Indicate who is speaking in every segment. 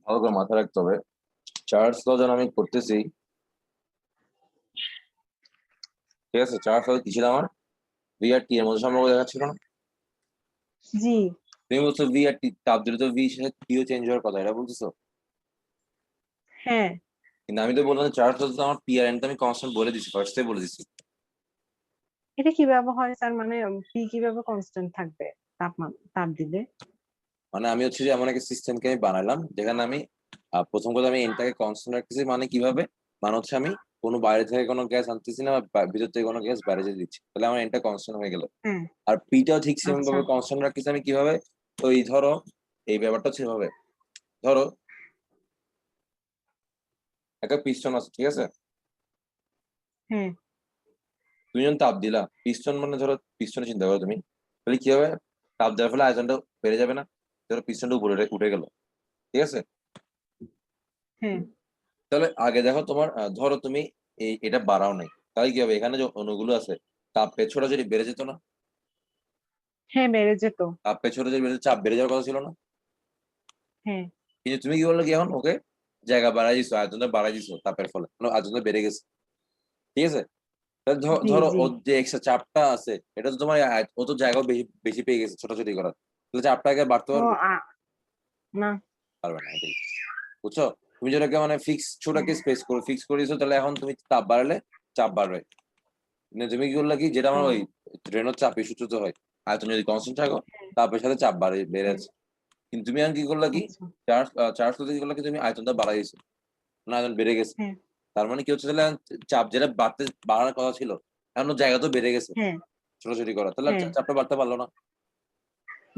Speaker 1: ভালো করে মাথায় রাখতে হবে। চার্লস ল যখন আমি করতেছি, ঠিক আছে, চার্লস ল কি ছিল আমার? ভি আর টি এর মধ্যে সম্পর্ক দেখাচ্ছিল না?
Speaker 2: জি
Speaker 1: তুমি বলছো ভি আর টি তাপ দিলে তো ভি সাথে টিও চেঞ্জ হওয়ার কথা, এটা বলতেছো।
Speaker 2: হ্যাঁ।
Speaker 1: কিন্তু আমি তো বললাম চার্লস ল তো আমার পি আর এন তো আমি কনস্ট্যান্ট বলে দিছি, ফার্স্টে বলে দিছি।
Speaker 2: এটা কিভাবে হয় স্যার, মানে পি কিভাবে কনস্ট্যান্ট থাকবে তাপ দিলে?
Speaker 1: মানে আমি হচ্ছে যে এমন একটা সিস্টেমকে আমি বানালাম যেখানে আমি প্রথম কথা আমি এনটাকে কনস্ট্যান্ট রাখতেছি। মানে কিভাবে? মানে হচ্ছে আমি কোনো বাইরে থেকে কোনো গ্যাস আনতেছি না, বা ভিতর থেকে কোনো গ্যাস বাইরে যেতে দিচ্ছি, তাহলে আমার এনটা কনস্ট্যান্ট হয়ে গেল।
Speaker 2: হ্যাঁ।
Speaker 1: আর পিটাও ঠিক সেম
Speaker 2: আচ্ছা।
Speaker 1: ভাবে কনস্ট্যান্ট রাখতেছি আমি কিভাবে? তো এই ধরো, এই ব্যাপারটা হচ্ছে এভাবে। ধরো একটা পিস্টন আছে, ঠিক আছে?
Speaker 2: হ্যাঁ।
Speaker 1: তুমি যখন তাপ দিলা পিস্টন, মানে ধরো পিস্টনে চিন্তা করো তুমি, তাহলে কি হবে? তাপ দেওয়ার ফলে আয়তনটা বেড়ে যাবে না? ধরো পিস্টনটা উপরে উঠে উঠে গেল, ঠিক আছে?
Speaker 2: হ্যাঁ।
Speaker 1: তাহলে আগে দেখো তোমার ধরো তুমি এটা বাড়াও নাই, তাহলে কি হবে? এখানে যে অণুগুলো আছে, তাপের ছোটাছুটি বেড়ে যেত না?
Speaker 2: হ্যাঁ, বেড়ে যেত।
Speaker 1: তাপের ছোটাছুটি বেড়ে চাপ বেড়ে যাওয়ার কথা ছিল না?
Speaker 2: হ্যাঁ।
Speaker 1: কিন্তু তুমি কি বললো কি এখন ওকে জায়গা বাড়াই দিছো, আয়তনটা বাড়াই দিছো তাপের ফলে, মানে আয়তনটা বেড়ে গেছে, ঠিক আছে? তাহলে
Speaker 2: জি
Speaker 1: ধরো
Speaker 2: জি।
Speaker 1: ওর যে এক্সট্রা চাপটা আছে, এটা তো তোমার ও তো জায়গাও বেশি বেশি পেয়ে গেছে ছোটাছুটি করার, তাহলে চাপটা আগে বাড়তে
Speaker 2: ও
Speaker 1: পারবে?
Speaker 2: না।
Speaker 1: পারবে না, এটাই। বুঝছো? তুমি যেটাকে মানে ফিক্স ছোটাকে
Speaker 2: হ্যাঁ।
Speaker 1: স্পেস করে ফিক্স করে দিছো, তাহলে এখন তুমি তাপ বাড়ালে চাপ বাড়বে। মানে তুমি কি করলে কি, যেটা আমার ওই
Speaker 2: ও
Speaker 1: রেনর চাপে সূত্র হয়, আয়তন যদি কনস্ট্যান্ট থাকো তাপের সাথে চাপ
Speaker 2: হ্যাঁ।
Speaker 1: বেড়েছে। কিন্তু তুমি এখন কি করলে কি,
Speaker 2: আচ্ছা।
Speaker 1: চার্জ চার্জ করতে কি করলে কি, তুমি আয়তনটা বাড়াই দিছো, না আয়তন বেড়ে গেছে।
Speaker 2: হ্যাঁ।
Speaker 1: তার মানে কি হচ্ছে, তাহলে এখন চাপ যেটা বাড়ানোর কথা ছিল, এখন ওর জায়গা তো বেড়ে গেছে
Speaker 2: হ্যাঁ।
Speaker 1: ছোটাছুটি করা, তাহলে আর
Speaker 2: হ্যাঁ।
Speaker 1: চাপটা বাড়তে পারলো না।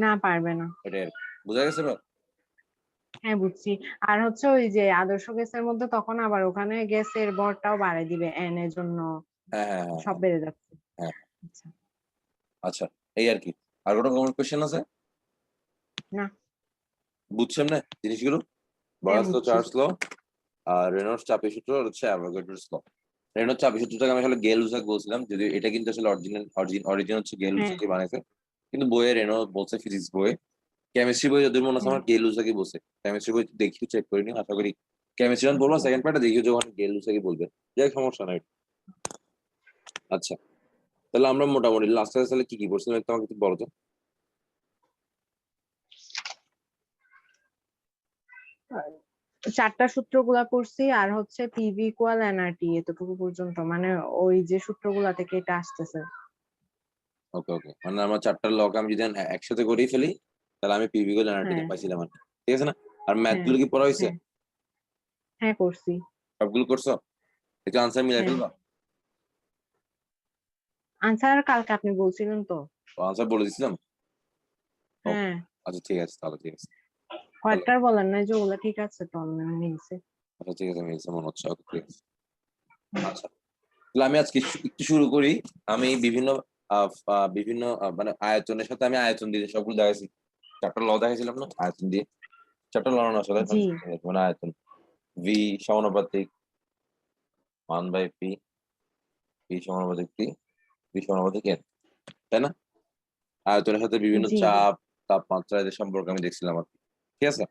Speaker 2: না, পারবে না।
Speaker 1: এটাই আর কি। বুঝা গেছে এবার?
Speaker 2: হ্যাঁ, বুঝছি। আর হচ্ছে ওই যে আদর্শ গ্যাসের মধ্যে তখন আবার ওখানে গ্যাসের ভরটাও বাড়ায় দিবে এন এর জন্য।
Speaker 1: হ্যাঁ হ্যাঁ হ্যাঁ
Speaker 2: সব
Speaker 1: হ্যাঁ
Speaker 2: বেড়ে যাচ্ছে।
Speaker 1: হ্যাঁ।
Speaker 2: আচ্ছা।
Speaker 1: আচ্ছা, এই আর কি। আর কোনো কোনো কোয়েশ্চেন আছে?
Speaker 2: না।
Speaker 1: বুঝছেন না জিনিসগুলো?
Speaker 2: হ্যাঁ,
Speaker 1: বয়স লো,
Speaker 2: বুঝছি।
Speaker 1: চার্লস লো, আর রেনল্ডস চাপের সূত্র, আর হচ্ছে অ্যাভোগাড্রোস ল। রেনল্ডস চাপের সূত্রটাকে আমি আসলে গেল লুসাক বলছিলাম, যদি এটা কিন্তু আসলে অরিজিন হচ্ছে গেল
Speaker 2: হ্যাঁ।
Speaker 1: লুসাকি বানাইছে। কিন্তু বইয়ে রেনো বলছে ফিজিক্স বইয়ে। কেমিস্ট্রি বই যদি মনে আছে
Speaker 2: হ্যাঁ।
Speaker 1: আমার গেল লুসাকি বলছে। কেমিস্ট্রি বই দেখি চেক করিনি, আশা করি কেমিস্ট্রি যখন বলবো সেকেন্ড পার্টে দেখিও যখন গেল লুসাকি বলবে। যাই হোক, সমস্যা নাই। আচ্ছা, তাহলে আমরা মোটামুটি লাস্টে তাহলে কি কি পড়ছিলাম একটু আমাকে একটু বলো তো।
Speaker 2: চারটা সূত্রগুলা পড়ছি, আর হচ্ছে পিভি ইকুয়াল এনআরটি, এতটুকু পর্যন্ত, মানে ওই যে সূত্রগুলা থেকে এটা আসতেছে।
Speaker 1: ওকে ওকে, মানে আমার চারটার লক আমি যদি একসাথে করেই ফেলি, তাহলে আমি পিভি গুলো জানাটি
Speaker 2: হ্যাঁ।
Speaker 1: পাইছিলাম আর কি। ঠিক আছে না? আর ম্যাথ
Speaker 2: হ্যাঁ।
Speaker 1: গুলো কি পড়া হয়েছে?
Speaker 2: হ্যাঁ। হ্যাঁ, করছি।
Speaker 1: সবগুলো করছো? একটু আনসার মিলাই
Speaker 2: হ্যাঁ।
Speaker 1: ফেলবা?
Speaker 2: আনসার কালকে আপনি বলছিলেন তো।
Speaker 1: আনসার বলে দিছিলাম? ওকে।
Speaker 2: হ্যাঁ।
Speaker 1: আচ্ছা ঠিক আছে, তাহলে ঠিক আছে। তাহলে
Speaker 2: কয়েকটার বলেন নাই যে ওগুলা ঠিক আছে তো, আমি নিয়েছি।
Speaker 1: আচ্ছা ঠিক আছে, মিলছে মনে হচ্ছে। ওকে ঠিক আছে। আচ্ছা, তাহলে আমি আজকে একটু শুরু করি। আমি বিভিন্ন বিভিন্ন মানে আয়তনের সাথে আমি আয়তন দিয়ে সবগুলো দেখাইছি। চারটা ল দেখাইছিলাম না আয়তন দিয়ে? চারটা ল না আসলে
Speaker 2: জি।
Speaker 1: মানে আয়তন। ভি সমানুপাতিক 1/p, পি সমানুপাতিক টি, পি সমানুপাতিক এন, তাই না? আয়তনের সাথে বিভিন্ন
Speaker 2: জি।
Speaker 1: চাপ, তাপমাত্রা এদের সম্পর্কে আমি দেখছিলাম আর কি। ঠিক আছে।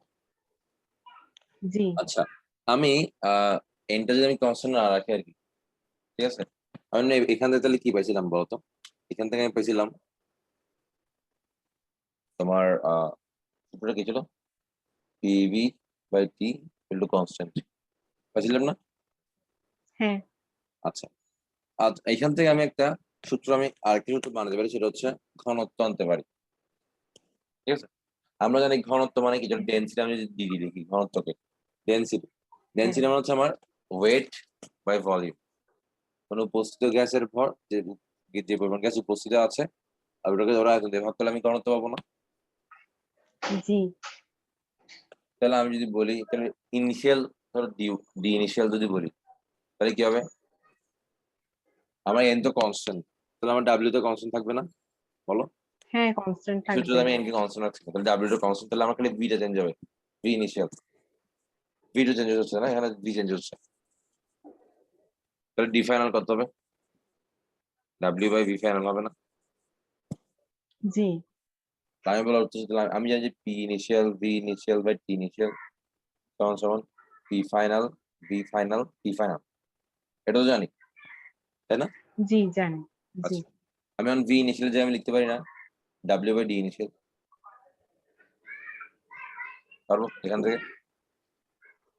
Speaker 2: জি।
Speaker 1: আচ্ছা, আমি এনটা যদি আমি কনস্ট্যান্ট না রাখি আর কি, ঠিক আছে, আমি না এখান থেকে তাহলে কি পাইছিলাম বলতো? এখান থেকে আমি পাইছিলাম তোমার সূত্রটা কি ছিল? PV by T into constant, পাইছিলাম না?
Speaker 2: হ্যাঁ।
Speaker 1: আচ্ছা, আজ এইখান থেকে আমি একটা সূত্র, আমি আরেকটি সূত্র বানাতে পারি, সেটা হচ্ছে ঘনত্ব আনতে পারি। ঠিক আছে। আমরা জানি ঘনত্ব মানে কি, যেমন ডেন্সিটি আমি যদি ডিগ্রি লিখি ঘনত্বকে, ডেন্সিটি,
Speaker 2: হ্যাঁ।
Speaker 1: ডেন্সিটি মানে হচ্ছে আমার ওয়েট বাই ভলিউম, মানে উপস্থিত গ্যাসের ভর, যে যে পরিমাণ গ্যাস উপস্থিত আছে, আর ওটাকে ধরো আয়তন দিয়ে ভাগ করলে আমি ঘনত্ব পাবো না?
Speaker 2: জি।
Speaker 1: তাহলে আমি যদি বলি, তাহলে ইনিশিয়াল, ধরো ডি, ডি ইনিশিয়াল যদি বলি, তাহলে কি হবে? আমার এন তো কনস্ট্যান্ট, তাহলে আমার ডাব্লিউ তো কনস্ট্যান্ট থাকবে না? বলো।
Speaker 2: হ্যাঁ, কনস্ট্যান্ট
Speaker 1: এই
Speaker 2: থাকবে।
Speaker 1: সূত্রে আমি এন কে কনস্ট্যান্ট রাখছি, তাহলে ডাব্লিউ টা কনস্ট্যান্ট, তাহলে আমার খালি ভিটা চেঞ্জ হবে। ভি ইনিশিয়াল, ভিটা চেঞ্জ হচ্ছে না, এখানে ভি চেঞ্জ হচ্ছে। তাহলে ডি ফাইনাল কত হবে? ডাব্লিউ বাই ভি ফাইনাল হবে না?
Speaker 2: জি।
Speaker 1: আমি বলার উদ্দেশ্য, তাহলে আমি জানি যে P initial V initial by T initial সমান সমান P final V final P final, এটাও জানি তাই না?
Speaker 2: জি জানি। জি
Speaker 1: আচ্ছা, আমি এখন ভি ইনিশিয়াল যে আমি লিখতে পারি না ডাব্লিউ বাই ডি ইনিশিয়াল, পারবো এখান থেকে?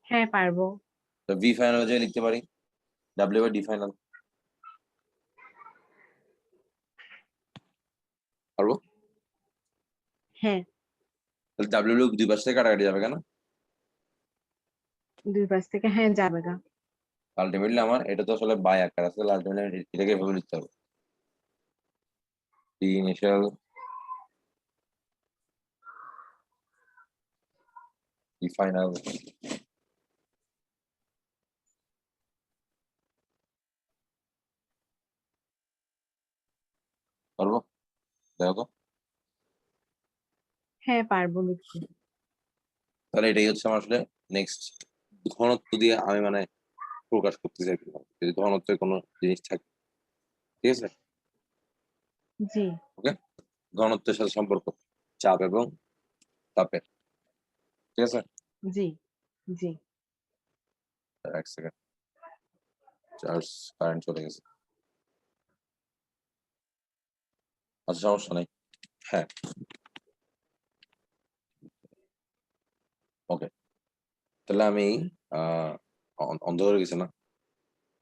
Speaker 2: হ্যাঁ পারবো।
Speaker 1: তো ভি ফাইনাল যে লিখতে পারি ডাব্লিউ বাই ডি ফাইনাল, পারবো?
Speaker 2: হ্যাঁ
Speaker 1: তাহলে ডাব্লিউ দুই পাশ থেকে কাটাকাটি যাবে কেন?
Speaker 2: দুই পাশ থেকে হ্যাঁ যাবে গা।
Speaker 1: আলটিমেটলি আমার এটা তো আসলে বাই আকার আছে, আলটিমেটলি এটাকে এভাবে লিখতে হবে, ডি ইনিশিয়াল ডি ফাইনাল, পারবো? দেখো তো।
Speaker 2: হ্যাঁ পারবো লিখতে।
Speaker 1: তাহলে এটাই হচ্ছে আমার আসলে নেক্সট ঘনত্ব দিয়ে আমি মানে প্রকাশ করতে চাই, যদি ঘনত্বের কোনো জিনিস থাকে, ঠিক আছে?
Speaker 2: জি
Speaker 1: ওকে, ঘনত্বের সাথে সম্পর্ক চাপ এবং তাপের, ঠিক আছে?
Speaker 2: জি জি।
Speaker 1: এক সেকেন্ড, চার্জ কারেন্ট চলে গেছে, আচ্ছা সমস্যা নাই। হ্যাঁ ওকে, তাহলে আমি অন্ধ হয়ে গেছে না,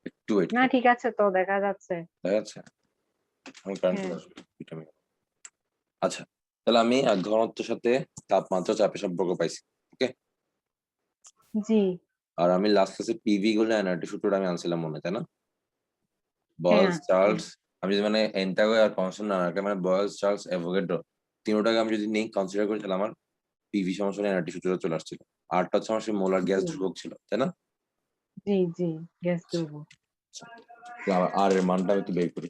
Speaker 1: একটু ওয়েট
Speaker 2: না
Speaker 1: কর,
Speaker 2: ঠিক আছে তো দেখা যাচ্ছে।
Speaker 1: দেখা যাচ্ছে? আমি কারেন্ট
Speaker 2: হ্যাঁ
Speaker 1: চলে আসবে দুইটা মিনিট। আচ্ছা, তাহলে আমি ঘনত্বের সাথে তাপমাত্রা চাপের সম্পর্ক পাইছি, ওকে?
Speaker 2: জি
Speaker 1: আর আমি লাস্ট ক্লাসে পিভি গুলো এনআরটি সূত্রটা আমি আনছিলাম মনে, তাই না?
Speaker 2: হ্যাঁ
Speaker 1: বয়েলস
Speaker 2: হ্যাঁ
Speaker 1: চার্লস, আমি যদি মানে এন্টাগো আর কনস্ট্যান্ট না রাখলে মানে বয়েলস চার্লস অ্যাভোগাড্রো তিনটাকে আমি যদি নেই কনসিডার করি তাহলে আমার পিভি সমস্যা এনআরটি সূত্রটা চলে আসছিল, আরটা হচ্ছে আমার সেই মোলার গ্যাস
Speaker 2: জি
Speaker 1: ধ্রুবক ছিল, তাই না?
Speaker 2: জি জি গ্যাস দেবো।
Speaker 1: আচ্ছা, তাহলে আর এর মানটা আমি একটু বের করি।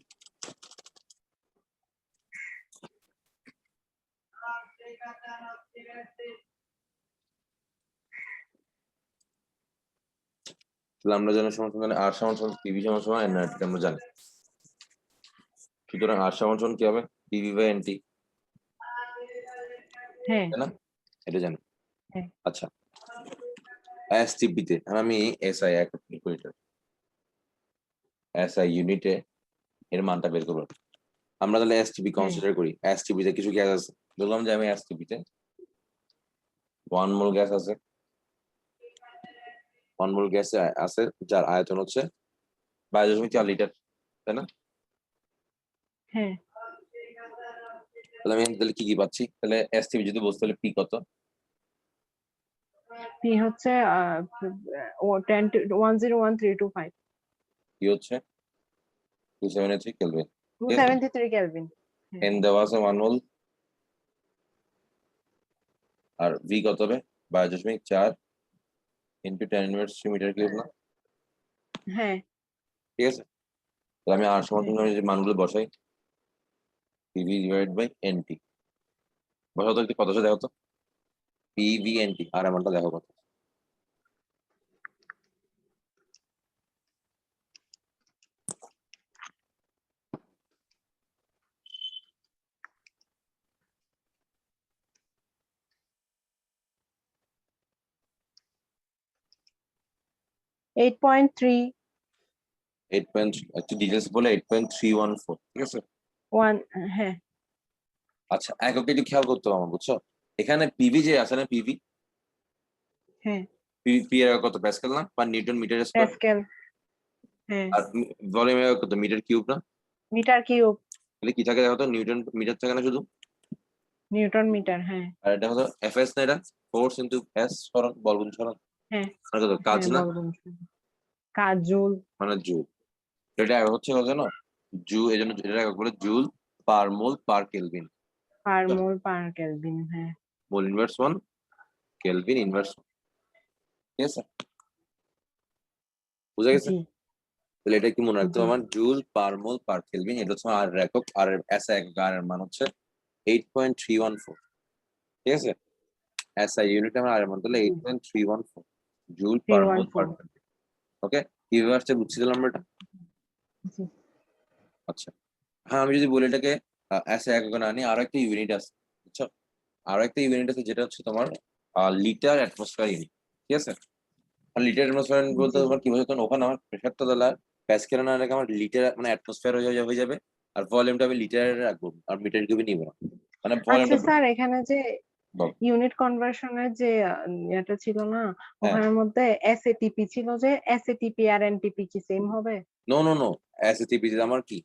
Speaker 1: তাহলে আমরা জানি সমান সমান আর সমান সমান পিভি সমান সমান এনআরটি আমরা জানি, সুতরাং আর সমান সমান কি হবে পিভি বাই এনটি,
Speaker 2: হ্যাঁ
Speaker 1: তাই না? এটা জানি।
Speaker 2: হ্যাঁ
Speaker 1: আচ্ছা, এসটিপিতে আমি এসআই এক লিটার, এসআই ইউনিটে এর মানটা বের করবো। আমরা তাহলে এসটিপি
Speaker 2: হ্যাঁ
Speaker 1: কনসিডার করি, এসটিপিতে কিছু গ্যাস আছে, বললাম যে আমি এসটিপিতে 1 মোল গ্যাস আছে, 1 মোল গ্যাস আছে যার আয়তন হচ্ছে 22.4 লিটার, তাই না?
Speaker 2: হ্যাঁ।
Speaker 1: তাহলে আমি তাহলে কি কি পাচ্ছি, তাহলে এসটিপি যদি বলতে তাহলে পি কত?
Speaker 2: পি হচ্ছে 10 to 101.325
Speaker 1: পি হচ্ছে 273 কেলভিন, ঠিক আছে?
Speaker 2: 273 কেলভিন। হ্যাঁ
Speaker 1: এন দেওয়া আছে 1 মোল, আর ভি কত হবে 22.4 ইন্টু 10⁻³ মিটার কিউব না,
Speaker 2: হ্যাঁ
Speaker 1: ঠিক আছে? তাহলে আমি আর সমান
Speaker 2: হ্যাঁ।
Speaker 1: যে মানগুলো বসাই, পিভি ডিভাইড বাই এনটি, বসাও তো একটু কত আছে দেখো তো, পিভি এনটি আর এমনটা দেখো কত।
Speaker 2: 8.31।
Speaker 1: 8. একটু ডিটেলস বলে 8.314, ঠিক আছে?
Speaker 2: হ্যাঁ
Speaker 1: আচ্ছা, এককে একটু খেয়াল করতে হবে আমার, বুঝছো? এখানে পিভি যে আছে না, পিভি
Speaker 2: হ্যাঁ
Speaker 1: পি পি এর একক কত প্যাসকেল না, বা নিউটন মিটার স্কয়ার,
Speaker 2: প্যাসকেল। হ্যাঁ
Speaker 1: আর ভলিউম এর একক কত মিটার কিউব না?
Speaker 2: Metre cube.
Speaker 1: তাহলে কি থাকে দেখো তো, নিউটন মিটার থাকে না শুধু,
Speaker 2: নিউটন মিটার। হ্যাঁ
Speaker 1: আর এটা হলো এফএস না, এটা ফোর্স ইনটু এস সরণ, বল গুণ সরণ,
Speaker 2: হ্যাঁ
Speaker 1: মানে কত কাজ
Speaker 2: হ্যাঁ
Speaker 1: না,
Speaker 2: বলগুন কাজ জুল।
Speaker 1: মানে জুল। এটা একক হচ্ছে কত জানো? এই জন্য এটা একক বলে joule per mole per kelvin,
Speaker 2: per mole per kelvin. হ্যাঁ
Speaker 1: মোল ইনভার্স 1, কেলভিন ইনভার্স 1, ঠিক আছে? বুঝা গেছে?
Speaker 2: জি
Speaker 1: তাহলে এটা কি মনে রাখতে
Speaker 2: জি
Speaker 1: হবে আমার, joule per mole per kelvin, এটা হচ্ছে আর একক, আর এসআই একক, আর এর মান হচ্ছে 8.314, ঠিক আছে? এসআই ইউনিট আমার আর এর মান তাহলে
Speaker 2: জি।
Speaker 1: 8.314 joule
Speaker 2: three
Speaker 1: per
Speaker 2: one
Speaker 1: mole per
Speaker 2: four
Speaker 1: kelvin, okay? কিভাবে আসছে বুঝছি তাহলে আমরা এটা।
Speaker 2: জি
Speaker 1: আচ্ছা, হ্যাঁ আমি যদি বলি এটাকে এসআই একক না আনি, আরো একটা ইউনিট আছে, বুঝছো? আরো একটা ইউনিট আছে যেটা হচ্ছে তোমার লিটার অ্যাটমসফিয়ার ইউনিট, ঠিক আছে? আর লিটার অ্যাটমসফিয়ার বলতে
Speaker 2: জি।
Speaker 1: তোমার কি বোঝাতো, ওখানে আমার প্রেশারটা তাহলে প্যাসকেল না রেখে আমার লিটার মানে অ্যাটমসফিয়ার হয়ে যাবে, আর ভলিউমটা আমি লিটারে রাখবো আর মিটার কিউবে নিব না, মানে
Speaker 2: আচ্ছা
Speaker 1: ভলিউমটা।
Speaker 2: স্যার, এখানে যে ইউনিট কনভার্সনের যে ইয়েটা ছিল না,
Speaker 1: হ্যাঁ,
Speaker 2: ওখানের মধ্যে এসএটিপি ছিল, যে এসএটিপি আর এনটিপি কি সেম হবে?
Speaker 1: নো নো নো, অ্যাসিটিপি আমার কি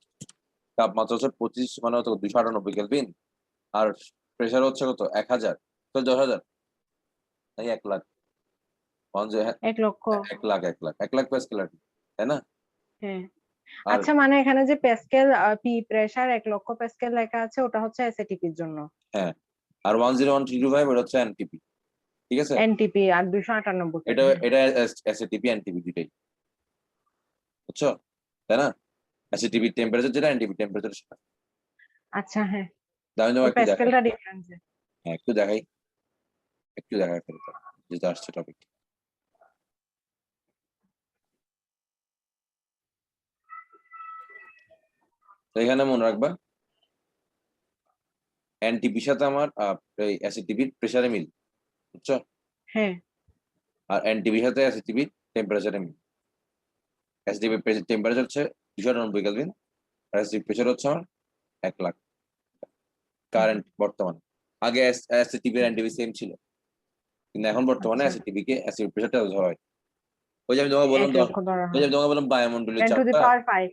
Speaker 1: তাপমাত্রা হচ্ছে 25 মানে হতো 298 কেলভিন, আর প্রেশার হচ্ছে কত 1000, তো 10,000 নাকি 1 লাখ, হ্যাঁ,
Speaker 2: 1 লক্ষ।
Speaker 1: 1 লাখ 1 লাখ প্যাসকেল আর কি, তাই না?
Speaker 2: হ্যাঁ।
Speaker 1: আর
Speaker 2: আচ্ছা, মানে এখানে যে প্যাসকেল পি প্রেসার 1 লক্ষ প্যাসকেল লেখা আছে, ওটা হচ্ছে এসএটিপির জন্য।
Speaker 1: হ্যাঁ, আর 101,325 ওটা হচ্ছে এনটিপি, ঠিক আছে?
Speaker 2: এনটিপি আর 298
Speaker 1: এটা
Speaker 2: কেলভিন।
Speaker 1: এটা এসএটিপি এনটিপি দুটাই, বুঝছো, তাই না? এসএটিপি টেম্পারেচার যেটা, এনটিপি টেম্পারেচার সেটা।
Speaker 2: আচ্ছা, হ্যাঁ।
Speaker 1: আমি
Speaker 2: ওই
Speaker 1: তোমাকে একটু দেখাই,
Speaker 2: প্যাসকেলটা ডিফারেন্স।
Speaker 1: হ্যাঁ একটু দেখাই, একটু দেখাই ফেলতে, যেটা আসছে টপিক। তো এখানে মনে রাখবা এনটিপির সাথে আমার এসএটিপির প্রেসারে মিল, বুঝছো?
Speaker 2: হ্যাঁ।
Speaker 1: আর এনটিপির সাথে এসএটিপির টেম্পারেচারে মিল। এসএটিপির টেম্পারেচার হচ্ছে 298 কেলভিন, আর এসএটিপির প্রেসার হচ্ছে আমার 1 লাখ
Speaker 2: হুম,
Speaker 1: কারেন্ট বর্তমানে। আগে এসএটিপি আর এনটিপি সেম ছিল, কিন্তু এখন বর্তমানে
Speaker 2: আচ্ছা।
Speaker 1: এসএটিপি কে এসএটিপি প্রেসারটা ধরা হয়। ওই যে আমি তোমাকে বললাম
Speaker 2: 1 লক্ষ ধরা
Speaker 1: ওই যে
Speaker 2: হয়।
Speaker 1: আমি তোমাকে বললাম বায়ুমণ্ডলীয়
Speaker 2: 10 to the
Speaker 1: চাপটা।
Speaker 2: power 5।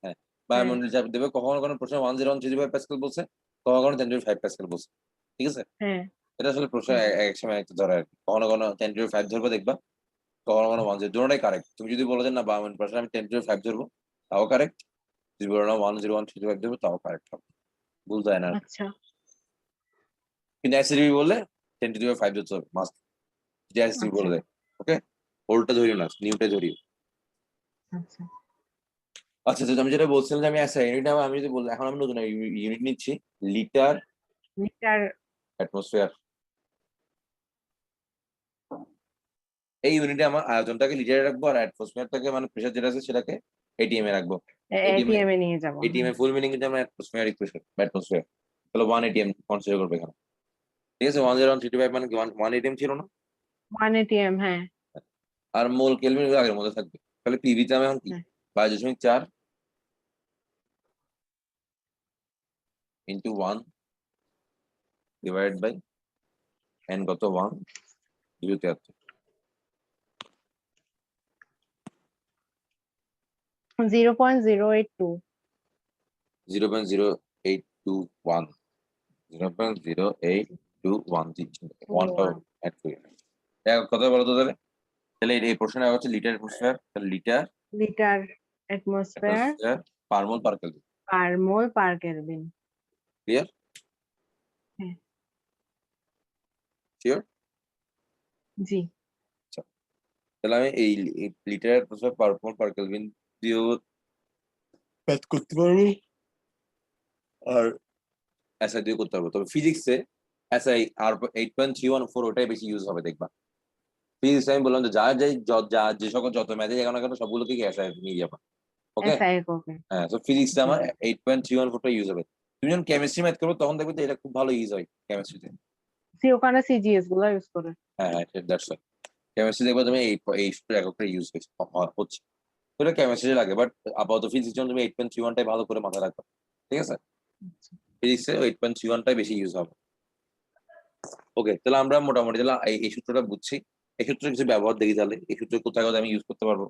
Speaker 1: হ্যাঁ,
Speaker 2: হ্যাঁ।
Speaker 1: বায়ুমণ্ডলীয় চাপ দেবে, কখনো কোনো প্রশ্ন 101,325 প্যাসকেল বলছে, কখনো কোনো 10 to the 5 প্যাসকেল বলছে, ঠিক আছে?
Speaker 2: হ্যাঁ।
Speaker 1: এটা আসলে প্রশ্ন
Speaker 2: হুম,
Speaker 1: এক এক সময় একটা ধরে আর কি, কখনো কোনো 10 to the 5 ধরবে দেখবা, কখনো কোনো 1 দুটোটাই কারেক্ট। তুমি যদি বলো যে না বায়ুমণ্ডল প্রশ্ন আমি 10 to the 5 ধরবো, তাও কারেক্ট। যদি বলো না 101,325 ধরবো, তাও কারেক্ট হবে, ভুল যায় না আর কি।
Speaker 2: আচ্ছা।
Speaker 1: কিন্তু এসএটিপি বললে 10 to the 5 ধরতে হবে মাস্ট, যদি এসএটিপি
Speaker 2: আচ্ছা।
Speaker 1: বলে দেয়। ওকে, ওল্ডটা ধরিও না, নিউটাই ধরিও।
Speaker 2: আচ্ছা।
Speaker 1: আচ্ছা, তো আমি যেটা বলছিলাম যে আমি ইউনিট, আমি যদি বললাম এখন আমি নতুন ইউনিট নিচ্ছি, লিটার
Speaker 2: লিটার।
Speaker 1: অ্যাটমসফিয়ার। এই ইউনিটে আমার আয়তনটাকে লিটারে রাখবো, আর অ্যাটমসফিয়ারটাকে মানে প্রেশার যেটা আছে সেটাকে এটিএম এ রাখবো। এটিএম এ
Speaker 2: এটিএম এ নিয়ে যাব,
Speaker 1: এটিএম
Speaker 2: হ্যাঁ।
Speaker 1: এর ফুল মিনিং কিন্তু আমরা অ্যাটমসফিয়ারিক প্রেশার বা অ্যাটমসফিয়ার, তাহলে 1 ATM কনসিডার করবে এখানে, ঠিক আছে? 101,325 মানে কি 1 ATM ছিল না?
Speaker 2: 1 এটিএম, হ্যাঁ।
Speaker 1: আর মোল কেলভিন আগের মধ্যে থাকবে, তাহলে পিভিতে আমি এখন কি
Speaker 2: হ্যাঁ।
Speaker 1: 22.4 ইন্টু 1 ডিভাইড বাই এন কত 1 273,
Speaker 2: 0.082।
Speaker 1: 0.0821, 0.0821 ওয়ানটাও
Speaker 2: 1।
Speaker 1: অ্যাড করি না। কথা বলো তো তাহলে, তাহলে এই প্রশ্নটা হচ্ছে লিটার অ্যাটমসফিয়ার, তাহলে litre
Speaker 2: litre atmosphere
Speaker 1: atmosphere per mole per kelvin,
Speaker 2: per mole per kelvin.
Speaker 1: Clear?
Speaker 2: হ্যাঁ।
Speaker 1: শিওর?
Speaker 2: জি।
Speaker 1: আচ্ছা, তাহলে আমি এই litre atmosphere per mole per kelvin দিয়েও ম্যাথ করতে পারবো, আর এসআই দিয়ে করতে পারবো, তবে ফিজিক্সে এসআই আর 8.314 ওটাই বেশি ইউজ হবে দেখবা। ফিজিক্স আমি বললাম যে যা যে সকল যত ম্যাথে এখন না কেন সবগুলোকে কি এসআই নিয়ে যাবা। ওকে,
Speaker 2: এসআই এককে।
Speaker 1: হ্যাঁ, তো ফিজিক্সে
Speaker 2: জি।
Speaker 1: আমার 8.314টা ইউজ হবে। তুমি যখন কেমিস্ট্রি ম্যাথ করবো তখন দেখবে যে এটা খুব ভালো ইউজ হয় কেমিস্ট্রিতে।
Speaker 2: সি ওখানে সিজিএস গুলো ইউজ করে।
Speaker 1: হ্যাঁ হ্যাঁ, দ্যাটস ওয়াই কেমিস্ট্রি দেখবে তুমি এই সূত্রের এককটা ইউজ হচ্ছে, তো এটা কেমিস্ট্রি লাগে, বাট আপাতত ফিজিক্স জন্য তুমি 8.31টাই ভালো করে মাথায় রাখো, ঠিক আছে?
Speaker 2: আচ্ছা।
Speaker 1: ফিজিক্সে 8.31টাই বেশি ইউজ হবে। ওকে, তাহলে আমরা মোটামুটি তাহলে এই সূত্রটা বুঝছি। এই সূত্রে কিছু ব্যবহার দেখি, তাহলে এই সূত্র কোথায় কোথায় আমি ইউজ করতে পারবো।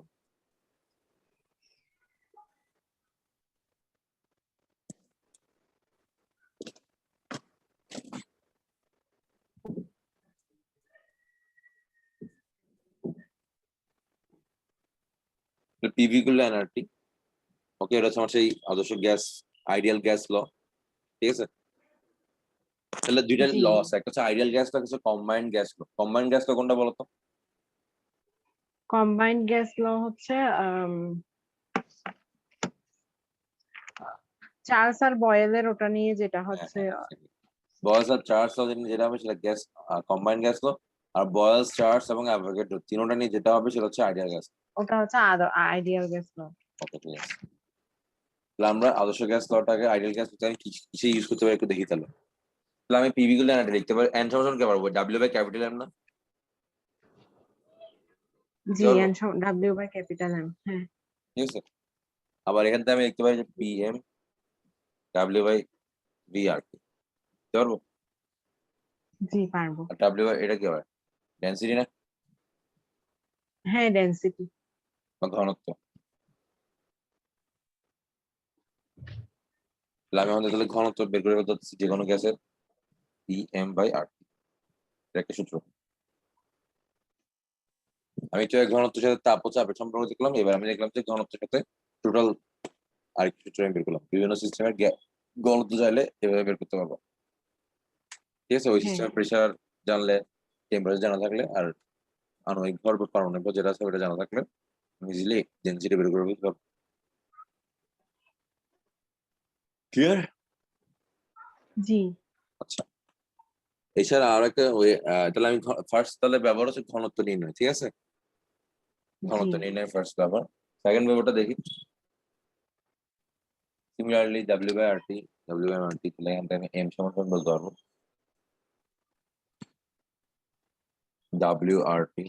Speaker 1: পিভি করলে এনআরটি, ওকে, এটা হচ্ছে আমার সেই আদর্শ গ্যাস, আইডিয়াল গ্যাস ল, ঠিক আছে? তাহলে দুইটা
Speaker 2: জি।
Speaker 1: ল আছে, একটা হচ্ছে আইডিয়াল গ্যাস ল, একটা হচ্ছে কম্বাইন্ড গ্যাস ল। কম্বাইন্ড গ্যাস ল কোনটা বলতো?
Speaker 2: কম্বাইন্ড গ্যাস ল হচ্ছে চার্লস আর বয়েলের ওটা নিয়ে, যেটা
Speaker 1: হ্যাঁ
Speaker 2: হচ্ছে
Speaker 1: হ্যাঁ, বয়েলস আর চার্লস ল যেটা হবে সেটা গ্যাস কম্বাইন্ড গ্যাস ল, আর বয়েলস চার্লস এবং অ্যাভোগাড্রো তিনটা নিয়ে যেটা হবে সেটা হচ্ছে আইডিয়াল গ্যাস।
Speaker 2: ওটা হচ্ছে আইডিয়াল গ্যাস ল।
Speaker 1: ওকে, ঠিক আছে, তাহলে আমরা আদর্শ গ্যাস লটাকে আইডিয়াল গ্যাস আমি কিসে ইউজ করতে পারি একটু দেখি তাহলে। তাহলে আমি পিভি গুলো লিখতে পারি, এন সমান কে পারবো ডাব্লিউ বাই ক্যাপিটাল এম না?
Speaker 2: জি, N W by capital M. হ্যাঁ,
Speaker 1: ঠিক আছে। আবার এখান থেকে আমি লিখতে পারি যে P M W by V R কি, বুঝতে পারবো?
Speaker 2: জি পারবো।
Speaker 1: আর ডাব্লিউ বাই এটা কি হয়? ডেন্সিটি না,
Speaker 2: হ্যাঁ, ডেনসিটি।
Speaker 1: বা ঘনত্ব। তাহলে আমি আমাদের তাহলে ঘনত্ব বের করে ফেলতে হচ্ছে যে কোনো গ্যাসের পি এম বাই আর, এটা একটা সূত্র। আমি তো এক ঘনত্বের সাথে তাপ ও চাপের সম্পর্ক দেখলাম, এবার আমি দেখলাম যে ঘনত্বের সাথে টোটাল আরেকটি সূত্র আমি বের করলাম। বিভিন্ন সিস্টেমের ঘনত্ব চাইলে এভাবে বের করতে পারবো। ঠিক আছে, ওই
Speaker 2: হ্যাঁ,
Speaker 1: সিস্টেমের প্রেশার জানলে, টেম্পারেচার জানা থাকলে, আর আণবিক ভর বা পারমাণবিক ভর যেটা আছে ওটা জানা থাকলে ইজিলি ডেনসিটি বের করে ফেলতে পারবো। ক্লিয়ার?
Speaker 2: জি,
Speaker 1: আচ্ছা, এছাড়া আর একটা ওই তাহলে আমি ফার্স্ট তাহলে ব্যবহার হচ্ছে ঘনত্ব নির্ণয়, ঠিক আছে?
Speaker 2: জি,
Speaker 1: ঘনত্ব নির্ণয় ফার্স্ট ব্যবহার। সেকেন্ড ব্যবহারটা দেখি। Similarly W by R T, W by R T, তাহলে এখান থেকে আমি এম সমান বলতে পারবো W R T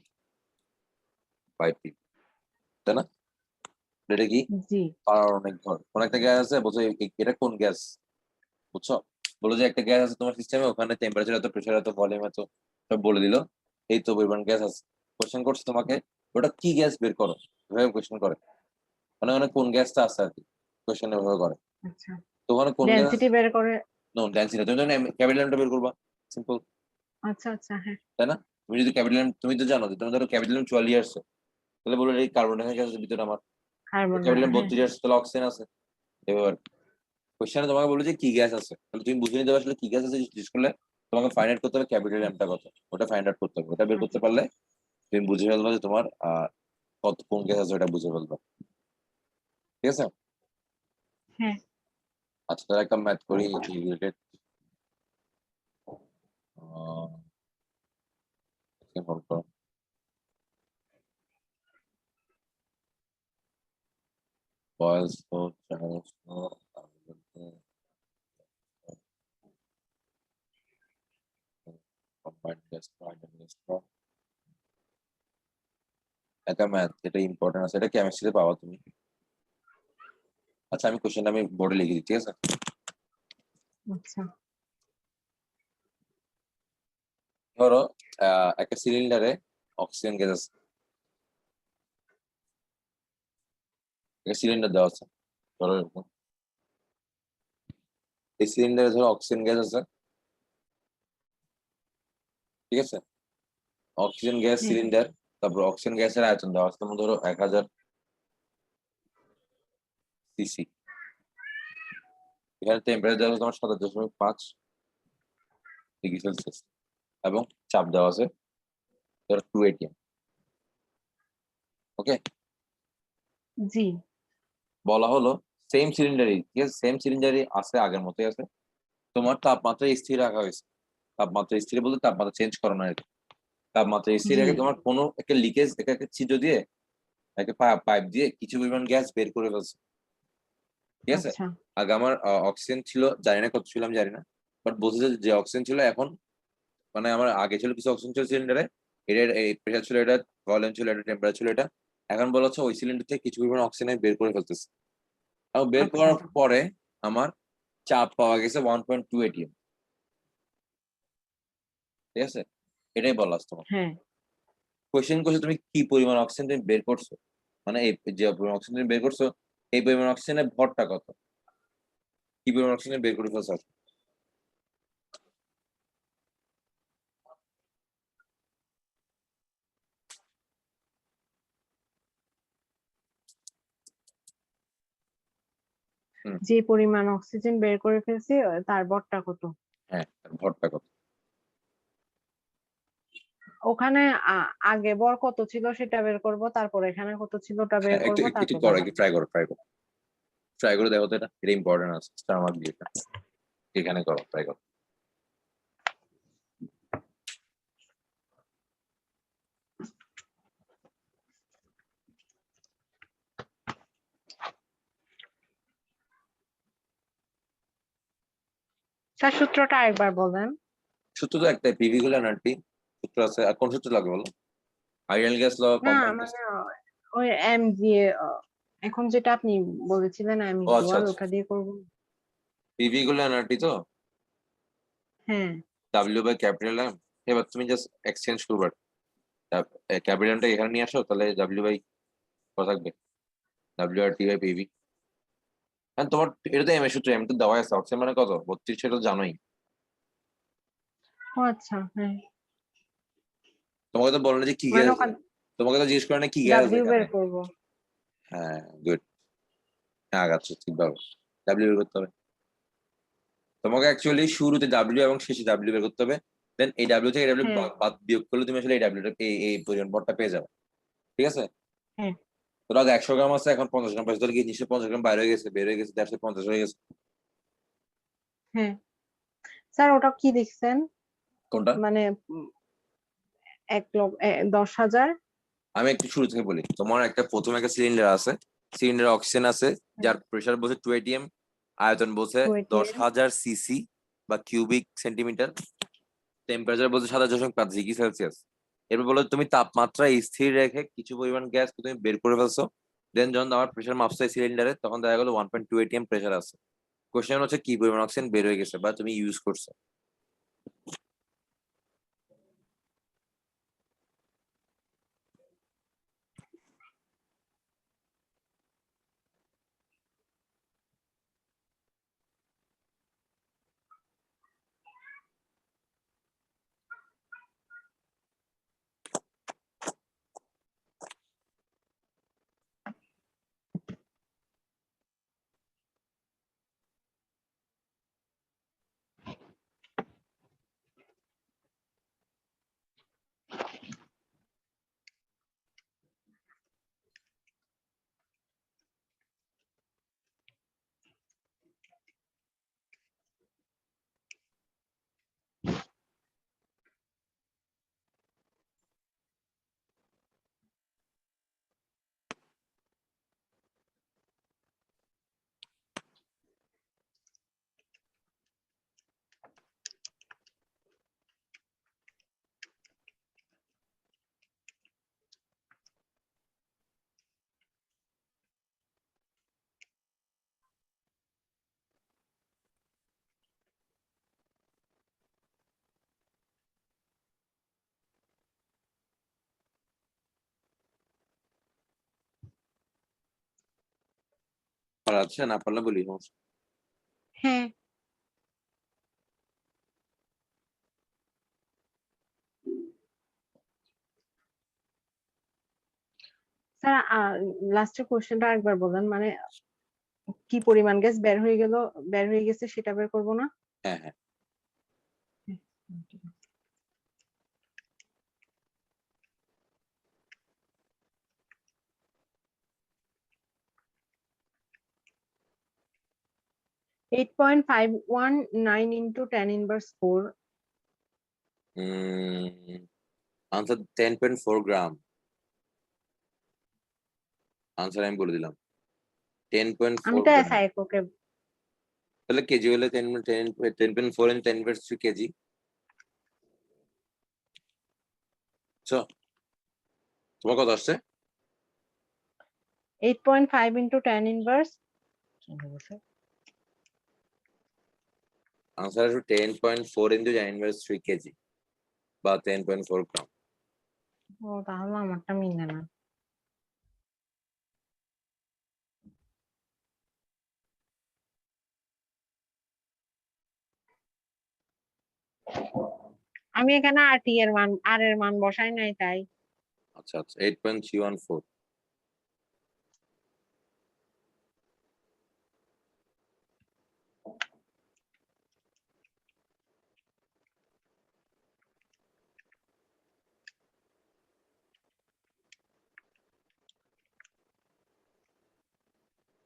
Speaker 1: by P, তাই না? এটা কি?
Speaker 2: জি,
Speaker 1: পারমাণবিক ভর। কোন একটা গ্যাস আছে, বলছো এটা কোন গ্যাস, বুঝছো? বলো যে একটা গ্যাস আছে তোমার সিস্টেমে, ওখানে টেম্পারেচার এত, প্রেশার এত, ভলিউম এত, সব বলে দিল। এই তো পরিমাণ গ্যাস আছে। কোশ্চেন করছে তোমাকে ওটা কি গ্যাস বের করো, এভাবে কোশ্চেন করে। মানে ওখানে কোন গ্যাসটা আছে আর কি, কোশ্চেন এভাবে করে।
Speaker 2: আচ্ছা।
Speaker 1: তো ওখানে কোন গ্যাস,
Speaker 2: ডেনসিটি বের করে।
Speaker 1: নো ডেন্সিটি, তুমি যখন ক্যাপিটাল বের করবা, সিম্পল,
Speaker 2: আচ্ছা, আচ্ছা, হ্যাঁ।
Speaker 1: তাই না? তুমি যদি ক্যাপিটাল, তুমি তো জানো যে তুমি ধরো ক্যাপিটাল 44 আসছে, তাহলে বলো এই কার্বন ডাইঅক্সাইড গ্যাসের ভিতরে আমার
Speaker 2: কার্বন,
Speaker 1: ক্যাপিটাল
Speaker 2: হ্যাঁ।
Speaker 1: 32 আসছে, তাহলে অক্সিজেন আছে। এবার কোশ্চেনে তোমাকে বলে যে কি গ্যাস আছে, তাহলে তুমি বুঝে নিতে পারবে আসলে কি গ্যাস আছে। জিজ্ঞেস করলে তোমাকে ফাইন্ড আউট করতে হবে ক্যাপিটাল এমটা কত, ওটা ফাইন্ড আউট করতে হবে। ওটা বের করতে
Speaker 2: আচ্ছা,
Speaker 1: পারলে তুমি বুঝে ফেলবে যে তোমার কত কোন গ্যাস আছে, ওটা বুঝে ফেলবে। ঠিক আছে।
Speaker 2: হ্যাঁ,
Speaker 1: আচ্ছা, তাহলে একটা ম্যাথ করি related. boils for channels for combined gas for একটা ম্যাথ, এটা ইম্পর্টেন্ট আছে, এটা কেমিস্ট্রিতে পাওয়া তুমি। আচ্ছা, আমি কোশ্চেনটা আমি বোর্ডে লিখে দিই, ঠিক আছে?
Speaker 2: আচ্ছা,
Speaker 1: ধরো একটা সিলিন্ডারে অক্সিজেন গ্যাস আছে, একটা সিলিন্ডার দেওয়া আছে, ধরো এরকম। এই সিলিন্ডারে ধরো অক্সিজেন গ্যাস আছে, ঠিক আছে? অক্সিজেন গ্যাস
Speaker 2: হ্যাঁ,
Speaker 1: সিলিন্ডার, তারপর অক্সিজেন গ্যাসের আয়তন দেওয়া আছে, তোমার ধরো 1000 সিসি। এখানে টেম্পারেচার দেওয়া আছে তোমার 27.5 ডিগ্রি সেলসিয়াস, এবং চাপ দেওয়া আছে ধরো 2 atm। ওকে,
Speaker 2: জি,
Speaker 1: বলা হলো সেম সিলিন্ডারই, ঠিক আছে, সেম সিলিন্ডারই আছে, আগের মতোই আছে, তোমার তাপমাত্রা স্থির রাখা হয়েছে। তাপমাত্রা স্থির বলতে তাপমাত্রা চেঞ্জ করো না আর কি। তাপমাত্রা স্থির
Speaker 2: জি,
Speaker 1: রেখে তোমার কোনো একটা লিকেজ, একটা ছিদ্র দিয়ে, একটা পাইপ দিয়ে কিছু পরিমাণ গ্যাস বের করে ফেলছে, ঠিক আছে?
Speaker 2: আচ্ছা,
Speaker 1: আগে আমার অক্সিজেন ছিল, জানি না কত ছিল, আমি জানি না, বাট বোঝা যায় যে অক্সিজেন ছিল এখন, মানে আমার আগে ছিল কিছু অক্সিজেন ছিল সিলিন্ডারে, এটা এই প্রেশার ছিল, এটা ভলিউম ছিল, এটা টেম্পারেচার ছিল, এটা এখন বলা হচ্ছে ওই সিলিন্ডার থেকে কিছু পরিমাণ অক্সিজেন বের করে ফেলতেছে। এবং বের
Speaker 2: আচ্ছা,
Speaker 1: করার পরে আমার চাপ পাওয়া গেছে 1.2 atm, ঠিক আছে? এটাই বলা আছে তোমার।
Speaker 2: হ্যাঁ,
Speaker 1: কোয়েশ্চেন করছে তুমি কি পরিমাণ অক্সিজেন তুমি বের করছো, মানে এই যে পরিমাণ অক্সিজেন তুমি বের করছো, এই পরিমাণ অক্সিজেনের ভরটা কত, কি পরিমাণ অক্সিজেন বের করে ফেলছো। হুম,
Speaker 2: যে পরিমাণ অক্সিজেন বের করে ফেলছি তার ভরটা কত?
Speaker 1: হ্যাঁ, আর ভরটা কত।
Speaker 2: ওখানে আগে ভর কত ছিল সেটা বের করব, তারপর এখানে কত ছিল ওটা বের
Speaker 1: হ্যাঁ, একটু
Speaker 2: করব,
Speaker 1: একটু একটু
Speaker 2: তারপর
Speaker 1: করো,
Speaker 2: ব্যাপার।
Speaker 1: একটু ট্রাই করো, ট্রাই করে দেখো তো, এটা ইম্পর্টেন্ট আছে, স্টার মার্ক দিয়ে এটা। এখানে করো, ট্রাই করো।
Speaker 2: তার সূত্রটা আরেকবার বলেন।
Speaker 1: সূত্র তো একটাই, পিভি গুলো এনার্জি সূত্র আছে, আর কোন সূত্র লাগবে বলো? আইডিয়াল গ্যাস ল,
Speaker 2: না
Speaker 1: কম্পাউন্ড গ্যাস।
Speaker 2: মানে ওই এম দিয়ে এখন যেটা আপনি বলেছিলেন এম
Speaker 1: ও আচ্ছা
Speaker 2: ইকুয়াল
Speaker 1: আচ্ছা,
Speaker 2: ওটা দিয়ে করবো।
Speaker 1: পিভি গুলো এনআরটি তো,
Speaker 2: হ্যাঁ
Speaker 1: ডাব্লিউ বাই ক্যাপিটাল এম। এবার তুমি জাস্ট এক্সচেঞ্জ করবে, ক্যাপিটাল এমটা এখানে নিয়ে আসো, তাহলে ডাব্লিউ বাই কত থাকবে, W R T by PV. হ্যাঁ তোমার এটা তো এম এর সূত্র, এম তো দেওয়া আছে, অক্সিজেন মানে কত 32, সেটা তো জানোই।
Speaker 2: ও আচ্ছা হ্যাঁ,
Speaker 1: তোমাকে তো বলো না যে কি
Speaker 2: মানে
Speaker 1: গ্যাস,
Speaker 2: ওখান
Speaker 1: তোমাকে তো জিজ্ঞেস করে না কি গ্যাস
Speaker 2: ডাব্লিউ
Speaker 1: এখানে।
Speaker 2: বের করবো।
Speaker 1: হ্যাঁ গুড, হ্যাঁ আগাচ্ছ ঠিকভাবে। ডাব্লিউ বের করতে হবে তোমাকে, অ্যাকচুয়ালি শুরুতে ডাব্লিউ এবং শেষে ডাব্লিউ বের করতে হবে। দেন এই ডাব্লিউ থেকে ডাব্লিউ
Speaker 2: হ্যাঁ
Speaker 1: বাদ বিয়োগ করলে তুমি আসলে এই ডাব্লিউটা এই পরিমাণ পদটা পেয়ে যাবে। ঠিক আছে,
Speaker 2: হ্যাঁ
Speaker 1: তোর আগে 100 গ্রাম আছে, এখন 50 গ্রাম পাইছে, তোর কি নিশ্চয়ই 50 গ্রাম বাইরে হয়ে গেছে, বের হয়ে গেছে, 150 হয়ে গেছে।
Speaker 2: হ্যাঁ। স্যার ওটা কি দেখছেন?
Speaker 1: কোনটা?
Speaker 2: মানে 10,000।
Speaker 1: আমি একটু শুরু থেকে বলি, তোমার একটা প্রথম একটা সিলিন্ডার আছে, সিলিন্ডার অক্সিজেন আছে,
Speaker 2: হ্যাঁ,
Speaker 1: যার প্রেসার বলছে 2 atm, আয়তন বলছে
Speaker 2: 2 ATM।
Speaker 1: 10,000 সিসি বা কিউবিক সেন্টিমিটার, টেম্পারেচার বলছে 27.5 ডিগ্রি সেলসিয়াস। এরপর বলো তুমি তাপমাত্রা স্থির রেখে কিছু পরিমাণ গ্যাস তুমি বের করে ফেলছো। দেন যখন আমার প্রেসার মাপছো সিলিন্ডারে, তখন দেখা গেলো 1.2 atm প্রেসার আছে। কোশ্চেন হচ্ছে কি পরিমাণ অক্সিজেন বের হয়ে গেছে বা তুমি ইউজ করছো। আর আছে, না পারলে বলি সমস্যা।
Speaker 2: হ্যাঁ স্যার, লাস্টের কোশ্চেনটা আরেকবার বলেন, মানে কি পরিমাণ গ্যাস বের হয়ে গেছে সেটা বের করবো না?
Speaker 1: হ্যাঁ হ্যাঁ,
Speaker 2: হুম, ঠিক আছে। 8.519 into 10^4।
Speaker 1: আনসার 10.4 গ্রাম। আনসার আমি বলে দিলাম, টেন পয়েন্ট
Speaker 2: আমি
Speaker 1: ফোর
Speaker 2: তো
Speaker 1: গ্রাম
Speaker 2: এসআই এককে।
Speaker 1: তাহলে কেজি হলে 10.4 ইন 10^3 কেজি। বুঝছো? তোমার কত আসছে?
Speaker 2: 8.5 into 10^।
Speaker 1: আনসার আসবে 10.4 ইন্টু 10^3 কেজি বা 10.4 গ্রাম।
Speaker 2: ও তাহলে আমারটা মিলে না। আমি এখানে আর এর মান বসাই নাই তাই।
Speaker 1: আচ্ছা আচ্ছা, 8.314।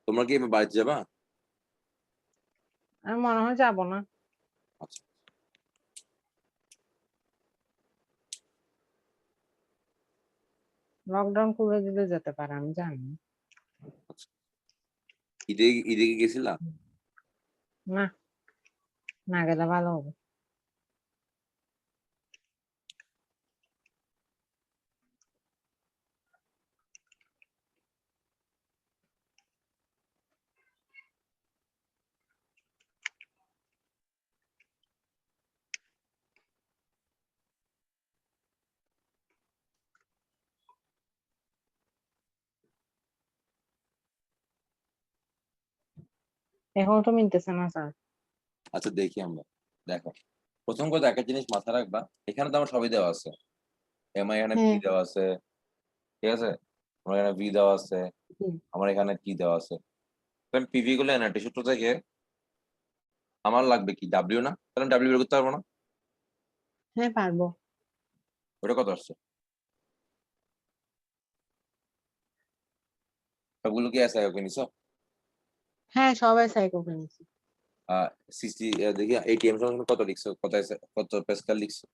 Speaker 1: তোমরা কি এবার বাড়িতে যাবা?
Speaker 2: আমি মনে হয় যাবো না।
Speaker 1: আচ্ছা,
Speaker 2: লকডাউন খুলে দিলে যেতে পারে, আমি জানি।
Speaker 1: আচ্ছা। ঈদে ঈদে কি গেছিলা?
Speaker 2: না, না গেলে ভালো হবে। এখনো তো মিলতেছে না স্যার।
Speaker 1: আচ্ছা দেখি আমরা। দেখো, প্রথম কথা একটা জিনিস মাথায় রাখবা, এখানে তো আমার সবই দেওয়া আছে। এমআই এখানে পি
Speaker 2: হ্যাঁ।
Speaker 1: দেওয়া আছে, ঠিক আছে, আমার এখানে ভি দেওয়া আছে,
Speaker 2: হুম।
Speaker 1: আমার এখানে কি দেওয়া আছে। আমি পিভি গুলো এনআরটি সূত্র থেকে আমার লাগবে কি ডাব্লিউ না, তাহলে ডাব্লিউ বের করতে পারবো না।
Speaker 2: হ্যাঁ পারবো।
Speaker 1: ওটা কত আসছে? সবগুলো কি এসআই ওকে নিছো?
Speaker 2: হ্যাঁ সবাই সাইকো নিছি।
Speaker 1: সিসি দেখি এটিএম সমান কত লিখছো, কত প্যাসকাল লিখছো?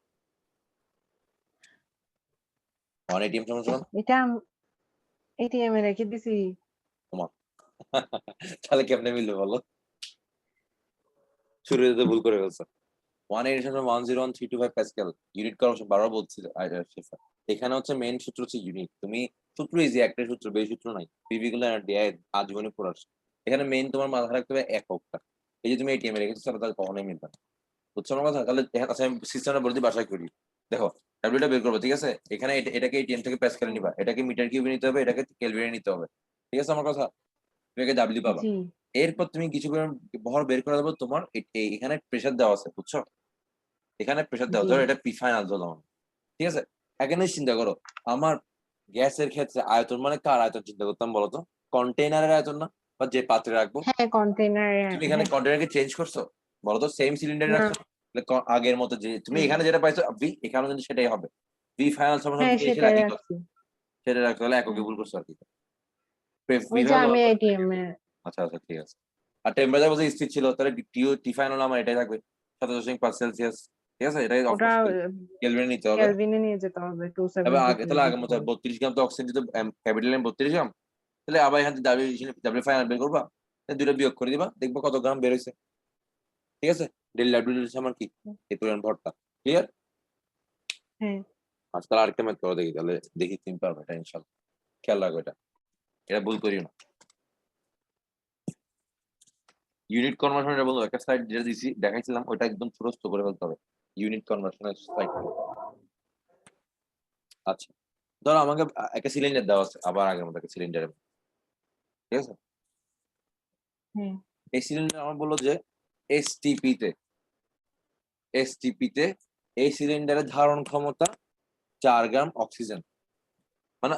Speaker 1: 1 এটিএম সমান
Speaker 2: এটা এটিএম এ রেখে দিছি।
Speaker 1: তোমার। তাহলে কেমনে মিলবে বলো? শুরুতে তো ভুল করে ফেলছো। 180 101 325 প্যাসকেল ইউনিট কনভার্সন বারবার বলছিল। এখানে হচ্ছে মেইন সূত্র হচ্ছে ইউনিট। তুমি সূত্র ইজি, একটাই সূত্র, বেশি সূত্র নাই। পিভি গুলো ডিআই আজীবনে পড়ে আসছে। এখানে মেইন তোমার মাথায় রাখতে হবে এককটা। এই যে তুমি এটিএম এ রেখেছো সেটা তাহলে কখনোই মিলবে না। বুঝছো আমার কথা? তাহলে আচ্ছা আমি সিস্টেমটা বলতে বাসায় করি। দেখো, ডাব্লিউটা বের করবো, ঠিক আছে, এখানে এটাকে এটিএম থেকে প্যাসকেল নিবা, এটাকে মিটার কিউবে নিতে হবে, এটাকে কেলভিনে নিতে হবে, ঠিক আছে আমার কথা? তুমি একে ডাব্লিউ পাবা।
Speaker 2: জি।
Speaker 1: এরপর তুমি কিছু পরিমাণ ভর বের করে দেবো, তোমার এখানে প্রেসার দেওয়া আছে, বুঝছো? এখানে প্রেসার দেওয়া,
Speaker 2: জি।
Speaker 1: ধরো এটা পি ফাইনাল ধরলাম, ঠিক আছে। এখানে চিন্তা করো, আমার গ্যাসের ক্ষেত্রে আয়তন মানে কার আয়তন চিন্তা করতাম বলতো? কন্টেইনারের আয়তন না? বা যে পাত্রে রাখবো।
Speaker 2: হ্যাঁ কন্টেইনারে।
Speaker 1: তুমি এখানে
Speaker 2: হ্যাঁ।
Speaker 1: কন্টেইনারকে চেঞ্জ করছো বলতো? সেম সিলিন্ডার
Speaker 2: না।
Speaker 1: রাখছো না? তাহলে আগের মতো যে তুমি
Speaker 2: হ্যাঁ।
Speaker 1: এখানে যেটা পাইছো ভি, এখানেও কিন্তু সেটাই হবে। ভি ফাইনাল সমান
Speaker 2: হ্যাঁ
Speaker 1: ভি এসে
Speaker 2: সেটাই
Speaker 1: একই কথা।
Speaker 2: রাখছি।
Speaker 1: সেটা রাখতে হলে এককে
Speaker 2: হ্যাঁ।
Speaker 1: ভুল করছো আর কি।
Speaker 2: ওই যে আমি এটিএম এ।
Speaker 1: আচ্ছা আচ্ছা ঠিক আছে। আর টেম্পারেচার বলতে স্থির ছিল, তাহলে টি ফাইনাল আমার এটাই থাকবে, 27.5 সেলসিয়াস, ঠিক আছে, এটাই
Speaker 2: ওটা
Speaker 1: অফকোর্স কেলভিনে নিতে হবে।
Speaker 2: কেলভিনে নিয়ে যেতে হবে,
Speaker 1: এবার
Speaker 2: 272
Speaker 1: আগে
Speaker 2: তে
Speaker 1: তাহলে আগে
Speaker 2: দিতে
Speaker 1: মতো
Speaker 2: হবে।
Speaker 1: 32 গ্রাম তো অক্সিজেন দিতে, ক্যাপিটাল এম 32 গ্রাম, তাহলে আবার এখান থেকে ডাব্লিউ ডাব্লিউ ফাইনাল বের করবা, দুটো বিয়োগ করে দিবা, দেখবো কত গ্রাম বের হয়েছে, ঠিক আছে। ডেল ডাব্লিউ আমার কি এই পরিমাণ ভরটা, ক্লিয়ার?
Speaker 2: হ্যাঁ।
Speaker 1: আচ্ছা তাহলে আরেকটা ম্যাথ করে দেখি, তাহলে দেখি তুমি পারবে এটা ইনশাল্লাহ। খেয়াল রাখো এটা, এটা ভুল করিও না। ইউনিট কনভার্সন এটা বলবো, একটা স্লাইড যেটা দিছি দেখাইছিলাম ওটা একদম ছোটস্থ করে ফেলতে হবে, ইউনিট কনভার্সনের স্লাইড। আচ্ছা, ধরো আমাকে একটা সিলিন্ডার দেওয়া আছে, আবার আগের মতো একটা সিলিন্ডার, ঠিক আছে।
Speaker 2: হ্যাঁ।
Speaker 1: এই সিলিন্ডার আমার বললো যে এসটিপি তে, এসটিপি তে এই সিলিন্ডারের ধারণ ক্ষমতা 4 গ্রাম অক্সিজেন, মানে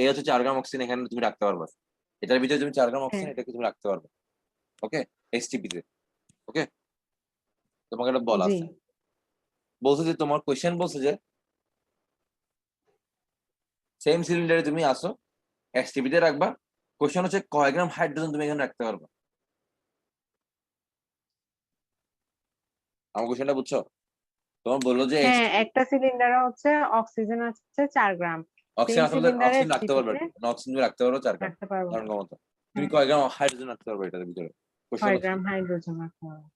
Speaker 1: এই হচ্ছে 4 গ্রাম অক্সিজেন এখানে তুমি রাখতে পারবে, এটার ভিতরে তুমি 4 গ্রাম
Speaker 2: হ্যাঁ।
Speaker 1: অক্সিজেন এটাকে তুমি রাখতে পারবে, ওকে, এসটিপি তে, ওকে। তোমাকে একটা বলা
Speaker 2: জি।
Speaker 1: আছে, বলছে যে তোমার কোয়েশ্চেন বলছে যে সেম সিলিন্ডারে তুমি আসো, এসটিপি তে রাখবা, কোয়েশ্চেন হচ্ছে কয় গ্রাম হাইড্রোজেন তুমি এখানে রাখতে পারবে। আমার কোয়েশ্চেনটা বুঝছো? তোমার বললো যে
Speaker 2: হ্যাঁ একটা সিলিন্ডারে হচ্ছে অক্সিজেন আছে 4 গ্রাম।
Speaker 1: অক্সিজেন
Speaker 2: সেম
Speaker 1: আসলে
Speaker 2: সিলিন্ডারে
Speaker 1: অক্সিজেন রাখতে পারবে
Speaker 2: এসটিপিতে
Speaker 1: আর কি, মানে অক্সিজেন তুমি রাখতে পারবে 4 গ্রাম
Speaker 2: রাখতে পারবো।
Speaker 1: ধারণ ক্ষমতা। তুমি
Speaker 2: হ্যাঁ
Speaker 1: কয় গ্রাম হাইড্রোজেন রাখতে পারবে এটার ভিতরে, কোশ্চেন
Speaker 2: 6
Speaker 1: হচ্ছে।
Speaker 2: গ্রাম হাইড্রোজেন রাখতে পারবো।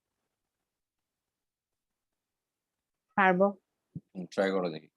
Speaker 2: পারবো।
Speaker 1: ট্রাই করো দেখি।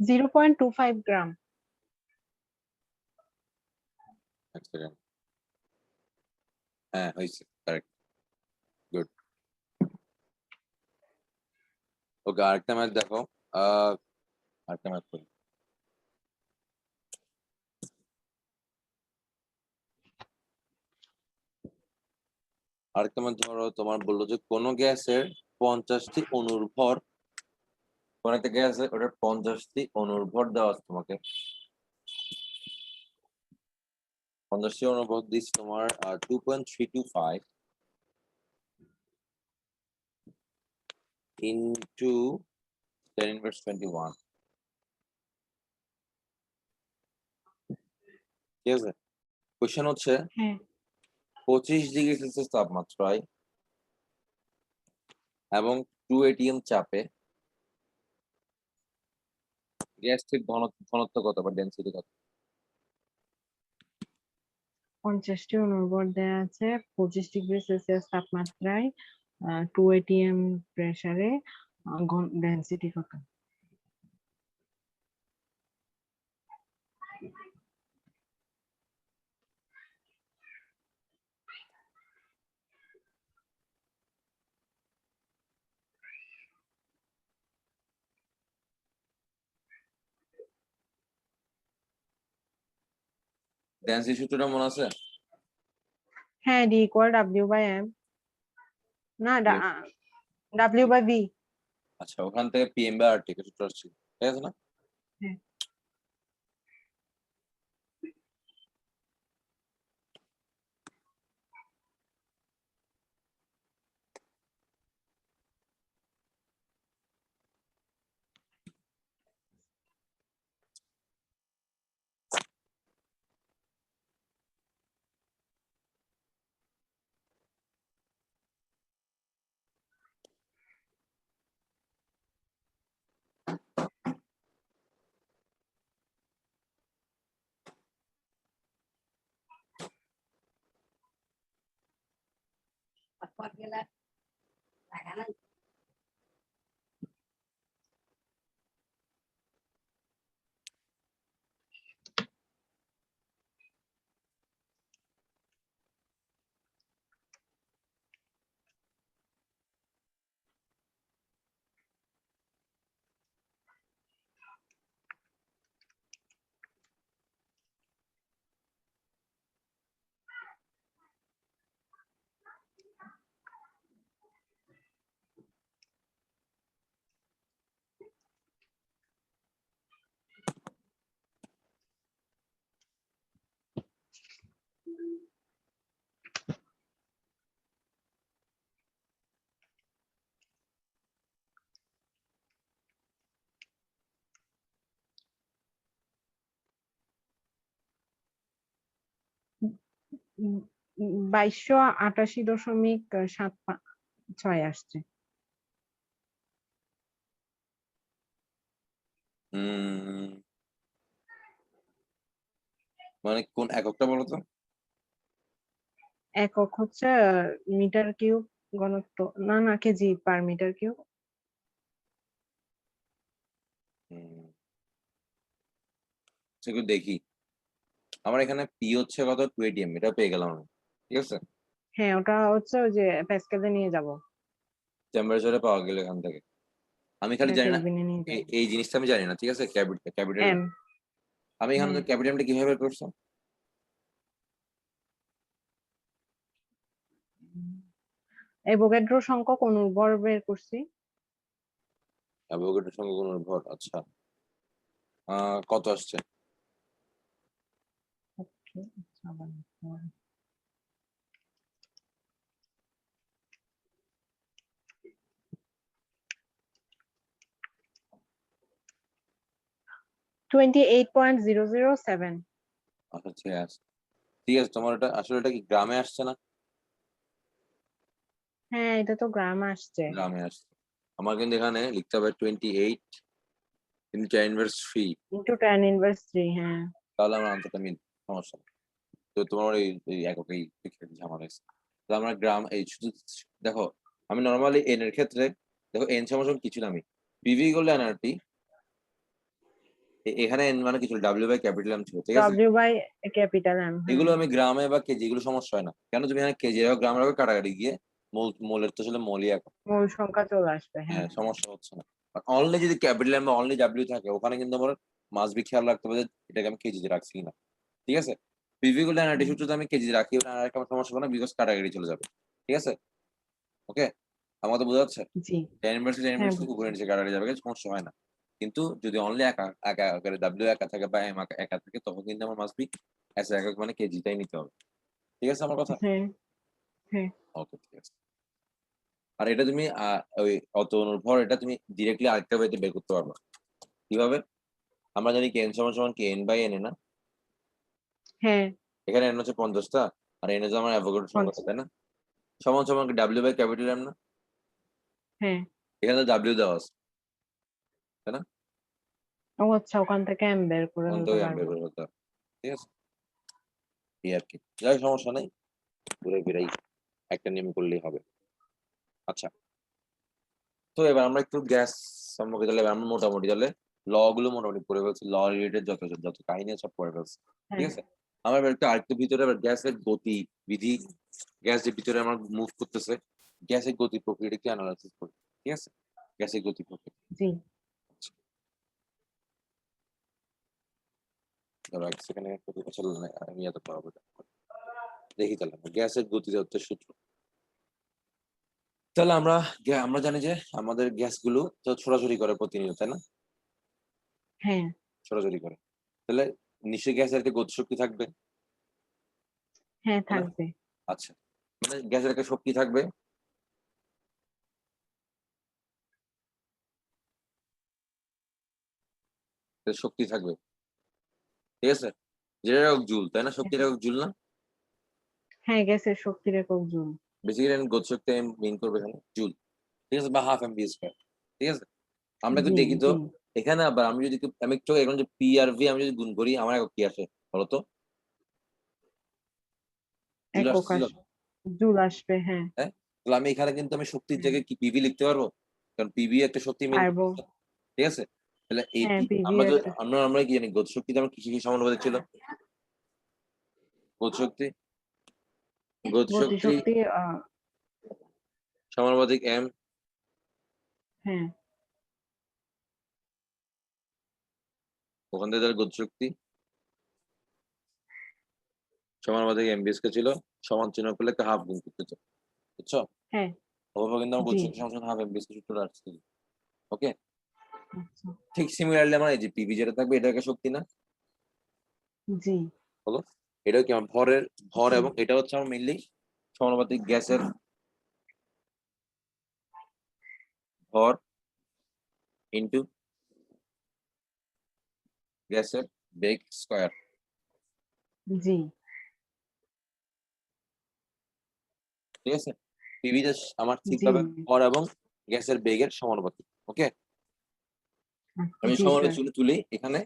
Speaker 2: Zero point two five gram.
Speaker 1: এক সেকেন্ড, হ্যাঁ হয়েছে, কারেক্ট, গুড। ওকে আরেকটা ম্যাচ দেখো, আরেকটা ম্যাচ করি। আরেকটা মানে ধরো তোমার বললো যে কোনো গ্যাসের 50টি অণুর ভর, কোন একটা গ্যাস আছে ওটার 50টি অণুর ভর দেওয়া আছে তোমাকে, 50টি অণুর ভর দিচ্ছে তোমার 2.325 ইন্টু 10^21, ঠিক আছে। কোয়েশ্চেন হচ্ছে
Speaker 2: হ্যাঁ
Speaker 1: 25°C তাপমাত্রায় এবং 2 atm চাপে গ্যাসটির ঘনত্ব কত বা ডেনসিটি কত?
Speaker 2: 50টি অনুর্বর দেয়া আছে 25°C তাপমাত্রায় 2 atm প্রেসারে, ডেন্সিটি কত?
Speaker 1: ডেনসিটি সূত্রটা মনে আছে?
Speaker 2: হ্যাঁ, D ইকুয়াল W/M, না
Speaker 1: দিয়ে,
Speaker 2: W/V।
Speaker 1: আচ্ছা ওখান থেকে PM/RT কে সূত্র আসছে, ঠিক আছে না?
Speaker 2: হ্যাঁ উম, 2288.76 আসছে।
Speaker 1: হম, মানে কোন এককটা বলো তো?
Speaker 2: একক হচ্ছে মিটার কিউব ঘনত্ব, না না কেজি পার মিটার কিউব।
Speaker 1: হম, সেগুলো দেখি। আমার এখানে পি হচ্ছে কত, 2 atm, এটা পেয়ে গেলাম আমি, ঠিক আছে।
Speaker 2: হ্যাঁ ওটা হচ্ছে ওই যে প্যাসকেলে নিয়ে যাব,
Speaker 1: টেম্পারেচারে পাওয়া গেল এখান থেকে। আমি খালি
Speaker 2: এটা
Speaker 1: জানি না
Speaker 2: কেলভিনে নিয়ে যাব।
Speaker 1: এই জিনিসটা আমি জানি না, ঠিক আছে, ক্যাপিটাল।
Speaker 2: এম।
Speaker 1: আমি এখানে
Speaker 2: হ্যাঁ
Speaker 1: ক্যাপিটালটা কিভাবে বের করছো?
Speaker 2: অ্যাভোগাড্রো সংখ্যক অণুর ভর বের করছি।
Speaker 1: অ্যাভোগাড্রোর সঙ্গে কোন ভর, আচ্ছা কত আসছে?
Speaker 2: ওকে, আচ্ছা, আবার লিখতে হবে। 28.007।
Speaker 1: আচ্ছা ঠিক আছে, ঠিক আছে। তোমার এটা আসলে এটা কি গ্রামে আসছে না?
Speaker 2: হ্যাঁ এটা তো গ্রাম আসছে।
Speaker 1: গ্রামে আসছে। আমার কিন্তু এখানে লিখতে হবে 28 × 10^3,
Speaker 2: ইন্টু 10^3, হ্যাঁ।
Speaker 1: তাহলে আমার আনসারটা মিল, সমস্যা নেই। তো তোমার এই এককেই ঝামেলা হয়েছে। তো আমরা গ্রাম এই শুধু দেখো, আমি নর্মালি এন এর ক্ষেত্রে দেখো এন সমান কিছু না, আমি পিভি করলে এনআরটি, এখানে এন মানে কিছু W/ক্যাপিটাল এম ছিল, ঠিক আছে।
Speaker 2: W/M, হ্যাঁ।
Speaker 1: এগুলো আমি গ্রামে বা কেজি এগুলো সমস্যা হয় না, কেন তুমি এখানে কেজি রাখো গ্রামে রাখো কাটাকাটি গিয়ে মোলের তো আসলে মলই একক।
Speaker 2: মূল সংখ্যা চলে আসবে,
Speaker 1: হ্যাঁ
Speaker 2: হ্যাঁ।
Speaker 1: সমস্যা হচ্ছে না। অনলি যদি ক্যাপিটাল এম বা অনলি ডাব্লিউ থাকে ওখানে কিন্তু আমার মাস বি খেয়াল রাখতে হবে যে এটাকে আমি কেজিতে রাখছি কিনা, ঠিক আছে। পিভি গুলো এনআরটি
Speaker 2: হুম।
Speaker 1: সূত্রে আমি কেজি রাখি, ওটা আর একটা সমস্যা হবে না, বিকজ কাটাকাটি চলে যাবে। ঠিক আছে? ওকে? আমার কথা বোঝা যাচ্ছে?
Speaker 2: জি
Speaker 1: 10 ইনভার্স 10
Speaker 2: হ্যাঁ
Speaker 1: ইনভার্স উপরে
Speaker 2: বুঝছি।
Speaker 1: নিচে কাটাকাটি যাবে, সমস্যা হয় না। কিন্তু যদি অনলি একা একা আকারে W একা থাকে বা M একা থাকে তখন কিন্তু আমার মাস্ট বি S একক মানে কেজিটাই নিতে হবে। ঠিক আছে আমার কথা?
Speaker 2: হ্যাঁ হ্যাঁ
Speaker 1: ওকে ঠিক আছে। আর এটা তুমি ওই অত অনুর্ভর এটা তুমি ডিরেক্টলি আরেকটা ওয়েতে বের করতে পারবা। কিভাবে? আমরা জানি কি n সমান কি n/n না?
Speaker 2: হ্যাঁ
Speaker 1: এখানে n হচ্ছে 50 টা আর n হচ্ছে আমার অ্যাভোগাড্রো সংখ্যাটা, তাই না? সমান কি W/ক্যাপিটাল M না?
Speaker 2: হ্যাঁ
Speaker 1: এখানে তো W দেওয়া আছে, তাই না?
Speaker 2: ও আচ্ছা ওখান থেকে আমি বের করে
Speaker 1: ওখান
Speaker 2: ফেলতে
Speaker 1: থেকে M বের
Speaker 2: পারবো।
Speaker 1: করে ফেলতে হবে। ঠিক আছে? এই আরকি। যাই হোক সমস্যা নাই। ঘুরে ফিরাই একটা নিয়ম করলেই হবে। আচ্ছা। তো এবার আমরা একটু গ্যাস সম্পর্কে তাহলে এবার আমরা মোটামুটি তাহলে ল গুলো মোটামুটি পড়ে ফেলছি। ল রিলেটেড যত যত কাহিনী আছে সব পড়ে ফেলছি। ঠিক
Speaker 2: হ্যাঁ
Speaker 1: আছে? আমরা এবার একটু আরেকটু ভিতরে এবার গ্যাসের গতি, বিধি, গ্যাস যে ভিতরে আমার মুভ করতেছে, গ্যাসের গতি প্রক্রিয়াটা কি এনালাইসিস করি। ঠিক আছে? গ্যাসের গতি প্রক্রিয়া।
Speaker 2: জি
Speaker 1: আচ্ছা, ধরো এক সেকেন্ডে আসলে আমি এত পারবো না। দেখি তাহলে গ্যাসের গতিতত্ত্বের সূত্র। তাহলে আমরা জানি যে আমাদের গ্যাসগুলো তো ছোড়াছুড়ি করে প্রতিনিয়ত, তাই না?
Speaker 2: হ্যাঁ
Speaker 1: ছোড়াছুড়ি করে। তাহলে নিশ্চয়ই গ্যাসের একটা গতিশক্তি থাকবে,
Speaker 2: হ্যাঁ
Speaker 1: তাই না?
Speaker 2: থাকবে।
Speaker 1: আচ্ছা। মানে গ্যাসের একটা শক্তি থাকবে, শক্তি থাকবে। ঠিক আছে? যেটা একক জুল, তাই না? শক্তির একক জুল না?
Speaker 2: হ্যাঁ গ্যাসের শক্তির একক জুল।
Speaker 1: বেসিক্যালি গতিশক্তি আমি মিন করবো এখানে জুল। ঠিক আছে? বা হাফ এমভি স্কয়ার। ঠিক আছে? আমরা একটু
Speaker 2: জি
Speaker 1: দেখি তো
Speaker 2: জি
Speaker 1: এখানে আবার আমি একটু এখন যে পি আর ভি আমি যদি গুণ করি আমার একক কি আসে বলতো? জুল
Speaker 2: একক
Speaker 1: আসতেছিল,
Speaker 2: জুল আসবে হ্যাঁ।
Speaker 1: হ্যাঁ? তাহলে আমি এখানে কিন্তু আমি শক্তির
Speaker 2: হ্যাঁ
Speaker 1: জায়গায় কি পিভি লিখতে পারবো? কারণ পিভি একটা শক্তি মিন
Speaker 2: পারবো।
Speaker 1: করতেছে। ঠিক আছে? তাহলে এই
Speaker 2: হ্যাঁ পিভি
Speaker 1: আমরা তো
Speaker 2: একটা
Speaker 1: আমরা কি জানি গতিশক্তিতে আমার কি সমানুপাতিক ছিল? গতিশক্তি গতিশক্তি
Speaker 2: গতিশক্তি
Speaker 1: সমানুপাতিক এম,
Speaker 2: হ্যাঁ
Speaker 1: ওখান থেকে তাহলে গতিশক্তি সমানুপাতিক এমবি স্কয়ার ছিল, সমান চিহ্ন পেলে একটা হাফ গুণ করতে হতো। বুঝছো?
Speaker 2: হ্যাঁ
Speaker 1: অথবা কিন্তু আমার
Speaker 2: জি
Speaker 1: গতিশক্তি সমান হাফ এমবি স্কয়ার সূত্রটা আসছে। ওকে?
Speaker 2: আচ্ছা
Speaker 1: ঠিক সিমিলারলি আমার এই যে পিভি যেটা থাকবে এটা একটা শক্তি না?
Speaker 2: জি
Speaker 1: বলো? এটাও কি আমার ভর
Speaker 2: জি
Speaker 1: এবং এটা হচ্ছে আমার মেইনলি সমানুপাতিক গ্যাসের ভর ইনটু গ্যাসের বেগ স্কয়ার।
Speaker 2: জি
Speaker 1: ঠিক আছে? পিভি তে আমার
Speaker 2: জি
Speaker 1: ঠিকভাবে ভর এবং গ্যাসের বেগের সমানুপাতিক। ওকে? আমি
Speaker 2: জি স্যার
Speaker 1: সমানুপাতিক তুলি এখানে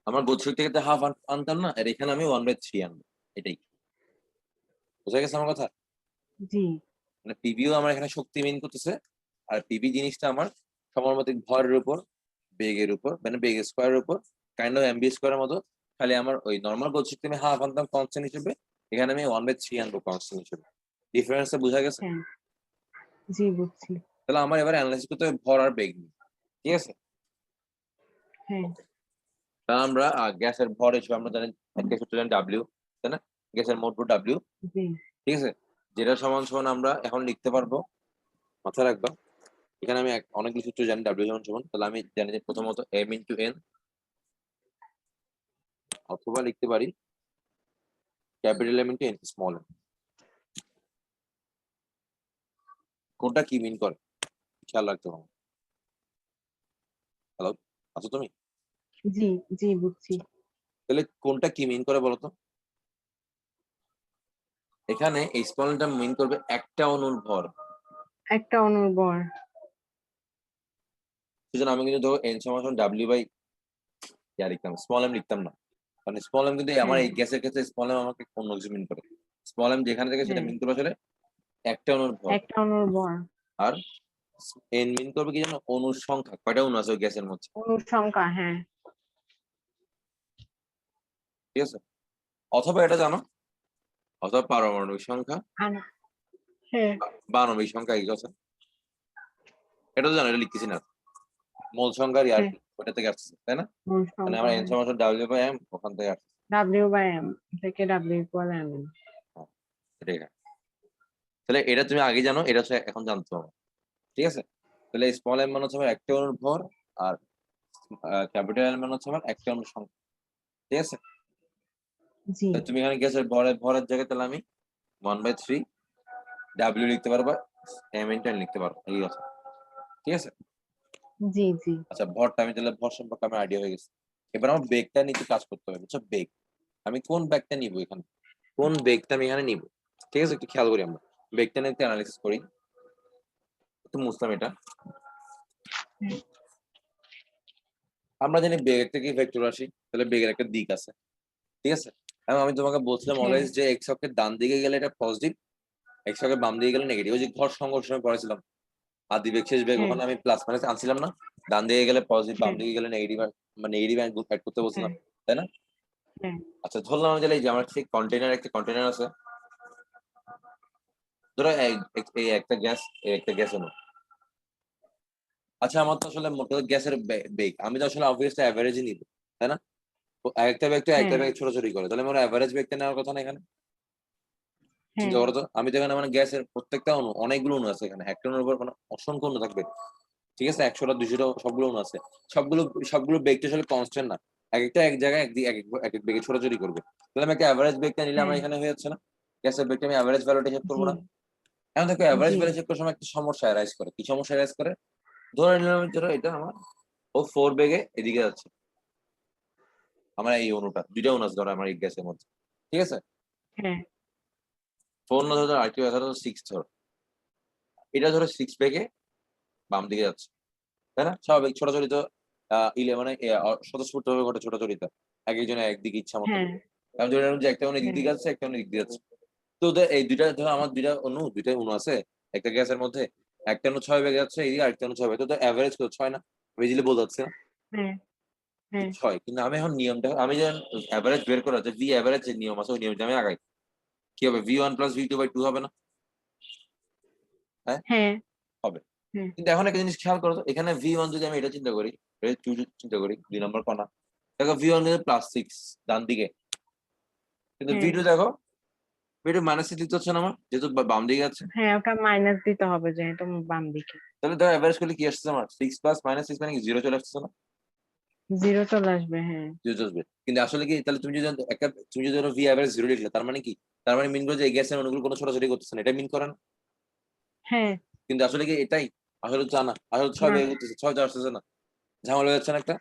Speaker 1: আমার গতিশক্তি থেকে হাফ আনতাম না আর এখানে আমি 1/3 আনবো। এটাই। বুঝা গেছে আমার কথা?
Speaker 2: জি
Speaker 1: মানে পিভিও আমার এখানে শক্তি মিন করতেছে আর পিভি জিনিসটা আমার সমানুপাতিক ভরের উপর বেগের উপর মানে বেগ স্কয়ারের উপর কাইন্ড অফ এমবি স্কয়ারের মতো। খালি আমার ওই নরমাল গতিশক্তি আমি হাফ আনতাম কনস্ট্যান্ট হিসেবে, এখানে আমি 1/3 আনবো কনস্ট্যান্ট হিসেবে। ডিফারেন্সটা বোঝা গেছে?
Speaker 2: হ্যাঁ জি বুঝছি
Speaker 1: তাহলে আমার এবার অ্যানালাইসিস করতে হবে ভর আর বেগ নিয়ে। ঠিক আছে?
Speaker 2: হ্যাঁ
Speaker 1: তা আমরা গ্যাসের ভর হিসেবে আমরা জানি একটা সূত্র জানি ডাব্লিউ, তাই না? গ্যাসের মোট ভর ডাব্লিউ।
Speaker 2: জি
Speaker 1: ঠিক আছে? যেটা সমান আমরা এখন লিখতে পারবো, মাথায় রাখবা। এখানে আমি অনেকগুলো সূত্র জানি ডাব্লিউ সমান তাহলে আমি জানি যে প্রথমত এম ইন্টু এন অথবা লিখতে পারি capital M into N small M. কোনটা কি মিন করে খেয়াল রাখতে হবে। হ্যালো, আছো তুমি?
Speaker 2: জি জি বুঝছি।
Speaker 1: তাহলে কোনটা কি মিন করে বলতো? এখানে এই স্মলটা মিন করবে একটা অণুর ভর।
Speaker 2: একটা অণুর ভর
Speaker 1: সেজন্য আমি কিন্তু ধরো এন সমান ডাব্লিউ বাই ইয়া লিখতাম, স্মল এম লিখতাম না। কারণ স্মল এম কিন্তু আমার
Speaker 2: হ্যাঁ
Speaker 1: এই গ্যাসের ক্ষেত্রে স্মল এম আমাকে অন্য কিছু মিন করে। স্মল এম যেখানে থেকে সেটা
Speaker 2: হ্যাঁ
Speaker 1: মিন করবে আসলে একটা অণুর ভর।
Speaker 2: একটা অণুর ভর
Speaker 1: আর এন মিন করবে কি জানো? অণুর সংখ্যা, কয়টা অণু আছে ওই গ্যাসের মধ্যে।
Speaker 2: অণুর সংখ্যা হ্যাঁ
Speaker 1: ঠিক আছে? অথবা এটা জানো, অথবা পারমাণবিক সংখ্যা
Speaker 2: আর হ্যাঁ
Speaker 1: বা আণবিক সংখ্যা এই কথা এটা তো জানো, এটা লিখতেছি না। মোল সংখ্যা আর
Speaker 2: হ্যাঁ
Speaker 1: কি ওটা থেকে আসছে, তাই না?
Speaker 2: মূল
Speaker 1: মানে
Speaker 2: সংখ্যা
Speaker 1: আমার এন
Speaker 2: হ্যাঁ
Speaker 1: সমান ডাব্লিউ বাই এম ওখান থেকে আসছে।
Speaker 2: ডাব্লিউ বাই এম থেকে ডাব্লিউ ইকুয়াল এম।
Speaker 1: হ্যাঁ, এটাই। তাহলে এটা তুমি আগে জানো, এটা হচ্ছে এখন জানতে হবে। ঠিক আছে? তাহলে স্মল m মানে হচ্ছে আমার একটা অণুর ভর, আর ক্যাপিটাল L মানে হচ্ছে আমার একটা অণুর সংখ্যা। ঠিক আছে?
Speaker 2: জি
Speaker 1: তাহলে তুমি এখানে গ্যাসের ভরের জায়গায় তাহলে আমি 1/3 W লিখতে পারবা, m × n লিখতে পারবো। এই কথা। ঠিক আছে?
Speaker 2: জি জি
Speaker 1: আচ্ছা, ভরটা আমি তাহলে ভর সম্পর্কে আমার আইডিয়া হয়ে গেছে। এবার আমার বেগটা নিতে কাজ করতে হবে। বুঝছো? বেগ। আমি কোন বেগটা নিব এখানে? কোন বেগটা আমি এখানে নিব? ঠিক আছে? একটু খেয়াল করি আমরা। বেগটা নিয়ে একটু অ্যানালাইসিস করি। একটু মুছলাম এটা।
Speaker 2: হুম,
Speaker 1: আমরা জানি বেগের থেকে ভেক্টর রাশি, তাহলে বেগের একটা দিক আছে। ঠিক আছে? এবং আমি তোমাকে বলছিলাম
Speaker 2: হ্যাঁ
Speaker 1: অলওয়েজ যে এক্স অক্ষের ডান দিকে গেলে এটা পজিটিভ, এক্স অক্ষের বাম দিকে গেলে নেগেটিভ। ওই যে ঘর সংঘর্ষণ আমি পড়েছিলাম, আদি বেগ শেষ বেগ,
Speaker 2: হ্যাঁ
Speaker 1: ওখানে আমি প্লাস মাইনাস আনছিলাম না? ডান দিকে গেলে পজিটিভ, বাম
Speaker 2: হ্যাঁ
Speaker 1: দিকে গেলে নেগেটিভ, মানে নেগেটিভ অ্যাড করতে
Speaker 2: হ্যাঁ
Speaker 1: বলছিলাম, তাই না?
Speaker 2: হ্যাঁ
Speaker 1: আচ্ছা, ধরলাম আমি তাহলে এই যে আমার ঠিক একটা কন্টেনার আছে। ধরো এই একটা গ্যাস, এই একটা গ্যাস এনো। আচ্ছা, আমার তো আসলে মোট কথা গ্যাসের বেগ, আমি তো আসলে অবভিয়াসলি অ্যাভারেজই নিব, তাই না? তো একটা বেগ তো একটা
Speaker 2: হ্যাঁ
Speaker 1: বেগ ছোটাছুটি করে, তাহলে আমার অ্যাভারেজ বেগটা নেওয়ার কথা না এখানে?
Speaker 2: হ্যাঁ
Speaker 1: চিন্তা করো তো, আমি তো এখানে মানে গ্যাসের প্রত্যেকটা অণু, অনেকগুলো অণু আছে এখানে, একটা অণুর উপর মানে অসংখ্য অণু থাকবে। ঠিক আছে? 100টা 200টা সবগুলো অণু আছে। সবগুলো সবগুলো বেগটা আসলে কনস্ট্যান্ট না। একটা এক জায়গায় এক এক বেগে ছোটাছুটি করবে। তাহলে আমি একটা অ্যাভারেজ বেগটা নিলে আমার
Speaker 2: হ্যাঁ
Speaker 1: এখানে হয়ে যাচ্ছে না? গ্যাসের বেগটা আমি অ্যাভারেজ ভ্যালুটা হিসাব করবো
Speaker 2: জি
Speaker 1: না? এখন দেখো অ্যাভারেজ
Speaker 2: জি
Speaker 1: ভ্যালু হিসাব করার সময় একটা সমস্যা অ্যারাইজ করে। কি সমস্যা অ্যারাইজ করে? ধরে নিলাম, ধরো এটা আমার ও 4 বেগে এদিকে যাচ্ছে। আমার এই অণুটা, দুইটা অণু আছে ধরো আমার এই গ্যাসের মধ্যে। ঠিক আছে?
Speaker 2: হ্যাঁ
Speaker 1: 4 না ধরো, আর কি ধরো 6 ধরো। এটা ধরো 6 বেগে বাম দিকে যাচ্ছে। তাই না? স্বাভাবিক ছোটাছুটি তো মানে স্বতঃস্ফূর্তভাবে ঘটে ছোটাছুটিটা। একেকজনের একদিকে ইচ্ছা মতো।
Speaker 2: হ্যাঁ
Speaker 1: আমি ধরে নিলাম যে একটা অণু এদিক
Speaker 2: হ্যাঁ
Speaker 1: দিয়ে যাচ্ছে, একটা অণু এদিক দিয়ে যাচ্ছে। তো এই দুইটা ধরো আমার দুইটা অণু আছে একটা গ্যাসের মধ্যে। একটা অণু 6 বেগে যাচ্ছে এদিকে, আরেকটা অণু 6 বেগে। তো এভারেজ কত? 6 না? ইজিলি বোঝা যাচ্ছে না?
Speaker 2: হ্যাঁ
Speaker 1: তো
Speaker 2: হ্যাঁ
Speaker 1: 6। কিন্তু আমি এখন নিয়মটা, আমি যখন এভারেজ বের করা যে ভি এভারেজ যে নিয়ম আছে, ওই নিয়মটা আমি আগাই। কি হবে? V1 + V2/2 হবে না? হ্যাঁ?
Speaker 2: হ্যাঁ
Speaker 1: হবে।
Speaker 2: হ্যাঁ
Speaker 1: কিন্তু এখন একটা জিনিস খেয়াল করো তো, এখানে V1 যদি আমি এটা চিন্তা করি, এটা 2 যদি চিন্তা করি, 2 নম্বর কণা। দেখো V1 কিন্তু +6 ডান দিকে। কিন্তু
Speaker 2: হ্যাঁ
Speaker 1: V2 দেখো, V2 -6 দিতে হচ্ছে না আমার? যেহেতু বাম দিকে আছে।
Speaker 2: হ্যাঁ ওটা মাইনাস দিতে হবে যেহেতু বাম দিকে
Speaker 1: তাহলে দেখো এভারেজ করলে কি আসছে আমার? 6 + -6 মানে কি 0 চলে আসছে না?
Speaker 2: জিরো চলে আসবে হ্যাঁ
Speaker 1: 0 চলে আসবে। কিন্তু আসলে কি, তাহলে তুমি যদি ধরো V এভারেজ 0 লিখলে, তার মানে কি? তার মানে মিন করে যে এই গ্যাসের অণুগুলো কোনো ছোটাছুটি করতেছে না। এটা মিন করে না?
Speaker 2: হ্যাঁ
Speaker 1: কিন্তু আসলে কি এটাই? আসলে জানা। আসলে 6
Speaker 2: না
Speaker 1: বেগে করতেছে, 6 টা আসতেছে না। ঝামেলা হয়ে যাচ্ছে না একটা?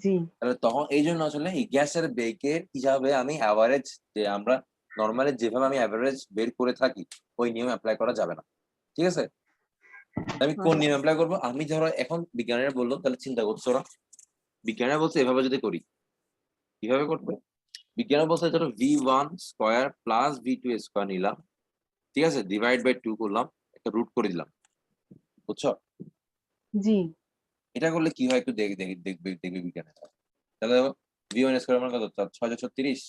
Speaker 2: জি
Speaker 1: তাহলে তখন এইজন্য আসলে এই গ্যাসের বেগের হিসাবে আমি এভারেজ, যে আমরা নরমালি যেভাবে আমি এভারেজ বের করে থাকি, ওই নিয়ম এপ্লাই করা যাবে না। ঠিক আছে? আমি কোন
Speaker 2: আচ্ছা
Speaker 1: নিয়ম এপ্লাই করব? আমি ধরো এখন বিজ্ঞানীরা বলল, তাহলে চিন্তা করছো ওরা। বিজ্ঞানীরা বলছে এভাবে যদি করি, কিভাবে করবে? বিজ্ঞানীরা বলছে ধরো V1² + V2² নিলাম। ঠিক আছে? ডিভাইড বাই 2 করলাম। একটা রুট করে দিলাম। বুঝছো?
Speaker 2: জি
Speaker 1: এটা করলে কি হয় একটু দেখবি বিজ্ঞানীরা। তাহলে দেখো, V1² মানে কত? 6 × 36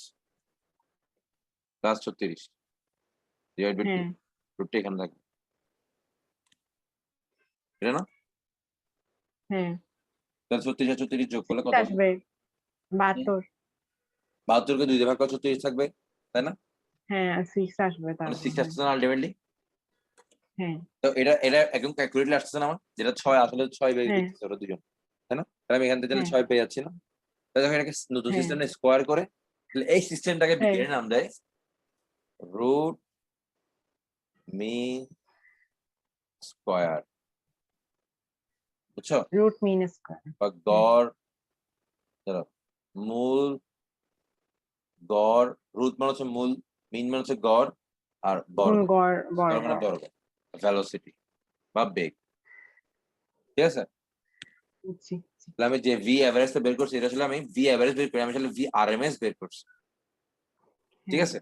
Speaker 1: + 36 ডিভাইড বাই 2।
Speaker 2: হ্যাঁ
Speaker 1: রুটটা এখানে থাকবে। এটা না?
Speaker 2: হ্যাঁ
Speaker 1: তাহলে 36 আর 36 যোগ করলে
Speaker 2: সিক্স
Speaker 1: কত হবে?
Speaker 2: আসবে
Speaker 1: হুম?
Speaker 2: 72
Speaker 1: 72 কে 2 দিয়ে ভাগ করলে 36 থাকবে। তাই না?
Speaker 2: হ্যাঁ সিক্স আসবে
Speaker 1: মানে
Speaker 2: তারপর
Speaker 1: 6
Speaker 2: হ্যাঁ
Speaker 1: আসতেছে না আল্টিমেটলি?
Speaker 2: হ্যাঁ
Speaker 1: তো এটা একদম ক্যালকুলেটলি আসতেছে না আমার? যেটা 6 আসলে 6 বের
Speaker 2: হ্যাঁ
Speaker 1: করতেছে ওরা দুজন। তাই না? তাহলে আমি এখান থেকে তাহলে
Speaker 2: হ্যাঁ
Speaker 1: 6 পেয়ে যাচ্ছি না? তাহলে যখন এটাকে নতুন
Speaker 2: হ্যাঁ
Speaker 1: সিস্টেমে স্কোয়ার করে, তাহলে এই সিস্টেমটাকে
Speaker 2: হ্যাঁ
Speaker 1: বিজ্ঞানীর নাম দেয় রুট মিন স্কোয়ার। বুঝছো?
Speaker 2: রুট মিন স্কয়ার
Speaker 1: বা
Speaker 2: হ্যাঁ
Speaker 1: গড়, ধরো মূল, গড়, রুট মানে হচ্ছে মূল, মিন মানে হচ্ছে গড়, আর বর্গ।
Speaker 2: গড়
Speaker 1: স্কয়ার
Speaker 2: বর্গ
Speaker 1: মানে বর্গ। ভেলোসিটি বা বেগ। ঠিক আছে?
Speaker 2: জি জি
Speaker 1: তাহলে আমি যে ভি এভারেজটা বের করছি, এটা আসলে আমি ভি এভারেজ বের করি, আমি আসলে ভি আরএমএস বের করছি। ঠিক
Speaker 2: হ্যাঁ
Speaker 1: আছে?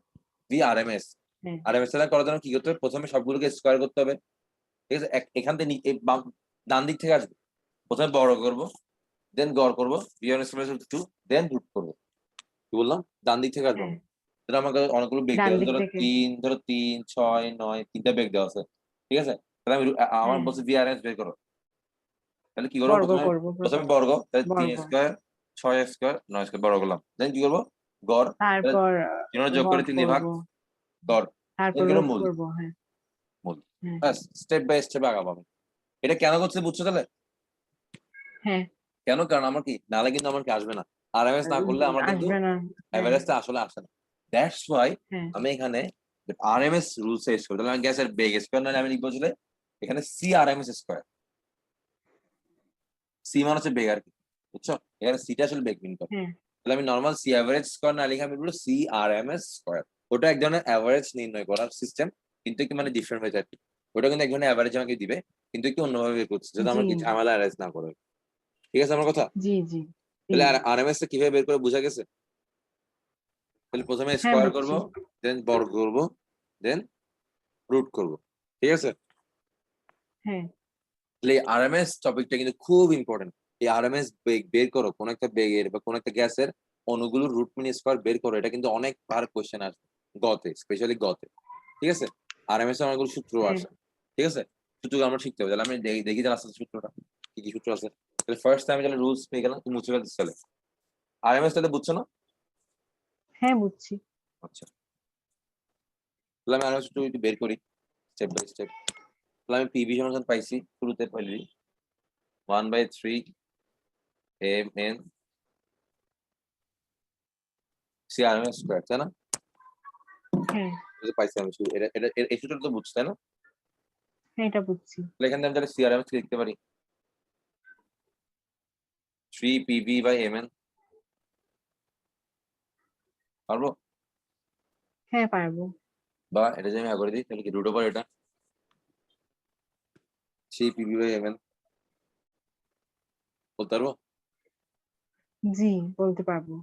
Speaker 1: V RMS.
Speaker 2: হ্যাঁ
Speaker 1: আরএমএস টা করার জন্য কি করতে হবে? প্রথমে সবগুলোকে স্কোয়ার করতে হবে। ঠিক আছে? এখান থেকে ডান দিক থেকে আসবে। প্রথমে বড় করব, দেন গড় করব, V1² 2, দেন রুট করব। কি বললাম? ডান দিক থেকে আসবো
Speaker 2: হ্যাঁ
Speaker 1: আমি। তাহলে আমার কাছে অনেকগুলো বেগ
Speaker 2: ডান
Speaker 1: দেওয়া আছে।
Speaker 2: দিক
Speaker 1: ধরো
Speaker 2: থেকে
Speaker 1: 3, ধরো 3, 6, 9, 3টা বেগ দেওয়া আছে। ঠিক আছে? তাহলে আমি আমার
Speaker 2: হ্যাঁ
Speaker 1: বলছে VRMS বের করো। তাহলে কি করবো?
Speaker 2: বর্গ
Speaker 1: প্রথমে
Speaker 2: করব
Speaker 1: প্রথমে বর্গ, তাহলে 3
Speaker 2: বর্গ
Speaker 1: স্কয়ার, 6 স্কয়ার, 9 স্কয়ার বর্গ করলাম। দেন কি করবো? গড়। তাহলে
Speaker 2: তারপর
Speaker 1: 3 যোগ করে
Speaker 2: গড়
Speaker 1: 3 দিয়ে
Speaker 2: করব
Speaker 1: ভাগ, গড়। দেন
Speaker 2: তারপর
Speaker 1: কি করবো?
Speaker 2: রুট
Speaker 1: মূল।
Speaker 2: করব হ্যাঁ হ্যাঁ
Speaker 1: ব্যাস স্টেপ বাই স্টেপ আগাবো আমি। এটা কেন করছে বুঝছো তাহলে?
Speaker 2: হ্যাঁ
Speaker 1: কেন? কারণ আমার কি নাহলে কিন্তু আমার কি আসবে না। আরএমএস না করলে আমার কিন্তু
Speaker 2: আসবে না। হ্যাঁ
Speaker 1: এভারেজটা আসলে আসে না। দ্যাটস ওয়াই
Speaker 2: হ্যাঁ
Speaker 1: আমি এখানে আরএমএস রুলস ইউজ করি। তাহলে আমি গ্যাসের বেগ স্কয়ার নাহলে আমি লিখবো আসলে এখানে সি আরএমএস স্কয়ার। সি মানে হচ্ছে বেগ আর কি। বুঝছো? এখানে সিটা আসলে বেগ মিন করে।
Speaker 2: হ্যাঁ
Speaker 1: তাহলে আমি নরমাল সি এভারেজ স্কয়ার না লিখে আমি বলবো সি আরএমএস স্কয়ার। ওটা এক ধরনের এভারেজ নির্ণয় করার সিস্টেম, কিন্তু একটু মানে ডিফারেন্ট হয়ে যায় আর কি। ওটা কিন্তু এক ধরনের এভারেজ আমাকে দিবে, কিন্তু একটু অন্যভাবে বের করছে যাতে
Speaker 2: জি
Speaker 1: আমার কি ঝামেলা এরাইজ না করে। ঠিক আছে আমার কথা?
Speaker 2: জি জি জি
Speaker 1: তাহলে আরএমএস টা কিভাবে বের করে বোঝা গেছে? তাহলে প্রথমে
Speaker 2: হ্যাঁ
Speaker 1: স্কয়ার করব,
Speaker 2: বুঝছি।
Speaker 1: দেন বর্গ করব, দেন রুট করব। ঠিক আছে?
Speaker 2: হ্যাঁ
Speaker 1: তাহলে এই আরএমএস টপিকটা কিন্তু খুব ইম্পর্টেন্ট। এই আরএমএস বেগ বের করো কোন একটা বেগের বা কোন একটা গ্যাসের অণুগুলোর রুট মিন স্কয়ার বের করো। এটা কিন্তু অনেকবার কোশ্চেন আসবে গতে, স্পেশালি গতে। ঠিক আছে? আরএমএস এর অনেকগুলো সূত্র
Speaker 2: হ্যাঁ
Speaker 1: আসে। ঠিক আছে? সূত্রগুলো আমরা শিখতে হবে। তাহলে আমি দেখি তাহলে আস্তে আস্তে সূত্রটা কি কি সূত্র আছে। তাহলে ফার্স্ট টাইম তাহলে রুলস পেয়ে গেলাম, তুমি মুছে ফেলতে চলে। আরএমএস তাহলে বুঝছো না?
Speaker 2: হ্যাঁ বুঝছি।
Speaker 1: আচ্ছা, তাহলে আমি আরএমএস সূত্র একটু বের করি স্টেপ বাই স্টেপ। তাহলে আমি পিভি সমান পাইছি শুরুতে পাইলি 1/3 M N C RMS square, তাই না?
Speaker 2: হ্যাঁ
Speaker 1: এটা পাইছি আমি এই সূত্রটা তো বুঝছো তাই না?
Speaker 2: হ্যাঁ এটা বুঝছি।
Speaker 1: তাহলে এখান থেকে আমি তাহলে সিআরএমএস লিখতে পারি 3 PV/mn। পারবো?
Speaker 2: হ্যাঁ পারবো।
Speaker 1: বা এটা যদি আমি করে দিই তাহলে কি রুট ওভার এটা 3 PV/mn বলতে পারবো?
Speaker 2: জি বলতে পারবো।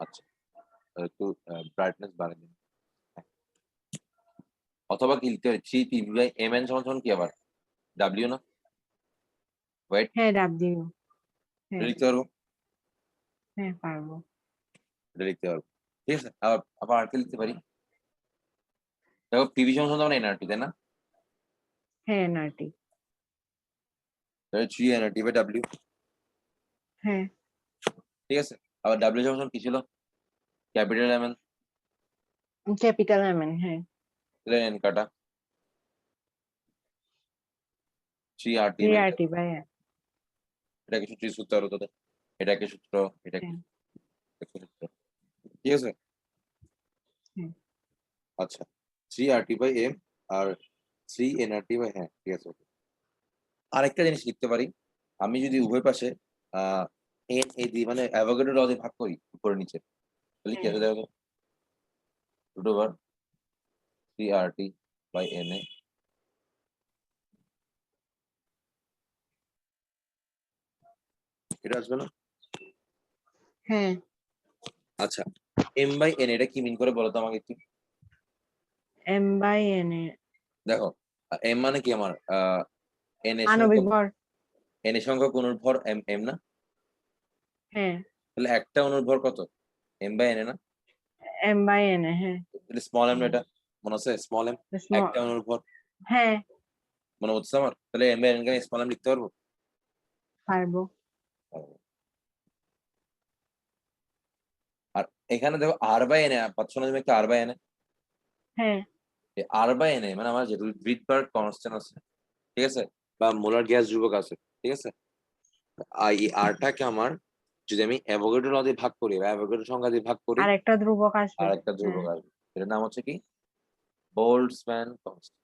Speaker 1: আচ্ছা, তাহলে একটু ব্রাইটনেস বাড়িয়ে দিন। হ্যাঁ। অথবা কি লিখতে পারি 3 PV/mn সমান সমান কি আবার ডাব্লিউ না? ওয়েট,
Speaker 2: হ্যাঁ ডাব্লিউ।
Speaker 1: এটা
Speaker 2: হ্যাঁ
Speaker 1: লিখতে পারবো?
Speaker 2: হ্যাঁ পারবো।
Speaker 1: এটা লিখতে পারবো। ঠিক আছে, আবার আবার আর কি লিখতে পারি? দেখো পিভি সমান সমান এনআরটি তাই না?
Speaker 2: হ্যাঁ এনআরটি।
Speaker 1: তাহলে 3 nRT/W।
Speaker 2: হ্যাঁ
Speaker 1: ঠিক আছে, আবার ডাব্লিউ সমান সমান কি ছিল? Capital M N,
Speaker 2: capital MN. হ্যাঁ
Speaker 1: তাহলে এন কাটা 3 RT
Speaker 2: three
Speaker 1: by
Speaker 2: R T by.
Speaker 1: এটা কিছু সূত্র সূত্র আরো তোদের, এটা কি সূত্র, এটা কি
Speaker 2: হ্যাঁ
Speaker 1: সূত্র। ঠিক আছে?
Speaker 2: হ্যাঁ
Speaker 1: আচ্ছা, 3 RT/m আর 3 nRT/, হ্যাঁ ঠিক আছে। আরেকটা জিনিস লিখতে পারি, আমি যদি উভয় পাশে এন এ দি মানে অ্যাভোগাড্রো ল দিয়ে ভাগ করি উপরে নিচে, তাহলে কি
Speaker 2: হ্যাঁ
Speaker 1: আছে দেখো? Root over 3 RT/na। এটা আসবে না?
Speaker 2: হ্যাঁ
Speaker 1: আচ্ছা, m/n এটা কি মিন করে বলো তো আমাকে একটু।
Speaker 2: এম বাই এন এ
Speaker 1: দেখো এম মানে কি আমার এন এর
Speaker 2: আণবিক
Speaker 1: সংখ্যক,
Speaker 2: ভর।
Speaker 1: এন এর সংখ্যক অনুর ভর এম এম না?
Speaker 2: হ্যাঁ
Speaker 1: তাহলে একটা অনুর ভর কত? m/n না?
Speaker 2: M by N A. হ্যাঁ
Speaker 1: তাহলে স্মল এম এটা মনে আছে? Small M
Speaker 2: small.
Speaker 1: একটা অনুর ভর
Speaker 2: হ্যাঁ
Speaker 1: মনে হচ্ছে আমার। তাহলে m/n কে স্মল এম লিখতে পারবো?
Speaker 2: পারবো।
Speaker 1: আর এখানে দেখো r/n পাচ্ছ না তুমি একটা r/n?
Speaker 2: হ্যাঁ
Speaker 1: এই r/n মানে আমার যে রিডবার্গ কনস্ট্যান্ট আছে, ঠিক আছে, বা মোলার গ্যাস ধ্রুবক আছে, ঠিক আছে, আর এই rটাকে আমার যদি আমি অ্যাভোগাড্রো ল দিয়ে ভাগ করি বা অ্যাভোগাড্রো সংখ্যা দিয়ে ভাগ করি,
Speaker 2: আর একটা ধ্রুবক আসবে।
Speaker 1: আর একটা
Speaker 2: হ্যাঁ
Speaker 1: ধ্রুবক আসবে। এটার নাম হচ্ছে কি? Boltzmann constant.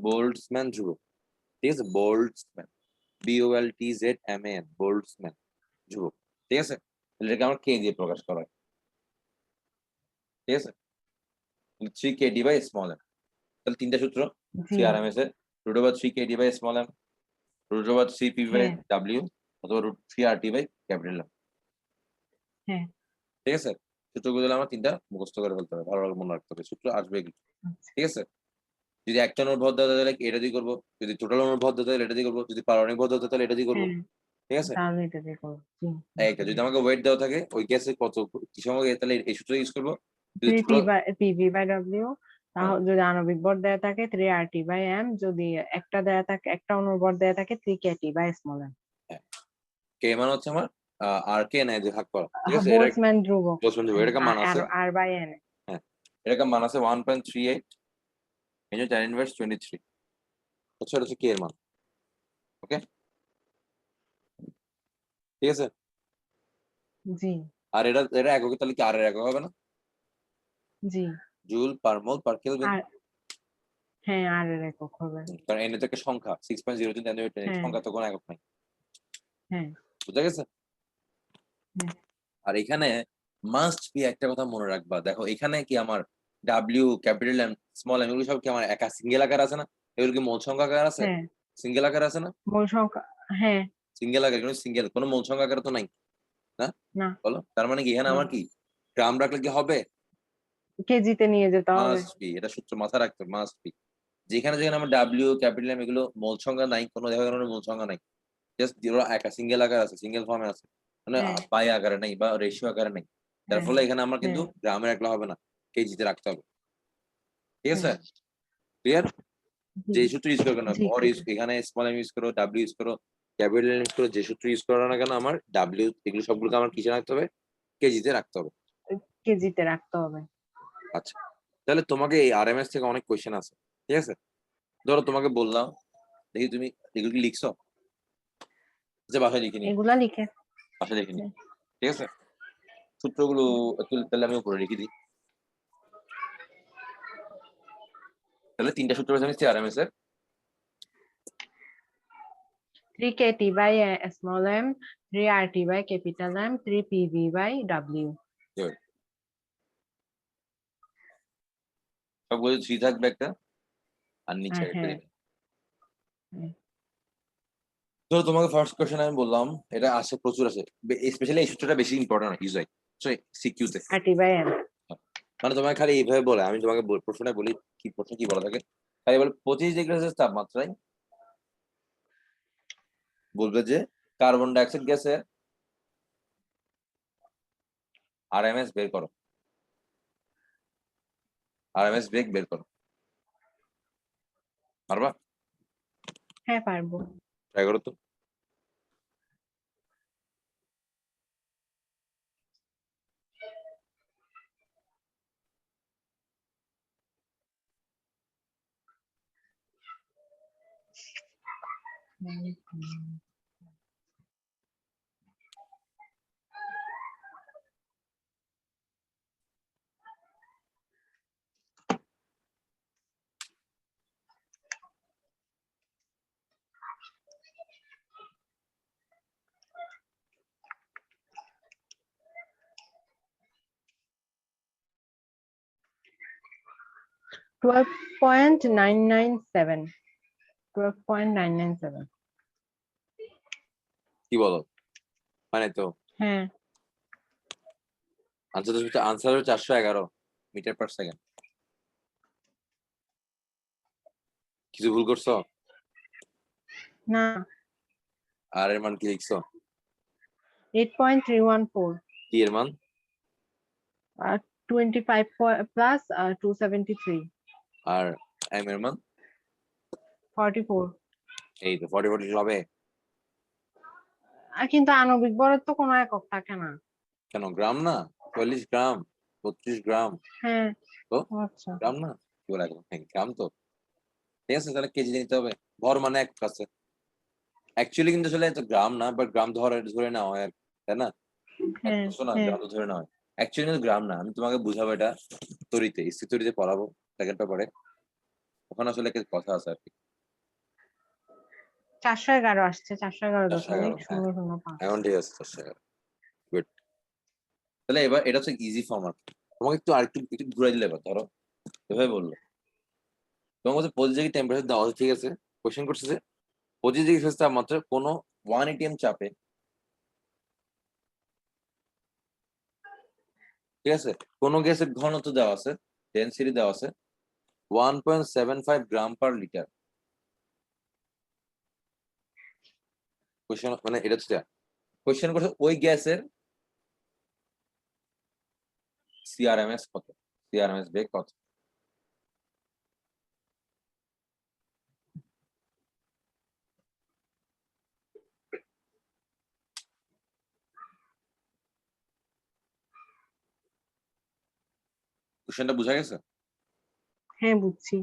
Speaker 1: বোল্টজম্যান ধ্রুবক। ঠিক আছে, বোল্টজম্যান, BOLTZMAN, বোল্টজম্যান ধ্রুবক। ঠিক আছে, তাহলে এটাকে আমার কে দিয়ে প্রকাশ করা হয়। ঠিক আছে, 3 KD/স্মল এম। তাহলে তিনটা সূত্র
Speaker 2: জি।
Speaker 1: সিআরএমএস এর, রুট ওভার 3 KD/স্মল এম, রুট ওভার 3 PV/,
Speaker 2: হ্যাঁ
Speaker 1: অথবা রুট 3 RT/ক্যাপিটাল এম।
Speaker 2: হ্যাঁ
Speaker 1: ঠিক আছে, সূত্রগুলো আমার তিনটা মুখস্থ করে ফেলতে হবে, ভালোভাবে মনে রাখতে হবে সূত্র আসবে কি।
Speaker 2: আচ্ছা।
Speaker 1: ঠিক আছে, যদি একটা অনুর্ভর দেওয়া তাহলে এটা দিয়ে করবো, যদি টোটাল অনুর্ভর দেওয়া তাহলে এটা দিয়ে করবো, যদি পারমাণবিক ভর দেওয়া তাহলে এটা দিয়ে করবো।
Speaker 2: হ্যাঁ
Speaker 1: ঠিক আছে,
Speaker 2: তাহলে এটা দেখো। জি
Speaker 1: একটা
Speaker 2: বুঝতে
Speaker 1: যদি
Speaker 2: পেরেছি।
Speaker 1: আমাকে ওয়েট দেওয়া থাকে ওই গ্যাসে কত কি সময় তাহলে এই সূত্র ইউজ করবো। যদি
Speaker 2: three
Speaker 1: total,
Speaker 2: PV by W.
Speaker 1: হ্যাঁ
Speaker 2: তাহলে যদি আণবিক ভর দেয়া থাকে three R T by M, যদি একটা দেয়া থাকে একটা অণুর ভর দেয়া থাকে three K T by small M.
Speaker 1: হ্যাঁ, কে মানে হচ্ছে আমার আর কে নাই যে ভাগ করা। ঠিক আছে, এটা
Speaker 2: বোল্টজম্যান ধ্রুবক।
Speaker 1: বসবেন,
Speaker 2: হ্যাঁ
Speaker 1: এটাকে মান আছে।
Speaker 2: আর বাই এন এ।
Speaker 1: হ্যাঁ, এটাকে মান আছে 1.38 into tan inverse 23 আচ্ছা এটা হচ্ছে k এর মান ওকে ঠিক আছে
Speaker 2: জি
Speaker 1: আর এটা এককে তাহলে কি আর এর একক হবে না
Speaker 2: জি
Speaker 1: joule per mole per kelvin
Speaker 2: আর হ্যাঁ আর এর একক হবে
Speaker 1: কারণ n তো একটা সংখ্যা 6.0 10
Speaker 2: হ্যাঁ
Speaker 1: সংখ্যা তো কোনো একক নাই
Speaker 2: হ্যাঁ
Speaker 1: বুঝা গেছে
Speaker 2: হ্যাঁ
Speaker 1: আর এখানে মাস্ট বি একটা কথা মনে রাখবা দেখো এখানে কি আমার W capital M small M এগুলো সব কি আমার একা সিঙ্গেল আকার আছে না এগুলো কি মূল সংখ্যা আকার আছে
Speaker 2: হ্যাঁ
Speaker 1: সিঙ্গেল আকার আছে না
Speaker 2: মূল সংখ্যা হ্যাঁ
Speaker 1: সিঙ্গেল আকার কিন্তু সিঙ্গেল কোনো মূল সংখ্যা আকার তো নাই না
Speaker 2: না
Speaker 1: বলো তার মানে কি এখানে
Speaker 2: না
Speaker 1: আমার কি গ্রাম রাখলে কি হবে
Speaker 2: কেজিতে নিয়ে যেতে হবে
Speaker 1: মাস্ট বি এটা সূত্র মাথা রাখতে মাস্ট বি যেখানে যেখানে আমার ডাব্লিউ ক্যাপিটাল এম এগুলো মূল সংখ্যা নাই কোনো দেখা গেল মূল সংখ্যা নাই জাস্ট একা সিঙ্গেল আকার আছে সিঙ্গেল ফর্মে আছে মানে
Speaker 2: হ্যাঁ
Speaker 1: পাই আকারে নাই বা রেশিও আকারে নাই যার
Speaker 2: হ্যাঁ
Speaker 1: ফলে এখানে আমার কিন্তু
Speaker 2: হ্যাঁ
Speaker 1: গ্রামে রাখলে হবে না কেজিতে রাখতে হবে ঠিক আছে
Speaker 2: হ্যাঁ
Speaker 1: ক্লিয়ার
Speaker 2: জি
Speaker 1: যে সূত্র ইউজ করো না
Speaker 2: জি
Speaker 1: ভর ইউজ এখানে স্মল এম ইউজ করো ডাব্লিউ ইউজ করো ক্যাপিটাল এম ইউজ করো যে সূত্র ইউজ করো না কেন আমার ডাব্লিউ এগুলো সবগুলোকে আমার কিসে রাখতে হবে কেজিতে রাখতে হবে
Speaker 2: কেজিতে রাখতে হবে
Speaker 1: আচ্ছা তাহলে তোমাকে এই আরএমএস থেকে অনেক কোয়েশ্চেন আছে ঠিক আছে ধরো তোমাকে বললাম দেখি তুমি এগুলো কি লিখছো যে বাসায় লিখে নি
Speaker 2: এগুলা লিখে
Speaker 1: বাসায় লিখে নি ঠিক আছে সূত্রগুলো একটু তাহলে আমি উপরে লিখে দিই তাহলে তিনটা সূত্র পেয়েছি আমি আরএমএস এর
Speaker 2: 3kt by small m 3rt by capital M 3pv by w
Speaker 1: Good. সবগুলো থ্রি থাকবে একটা আর নিচে একটা
Speaker 2: হ্যাঁ
Speaker 1: দিবে তো তোমাকে ফার্স্ট কোশ্চেন আমি বললাম এটা আসে প্রচুর আসে স্পেশালি এই সূত্রটা বেশি ইম্পর্টেন্ট ইউজ হয় সিকিউ তে
Speaker 2: rt by m
Speaker 1: মানে তোমাকে খালি এইভাবে বলে আমি তোমাকে প্রশ্নটা বলি কি প্রশ্ন কি বলা থাকে খালি বলে 25 ডিগ্রি সেলসিয়াস তাপমাত্রায় বলবে যে কার্বন ডাইঅক্সাইড গ্যাসের আরএমএস বের করো আরএমএস বেগ বের করো পারবা
Speaker 2: হ্যাঁ পারবো
Speaker 1: ট্রাই করো তো
Speaker 2: 12.997 12.997
Speaker 1: কি বলো মানে তো
Speaker 2: হ্যাঁ
Speaker 1: আনসার হচ্ছে 411 মিটার পার সেকেন্ড কিছু ভুল করছো
Speaker 2: না
Speaker 1: আর এর মান কি লিখছো
Speaker 2: 8.314
Speaker 1: কি এর মান
Speaker 2: 25 plus 273
Speaker 1: আর এম এর মান
Speaker 2: 44
Speaker 1: এই তো 40 হবে
Speaker 2: কিন্তু আণবিক ভরের তো কোনো একক থাকে না
Speaker 1: কেন গ্রাম না 44 গ্রাম 32 গ্রাম
Speaker 2: হ্যাঁ
Speaker 1: তো
Speaker 2: আচ্ছা
Speaker 1: গ্রাম না কি বলে এখন হ্যাঁ, গ্রাম তো ঠিক আছে তাহলে কেজি নিতে হবে ভর মানে এক আছে অ্যাকচুয়ালি কিন্তু আসলে তো গ্রাম না বাট গ্রাম ধরে ধরে নেওয়া হয় আর কি, তাই না
Speaker 2: হ্যাঁ
Speaker 1: বুঝছো না
Speaker 2: হ্যাঁ
Speaker 1: গ্রাম তো ধরে নেওয়া হয় অ্যাকচুয়ালি কিন্তু গ্রাম না আমি তোমাকে বুঝাবো এটা তরিতে স্থির তরিতে পড়াবো সেকেন্ডটা পরে ওখানে আসলে একটা কথা আছে আর কি
Speaker 2: 411 আসছে 411 দশমিক
Speaker 1: 411 হ্যাঁ
Speaker 2: 005
Speaker 1: এখন ঠিক আছে 411 গুড তাহলে এবার এটা হচ্ছে ইজি ফর্ম আর কি। তোমাকে একটু আরেকটু একটু ঘুরাই দিলে এবার ধরো এভাবে বললো তোমার কাছে 25 ডিগ্রি টেম্পারেচার দেওয়া আছে ঠিক আছে কোশ্চেন করছে যে 25 ডিগ্রি সেলসিয়াস তাপমাত্রায় কোনো 1 atm চাপে ঠিক আছে কোনো গ্যাসের ঘনত্ব দেওয়া আছে ডেনসিটি দেওয়া আছে 1.75 গ্রাম পার লিটার কোশ্চেন মানে এটা হচ্ছে কোশ্চেন করছে ওই গ্যাসের সিআরএমএস কত সিআরএমএস বেগ কত কোশ্চেনটা বুঝা গেছে
Speaker 2: হ্যাঁ বুঝছি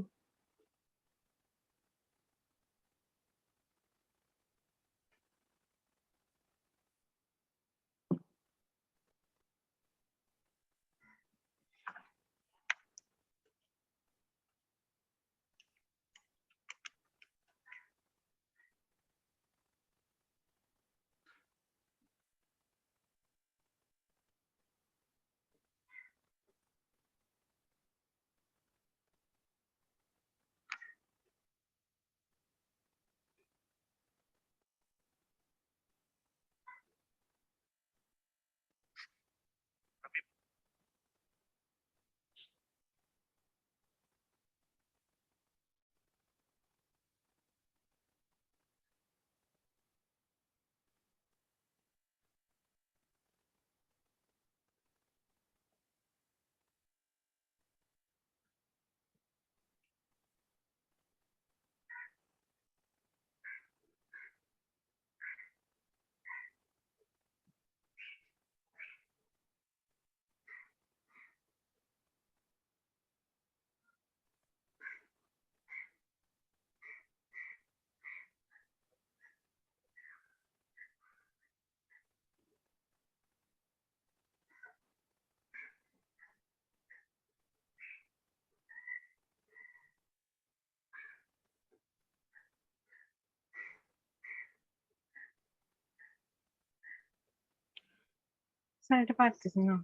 Speaker 2: স্যার এটা পারতেছি না।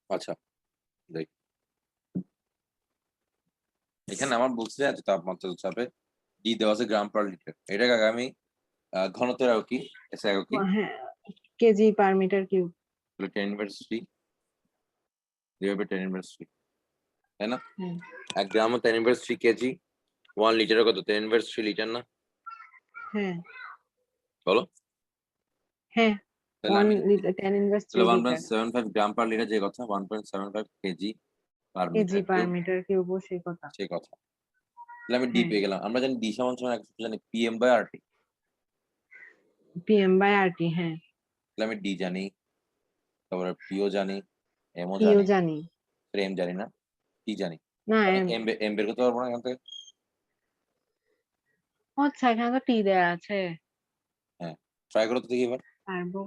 Speaker 1: আচ্ছা দেখ, এখানে আমার বলছে যে তাপমাত্রা চাপে ডি দেওয়া আছে গ্রাম পার লিটার। এটা আমি ঘনত্বের একক কি, এসে একক কি,
Speaker 2: হ্যাঁ, kg per metre cube.
Speaker 1: 10^3 divide 10^3, তাই না?
Speaker 2: হ্যাঁ
Speaker 1: 1 গ্রাম 10^3 কেজি, 1 লিটারে কত 10^3 লিটার না?
Speaker 2: হ্যাঁ
Speaker 1: বলো
Speaker 2: হ্যাঁ
Speaker 1: তাহলে
Speaker 2: 1
Speaker 1: আমি
Speaker 2: litre 10 inverse 3 litre
Speaker 1: 1.75 gram per litre, যে কথা 1.75 KG per
Speaker 2: KG
Speaker 1: metre
Speaker 2: per
Speaker 1: cube,
Speaker 2: metre cube সেই কথা।
Speaker 1: সে কথা। তাহলে আমি ডি
Speaker 2: হ্যাঁ
Speaker 1: পেয়ে গেলাম। আমরা জানি ডি সমান সমান এক সূত্র জানি PM/RT।
Speaker 2: PM by RT. হ্যাঁ
Speaker 1: তাহলে আমি ডি জানি, তারপরে পিও জানি, এমও
Speaker 2: কিও
Speaker 1: জানি,
Speaker 2: জানি
Speaker 1: এম জানি না, টি জানি।
Speaker 2: না
Speaker 1: এম এম বের করতে পারবো না এখান থেকে?
Speaker 2: আচ্ছা এখানে তো টি দেয়া আছে।
Speaker 1: হ্যাঁ, ট্রাই করো তো দেখি এবার।
Speaker 2: পারবো।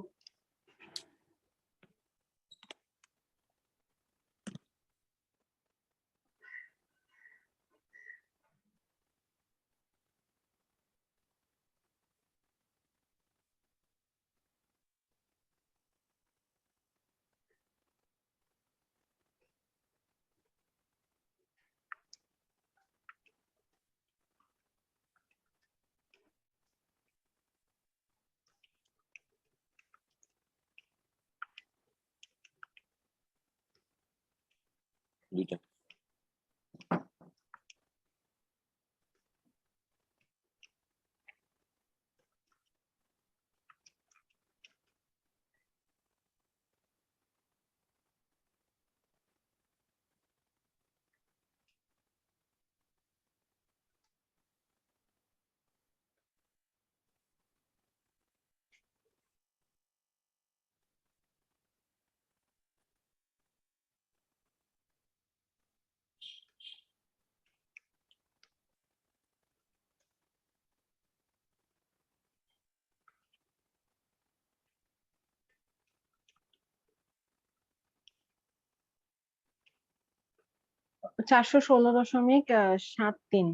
Speaker 1: 2টা।416.73।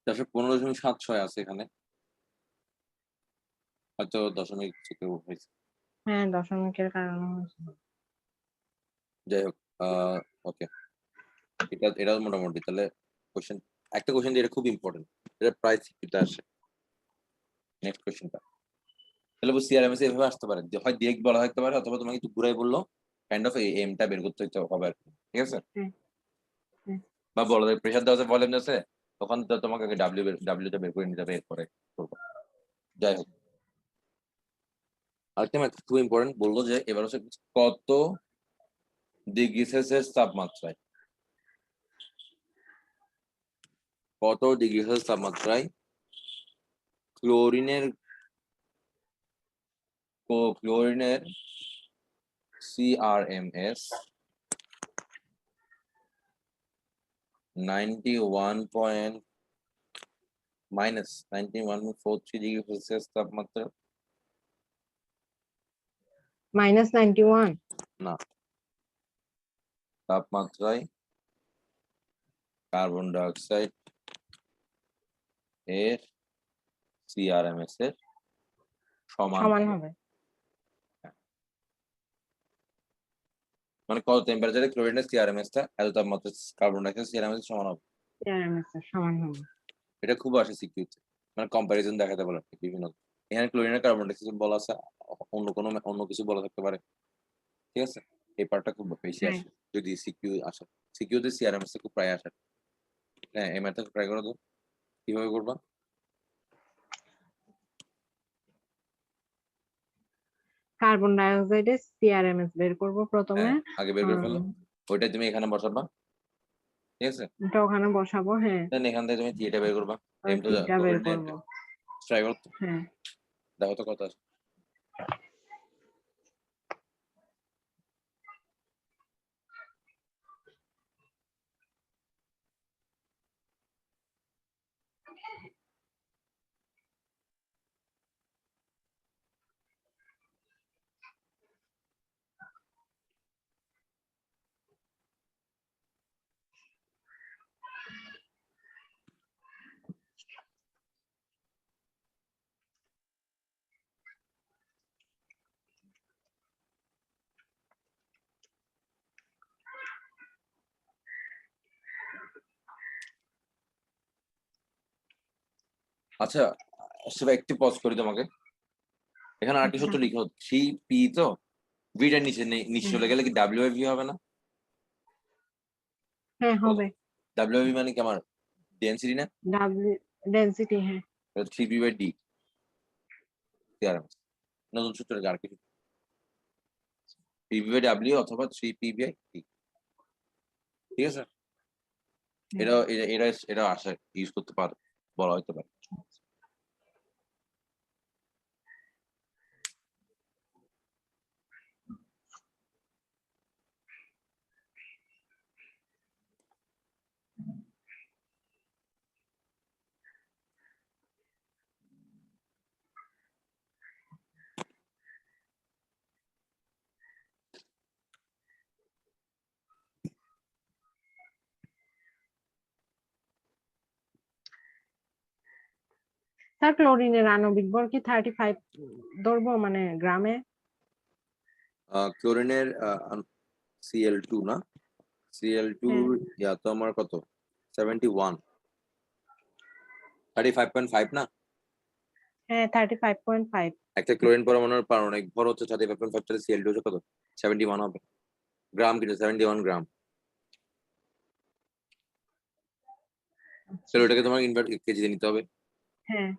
Speaker 1: 415.76 আছে এখানে, হয়তো দশমিক থেকে হয়েছে।
Speaker 2: হ্যাঁ দশমিকের কারণে হয়েছে।
Speaker 1: যাই হোক, ওকে, এটা মোটামুটি। তাহলে কোশ্চেন, একটা কোশ্চেন দিয়ে, এটা খুব ইম্পর্টেন্ট, এটা প্রায় সিকিউতে আসে। নেক্সট কোশ্চেনটা, তাহলে সিআরএমএস এভাবে আসতে পারে যে হয় ডিরেক্ট বলা থাকতে পারে, অথবা তোমাকে একটু ঘুরাই বললো, কাইন্ড অফ এই এমটা বের করতে হইতে হবে আর কি। ঠিক আছে?
Speaker 2: হ্যাঁ হ্যাঁ
Speaker 1: বা বলো প্রেশার দেওয়া আছে, ভলিউম আছে, তখন তো তোমাকে আগে ডাব্লিউটা বের করে নিতে হবে, এরপরে করবো। যাই হোক, আরেকটা ম্যাথ খুব ইম্পর্টেন্ট, বললো যে এবার হচ্ছে কত ডিগ্রি সেলসিয়াস তাপমাত্রায়, কত ডিগ্রি সেলসিয়াস তাপমাত্রায় ক্লোরিনের ক্লোরিনের CRMS 91.43 ডিগ্রি সেলসিয়াস তাপমাত্রা,
Speaker 2: -91।
Speaker 1: না, তাপমাত্রায় কার্বন ডাই অক্সাইড এর CRMS এর সমান
Speaker 2: সমান
Speaker 1: হবে।
Speaker 2: হবে।
Speaker 1: মানে কত টেম্পারেচারে ক্লোরিনের CRMS টা এত তাপমাত্রা কার্বন ডাই অক্সাইড CRMS এর সমান হবে।
Speaker 2: পিআরএমএস এর সমান হবে।
Speaker 1: এটা খুব আসে সিকিউতে, মানে কম্পারিজন দেখাতে বলে বিভিন্ন। এখানে ক্লোরিনের কার্বন ডাই অক্সাইড বলা আছে, অন্য কিছু বলা থাকতে পারে। ঠিক আছে, এই পার্টটা খুব বেশি
Speaker 2: হ্যাঁ
Speaker 1: আসে যদি সিকিউ আসে। সিকিউতে CRMS খুব প্রায় আসে। হ্যাঁ, এই ম্যাথড ট্রাই করো তো, কিভাবে করবা?
Speaker 2: কার্বন ডাই অক্সাইডের সিআরএমএস বের করব প্রথমে।
Speaker 1: হ্যাঁ, আগে বের করে
Speaker 2: আম,
Speaker 1: ফেলো, ওইটা তুমি এখানে বসাবা। ঠিক আছে,
Speaker 2: ওটা ওখানে বসাবো। হ্যাঁ
Speaker 1: দেন এখান থেকে তুমি থিয়েটা বের করবা। এম তো
Speaker 2: টিটা বের
Speaker 1: ক্লোরিনের,
Speaker 2: করব।
Speaker 1: ট্রাই করো তো,
Speaker 2: হ্যাঁ
Speaker 1: দেখো তো কত আছে। আচ্ছা, সেটা একটু পজ করি তোমাকে। এখানে আরেকটা
Speaker 2: আচ্ছা,
Speaker 1: সূত্র লিখো। সি পি তো ভিটার নিচে
Speaker 2: হ্যাঁ,
Speaker 1: চলে গেলে কি ডাব্লিউ বাই ভি হবে না?
Speaker 2: হ্যাঁ
Speaker 1: বলো তো।
Speaker 2: হবে।
Speaker 1: ডাব্লিউ বাই ভি মানে কি আমার ডেনসিটি না?
Speaker 2: ডাব্লিউ ডেনসিটি, হ্যাঁ।
Speaker 1: Three P by D CRMS. নতুন সূত্র আর কিছু পি পি বাই ডাব্লিউ অথবা থ্রি পি বাই ডি। ঠিক আছে?
Speaker 2: হ্যাঁ।
Speaker 1: এটা আসে ইউজ করতে পারে, বলা হইতে পারে।
Speaker 2: স্যার, ক্লোরিনের আণবিক ভর কি 35 ধরবো, মানে গ্রামে?
Speaker 1: ক্লোরিনের Cl2 না? Cl2
Speaker 2: হ্যাঁ,
Speaker 1: ইয়া তো আমার কত? 71, 35.5 না?
Speaker 2: হ্যাঁ 35.5।
Speaker 1: একটা ক্লোরিন পরমাণুর পারমাণবিক ভর হচ্ছে 35.5, তাহলে Cl2 হচ্ছে কত? 71 হবে। গ্রাম কিন্তু 71 গ্রাম।
Speaker 2: আচ্ছা,
Speaker 1: তাহলে ওটাকে তোমার ইনভার্ট কেজিতে নিতে হবে।
Speaker 2: হ্যাঁ,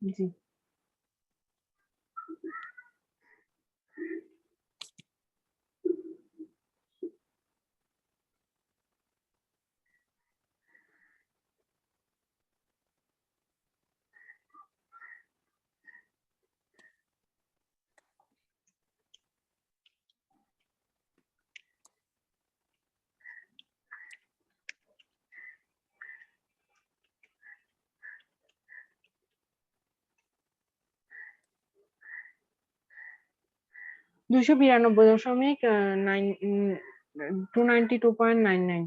Speaker 2: জি। 292.9 292.99।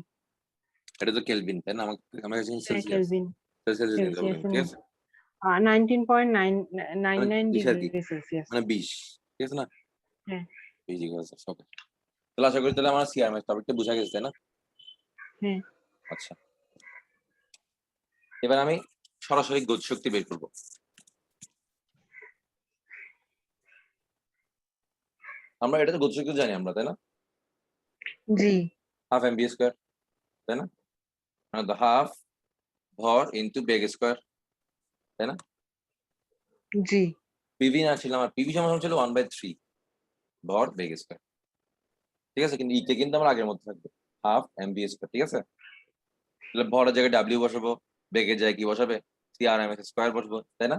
Speaker 1: এটা তো কেলভিন, তাই না? আমাকে আমার কাছে
Speaker 2: হ্যাঁ,
Speaker 1: সেলসিয়াস।
Speaker 2: কেলভিন।
Speaker 1: সেলসিয়াস নিতে হবে কিন্তু,
Speaker 2: সেলসিয়াসে
Speaker 1: ঠিক
Speaker 2: নেই।
Speaker 1: আছে?
Speaker 2: 19.999
Speaker 1: মানে 20 আর কি,
Speaker 2: ডিগ্রি সেলসিয়াস।
Speaker 1: মানে 20, ঠিক আছে না?
Speaker 2: হ্যাঁ,
Speaker 1: 20 ডিগ্রি সেলসিয়াস, ওকে। তাহলে আশা করি তাহলে আমার সিআরএমএস টপিকটা বোঝা গেছে, তাই না?
Speaker 2: হ্যাঁ।
Speaker 1: আচ্ছা, এবার আমি সরাসরি গতি শক্তি বের করবো। আমরা এটা তো গতি শক্তি জানি আমরা, তাই না?
Speaker 2: জি,
Speaker 1: হাফ এম বি স্কোয়ার, তাই না? মানে হাফ ভর ইন্টু বেগ স্কোয়ার, তাই না?
Speaker 2: জি,
Speaker 1: পিভি না ছিল আমার, পিভি সমান ছিল 1/3 ভর বেগ স্কোয়ার, ঠিক আছে? কিন্তু ইকে কিন্তু আমার আগের মধ্যে থাকবে, হাফ এম বি স্কোয়ার, ঠিক আছে? তাহলে ভরের জায়গায় ডাব্লিউ বসাবো, বেগের জায়গায় কি বসাবে? C R M S square বসবো, তাই না?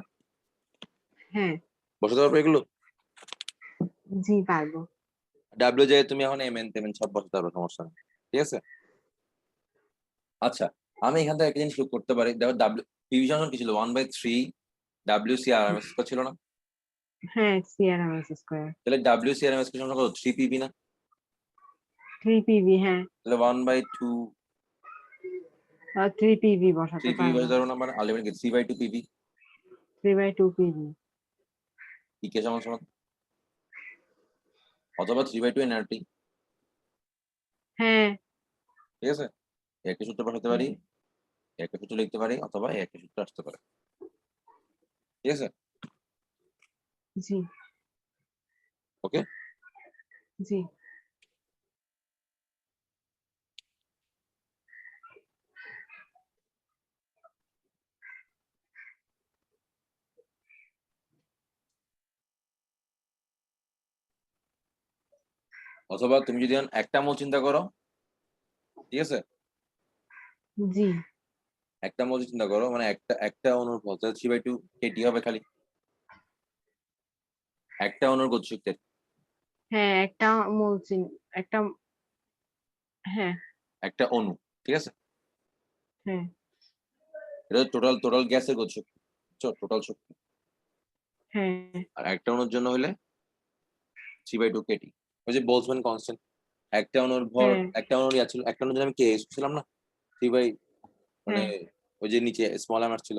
Speaker 2: হ্যাঁ,
Speaker 1: বসাতে পারবো এগুলো?
Speaker 2: জি পারবো।
Speaker 1: ডাব্লিউ জায়গায় তুমি এখন এম এন তেমন সব বসাতে পারবো, সমস্যা নেই, ঠিক আছে? আচ্ছা, আমি এখান থেকে একটা জিনিস লুক করতে পারি। দেখো ডাব্লিউ পিভি সমান কি ছিল? 1/3 W C R M S square ছিল না?
Speaker 2: হ্যাঁ, সিআরএমএস স্কোয়ার।
Speaker 1: তাহলে W C R M S সমান কত? 3 পিভি না?
Speaker 2: 3 পিভি, হ্যাঁ।
Speaker 1: তাহলে 1/2
Speaker 2: 3 পিভি
Speaker 1: 3
Speaker 2: বসাতে
Speaker 1: পিভি
Speaker 2: পারবো।
Speaker 1: বসাতে পারবো না? মানে আলটিমেট কি 3/2 পিভি।
Speaker 2: 3/2 পিভি।
Speaker 1: ইকে সমান সমান অথবা 3/2 এনআরটি,
Speaker 2: হ্যাঁ,
Speaker 1: ঠিক আছে? একটা সূত্র বসাতে পারি, একটা সূত্র লিখতে পারি, অথবা একটা সূত্র আসতে পারে, ঠিক আছে?
Speaker 2: জি,
Speaker 1: ওকে।
Speaker 2: জি।
Speaker 1: অথবা তুমি যদি এখন একটা মোল চিন্তা করো, ঠিক আছে?
Speaker 2: জি,
Speaker 1: একটা মোল চিন্তা করো, মানে একটা একটা অণুর ভর 3/2 কেটি হবে খালি, একটা অণুর গতিশক্তি।
Speaker 2: হ্যাঁ একটা মৌচিন, একটা, হ্যাঁ,
Speaker 1: একটা অণু, ঠিক আছে?
Speaker 2: হ্যাঁ,
Speaker 1: এটা টোটাল টোটাল গ্যাসের গতিশক্তি, টোটাল শক্তি।
Speaker 2: হ্যাঁ,
Speaker 1: আর একটা অণুর জন্য হলে 3/2 কেটি। ওই যে বোলজম্যান কনস্ট্যান্ট, একটা অণুর ভর,
Speaker 2: হ্যাঁ,
Speaker 1: একটা অণুর ইয়া ছিল, একটা অণুর জন্য আমি কে ছিলাম না? 3 বাই, মানে
Speaker 2: হ্যাঁ।
Speaker 1: ওই যে নিচে স্মল এম ছিল।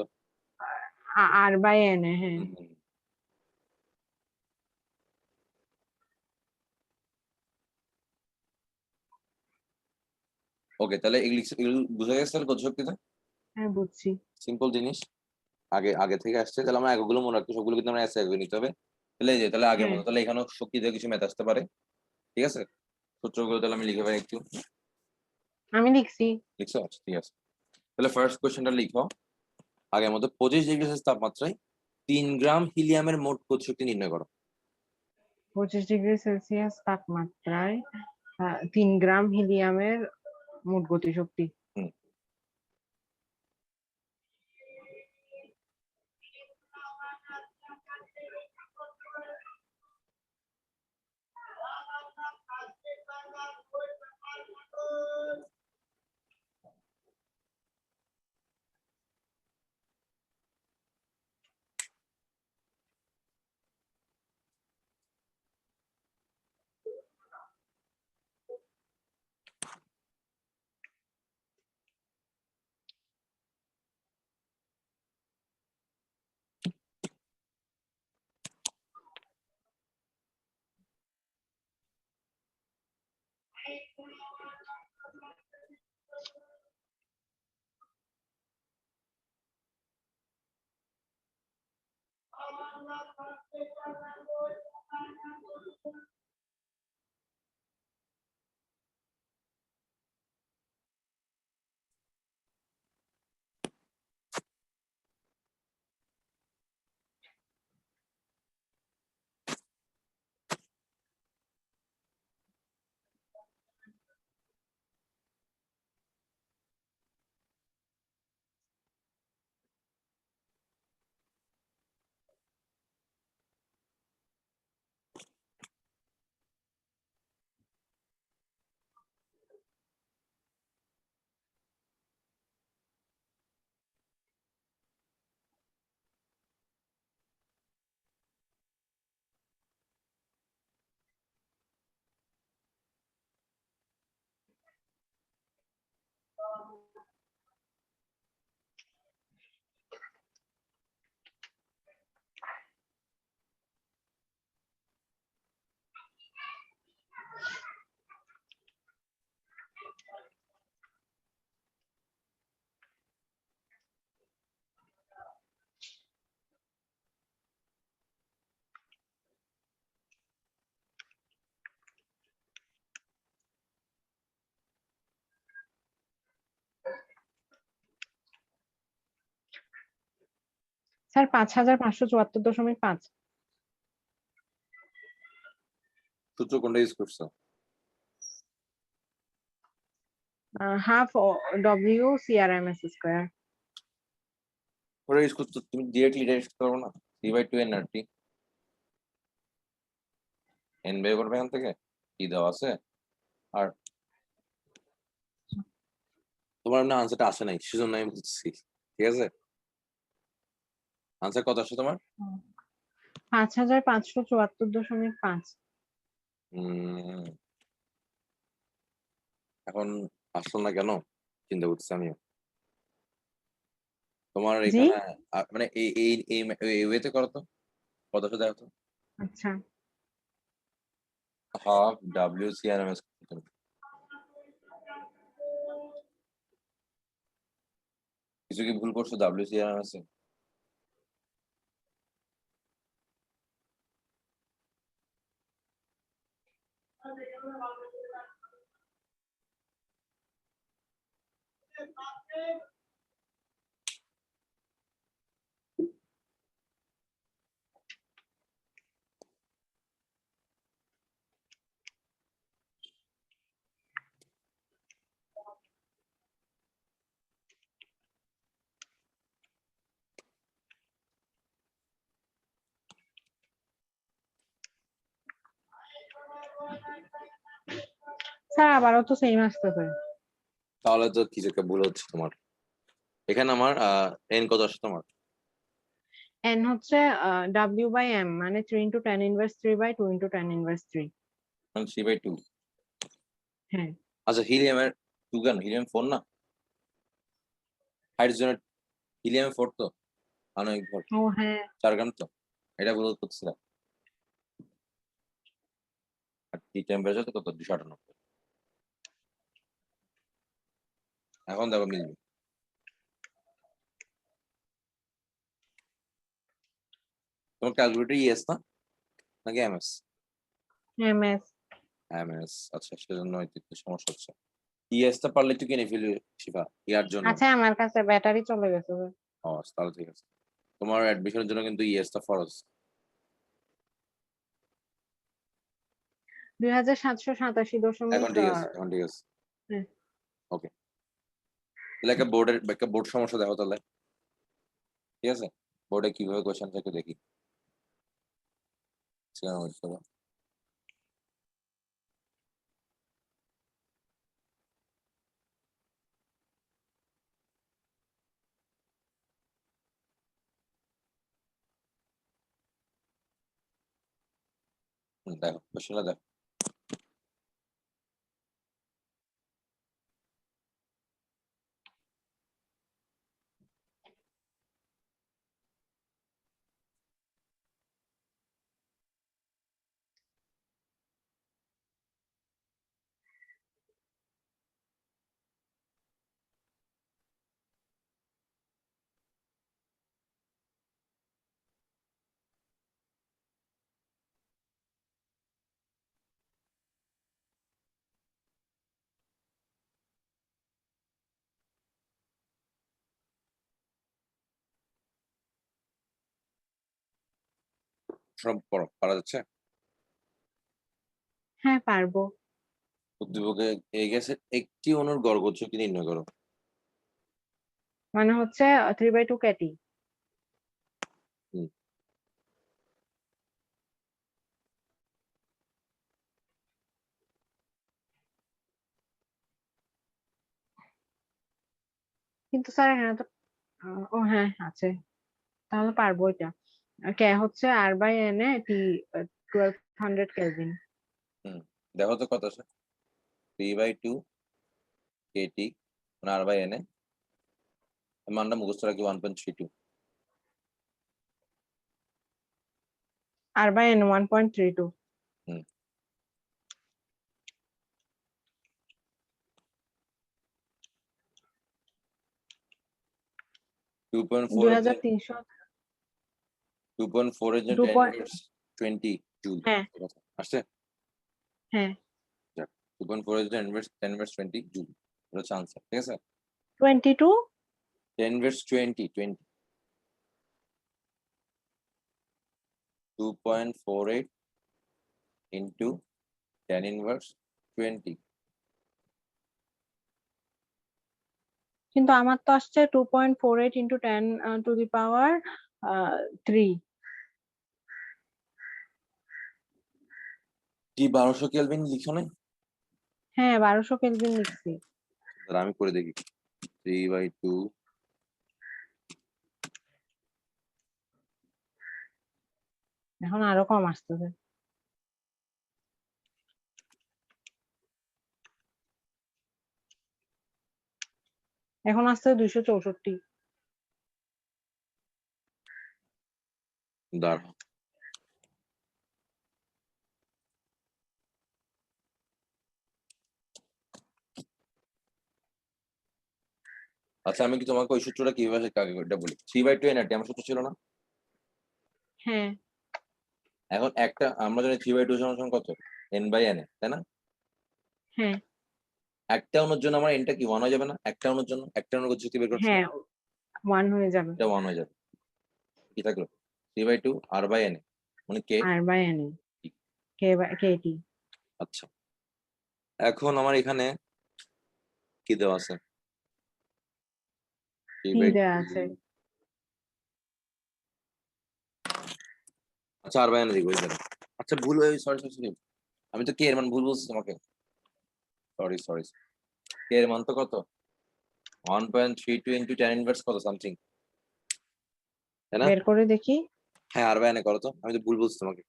Speaker 2: আর/এন, হ্যাঁ।
Speaker 1: হুম, হুম। ওকে, তাহলে এগুলো বুঝা গেছে তাহলে গতি শক্তিতে?
Speaker 2: হ্যাঁ বুঝছি।
Speaker 1: সিম্পল জিনিস। আগে আগে থেকে আসছে, তাহলে আমরা এককগুলো মনে রাখতে, সবগুলো কিন্তু আমরা এসে আগে নিতে হবে। তাহলে এই যে তাহলে আগের
Speaker 2: হ্যাঁ
Speaker 1: মতো, তাহলে এখানেও শক্তিতে কিছু ম্যাথ আসতে পারে। ঠিক আছে, সূত্রগুলো তাহলে আমি লিখে পাই একটু।
Speaker 2: আমি লিখছি।
Speaker 1: লিখছো? আচ্ছা, ঠিক আছে। তাহলে ফার্স্ট কোশ্চেনটা লিখো আগের মতো। 25 ডিগ্রি সেলসিয়াস তাপমাত্রায় 3 গ্রাম হিলিয়ামের মোট গতি শক্তি নির্ণয় করো।
Speaker 2: 25 ডিগ্রি সেলসিয়াস তাপমাত্রায় 3 গ্রাম হিলিয়ামের মোট গতিশক্তি।
Speaker 1: হুম।
Speaker 2: স্যার 5574.5।
Speaker 1: সূত্র কোনটা ইউজ করছো?
Speaker 2: Half W CRMS square.
Speaker 1: ওটা ইউজ করছো তুমি ডিরেক্টলি, এটা ইউজ করতে পারবো না? 3/2 এন আর টি, এন বের করবে এখান থেকে, কি দেওয়া আছে। আর তোমার না আনসারটা আসে নাই, সেজন্য আমি বুঝছি। ঠিক আছে, আনসার কত আসে তোমার?
Speaker 2: 5574.5।
Speaker 1: উম, এখন আসলো না কেন চিন্তা করতেছি আমিও। তোমার
Speaker 2: জি।
Speaker 1: এখানে মানে এই এই এই ওয়েতে করো তো, কত আসে দেখো তো।
Speaker 2: আচ্ছা।
Speaker 1: Half W C R M S. কিছু কি ভুল করছো W C R M S এ?
Speaker 2: স্যার আবারও তো সেম আসতেছে।
Speaker 1: তাহলে তো কিছু একটা ভুল হচ্ছে তোমার। এখানে আমার এন কত আসে তোমার?
Speaker 2: এন হচ্ছে W/M, মানে 3 × 10⁻³ / 2 × 10⁻³।
Speaker 1: 3/2।
Speaker 2: হ্যাঁ।
Speaker 1: আচ্ছা, হিলিয়ামের টু কেন? হিলিয়াম 4 না? হাইড্রোজেনের, হিলিয়াম 4 তো, আণবিক ভর
Speaker 2: ও হ্যাঁ।
Speaker 1: 4 গ্রাম তো, এটা বলতে করছিলাম। আর টি টেম্পারেচার তো কত, 298। এখন দেখো মিলবে। তোমার ক্যালকুলেটর ইএস না নাকি এমএস?
Speaker 2: এমএস।
Speaker 1: এমএস, আচ্ছা সেজন্য হয়তো একটু সমস্যা হচ্ছে। ইএস টা পারলে একটু কিনে ফেলি শিফা ইয়ার জন্য।
Speaker 2: আচ্ছা, আমার কাছে ব্যাটারি চলে গেছে স্যার।
Speaker 1: ও তাহলে ঠিক আছে, তোমার অ্যাডমিশনের জন্য কিন্তু ইএস টা ফরজ।
Speaker 2: 2787
Speaker 1: এখন ঠিক আছে, এখন ঠিক আছে, ওকে। তাহলে একটা বোর্ড সমস্যা দেখো তাহলে, ঠিক আছে? বোর্ডে কিভাবে কোশ্চেন থাকে দেখি। সেখানে wait করো। দেখো কোশ্চেনটা দেখো। সব পড়ো, পারা যাচ্ছে?
Speaker 2: হ্যাঁ, পারবো।
Speaker 1: উদ্দীপকে এই গ্যাসের একটি অণুর গড় নির্ণয় করো।
Speaker 2: মানে হচ্ছে 3/2 কেটি।
Speaker 1: হুম,
Speaker 2: কিন্তু স্যার এখানে তো ও হ্যাঁ আছে, তাহলে পারবো এটা। কে হচ্ছে R/N এ টি 1200 কেলভিন।
Speaker 1: দেখো তো কত আছে। 3/2 কেটি মানে R/N এ, মানটা মুখস্থ রাখি 1.32।
Speaker 2: R/N 1.32।
Speaker 1: হুম, 2.4 এর যে
Speaker 2: 2300।
Speaker 1: 2.4 এর যে
Speaker 2: টু
Speaker 1: 10
Speaker 2: পয়েন্ট।
Speaker 1: ইনভার্স 20 জুল
Speaker 2: হ্যাঁ,
Speaker 1: আসছে।
Speaker 2: হ্যাঁ।
Speaker 1: 2.4 এর যে 10 ইনভার্স 20 জুল, এটা হচ্ছে আনসার, ঠিক আছে?
Speaker 2: 22।
Speaker 1: 10 ইনভার্স 20 2.48 ইন্টু 10 ইনভার্স 20।
Speaker 2: কিন্তু আমার তো আসছে 2.48 ইন্টু 10 টু দি পাওয়ার 3।
Speaker 1: কি 1200 কেলভিন লিখো নাই?
Speaker 2: হ্যাঁ, 1200 কেলভিন লিখছি।
Speaker 1: তাহলে আমি করে দেখি। 3/2
Speaker 2: এখন আরো কম আসতেছে। এখন আসছে 264।
Speaker 1: দাঁড়া। আচ্ছা আমি কি তোমাকে ওই সূত্রটা কিভাবে কাকে এটা বলি? 3/2 এনআরটি আমার সূত্র ছিল না?
Speaker 2: হ্যাঁ,
Speaker 1: এখন একটা আমরা জানি 3/2 সমান কত, n/n, তাই না?
Speaker 2: হ্যাঁ,
Speaker 1: একটা অণুর জন্য আমার এনটা কি 1 হয়ে যাবে না? একটা অণুর জন্য, একটা অণুর গতিশক্তি বের করছি,
Speaker 2: হ্যাঁ, 1 হয়ে যাবে।
Speaker 1: এটা 1 হয়ে যাবে। কি থাকলো? 3/2 r/n মানে কে।
Speaker 2: R/N Katie.
Speaker 1: আচ্ছা এখন আমার এখানে কি দেওয়া আছে?
Speaker 2: কি দেয়া
Speaker 1: 3/2,
Speaker 2: আছে?
Speaker 1: আচ্ছা r/n লিখবো এখানে। আচ্ছা ভুল হয়ে, সরি সরি সরি, আমি তো কে এর মান ভুল বলছি তোমাকে, সরি সরি। কে এর মান তো কত, 1.32 ইন্টু 10 ইনভার্স কত সামথিং, তাই না?
Speaker 2: বের করে দেখি।
Speaker 1: হ্যাঁ r/n করো তো, আমি তো ভুল বলছি তোমাকে।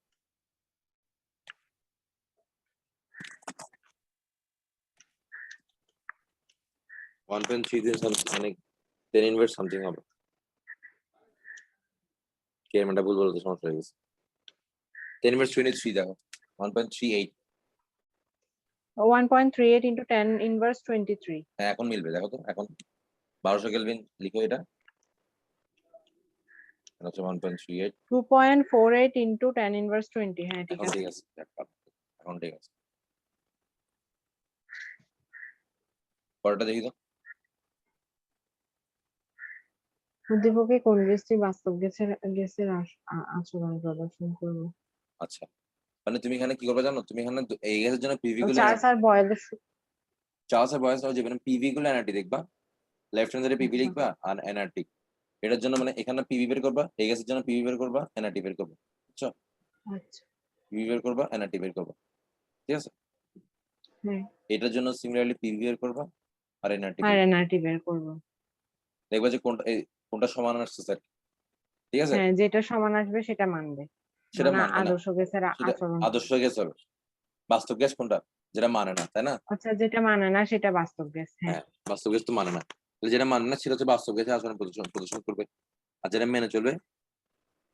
Speaker 1: 1.3 দিয়ে মানে 10 ইনভার্স সামথিং হবে। কে এর মানটা ভুল বলতে সমস্যা হয়ে গেছে। 10 ইনভার্স 23 দেখো, 1.38।
Speaker 2: 1.38 into 10 inverse 23.
Speaker 1: হ্যাঁ এখন মিলবে, দেখো তো এখন 1200 কেলভিন লিখো, এটা হচ্ছে 1.38।
Speaker 2: 2.48 into 10 inverse 20. হ্যাঁ ঠিক
Speaker 1: এখন
Speaker 2: আছে।
Speaker 1: ঠিক আছে, এখন ঠিক আছে। পরেরটা দেখি তো।
Speaker 2: উদ্দীপকে কোন গ্যাসটি বাস্তব গ্যাসের আচরণ প্রদর্শন করবে?
Speaker 1: আচ্ছা, মানে তুমি এখানে কি করবে জানো, তুমি এখানে এই গ্যাসের জন্য পিভি গুলো
Speaker 2: চার্লস আর বয়েলের
Speaker 1: চার্লস আর বয়েস যে পিভি গুলো এনআরটি দেখবা, লেফট হ্যান্ড সাইডে পিভি
Speaker 2: আচ্ছা
Speaker 1: লিখবা আর এনআরটি। এটার জন্য মানে এখানে পিভি বের করবা, এই গ্যাসের জন্য পিভি বের করবা, এনআরটি বের করবা, বুঝছো?
Speaker 2: আচ্ছা
Speaker 1: পিভি বের করবা, এনআরটি বের করবা, ঠিক আছে?
Speaker 2: হ্যাঁ
Speaker 1: এটার জন্য সিমিলারলি পিভি বের করবা আর এনআরটি
Speaker 2: আর
Speaker 1: বের করবা।
Speaker 2: এনআরটি বের করবো।
Speaker 1: দেখবা যে কোনটা সমান আসছে স্যার, ঠিক আছে?
Speaker 2: হ্যাঁ যেটা সমান আসবে সেটা মানবে,
Speaker 1: সেটা
Speaker 2: মানে
Speaker 1: মানবে না,
Speaker 2: আদর্শ গ্যাসের
Speaker 1: সেটা
Speaker 2: আচরণ
Speaker 1: আদর্শ
Speaker 2: করবে।
Speaker 1: গ্যাস হবে। বাস্তব গ্যাস কোনটা, যেটা মানে না, তাই না?
Speaker 2: আচ্ছা যেটা মানে না সেটা বাস্তব গ্যাস, হ্যাঁ
Speaker 1: হ্যাঁ, বাস্তব গ্যাস তো মানে না, তাহলে যেটা মানে না সেটা হচ্ছে বাস্তব গ্যাসের আচরণ প্রদর্শন করবে, আর যেটা মেনে চলবে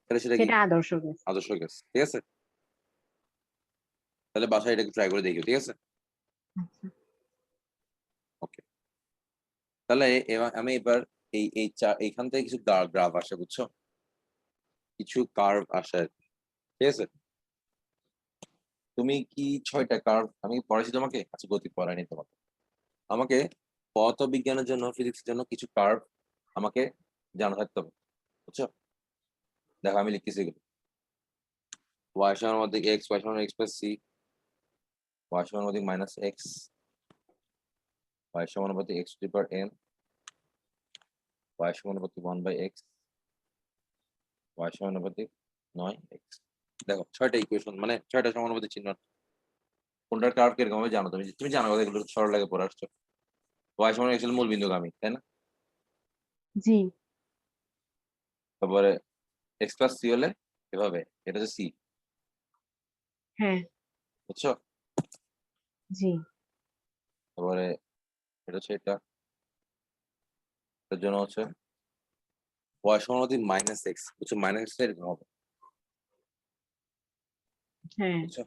Speaker 1: তাহলে সেটা কি,
Speaker 2: সেটা আদর্শ গ্যাস।
Speaker 1: আদর্শ গ্যাস, ঠিক আছে? তাহলে বাসায় এটাকে ট্রাই করে দেখিও, ঠিক আছে?
Speaker 2: আচ্ছা
Speaker 1: ওকে, তাহলে আমি এবার এইখান থেকে কিছু গ্রাফ আসে, বুঝছো? কিছু কার্ভ আসে আর কি, ঠিক আছে? তুমি কি 6টা কার্ভ আমি পড়াইছি তোমাকে? আচ্ছা গতি পড়াইনি তোমাকে, আমাকে পদার্থবিজ্ঞানের জন্য, ফিজিক্সের জন্য কিছু কার্ভ আমাকে জানা থাকতে হবে, বুঝছো? দেখো আমি লিখতেছি এগুলো, ওয়াই সমান মধ্যে এক্স, ওয়াই সমান এক্স প্লাস সি, ওয়াই সমান মধ্যে মাইনাস এক্স, ওয়াই সমান মধ্যে X to the power N, Y সমান মধ্যে 1/x, ওয়াই সমান মধ্যে 9x। দেখো 6টা ইকুয়েশন, মানে 6টা সমানুপাতিক চিহ্ন, কোনটার কার্ভ কিরকম হবে জানো, তুমি জানো কথা, এগুলো সরল লাগে পড়ে আসছো। ওয়াই সমান এক্স হলো মূল বিন্দুগামী, তাই না?
Speaker 2: জি
Speaker 1: তারপরে এক্স প্লাস সি হলে এভাবে, এটা হচ্ছে সি,
Speaker 2: হ্যাঁ
Speaker 1: বুঝছো?
Speaker 2: জি
Speaker 1: তারপরে এটা হচ্ছে এটার জন্য হচ্ছে ওয়াই সমান মাইনাস এক্স, বুঝছো? মাইনাস এক্স এরকম হবে,
Speaker 2: হ্যাঁ
Speaker 1: বুঝছো?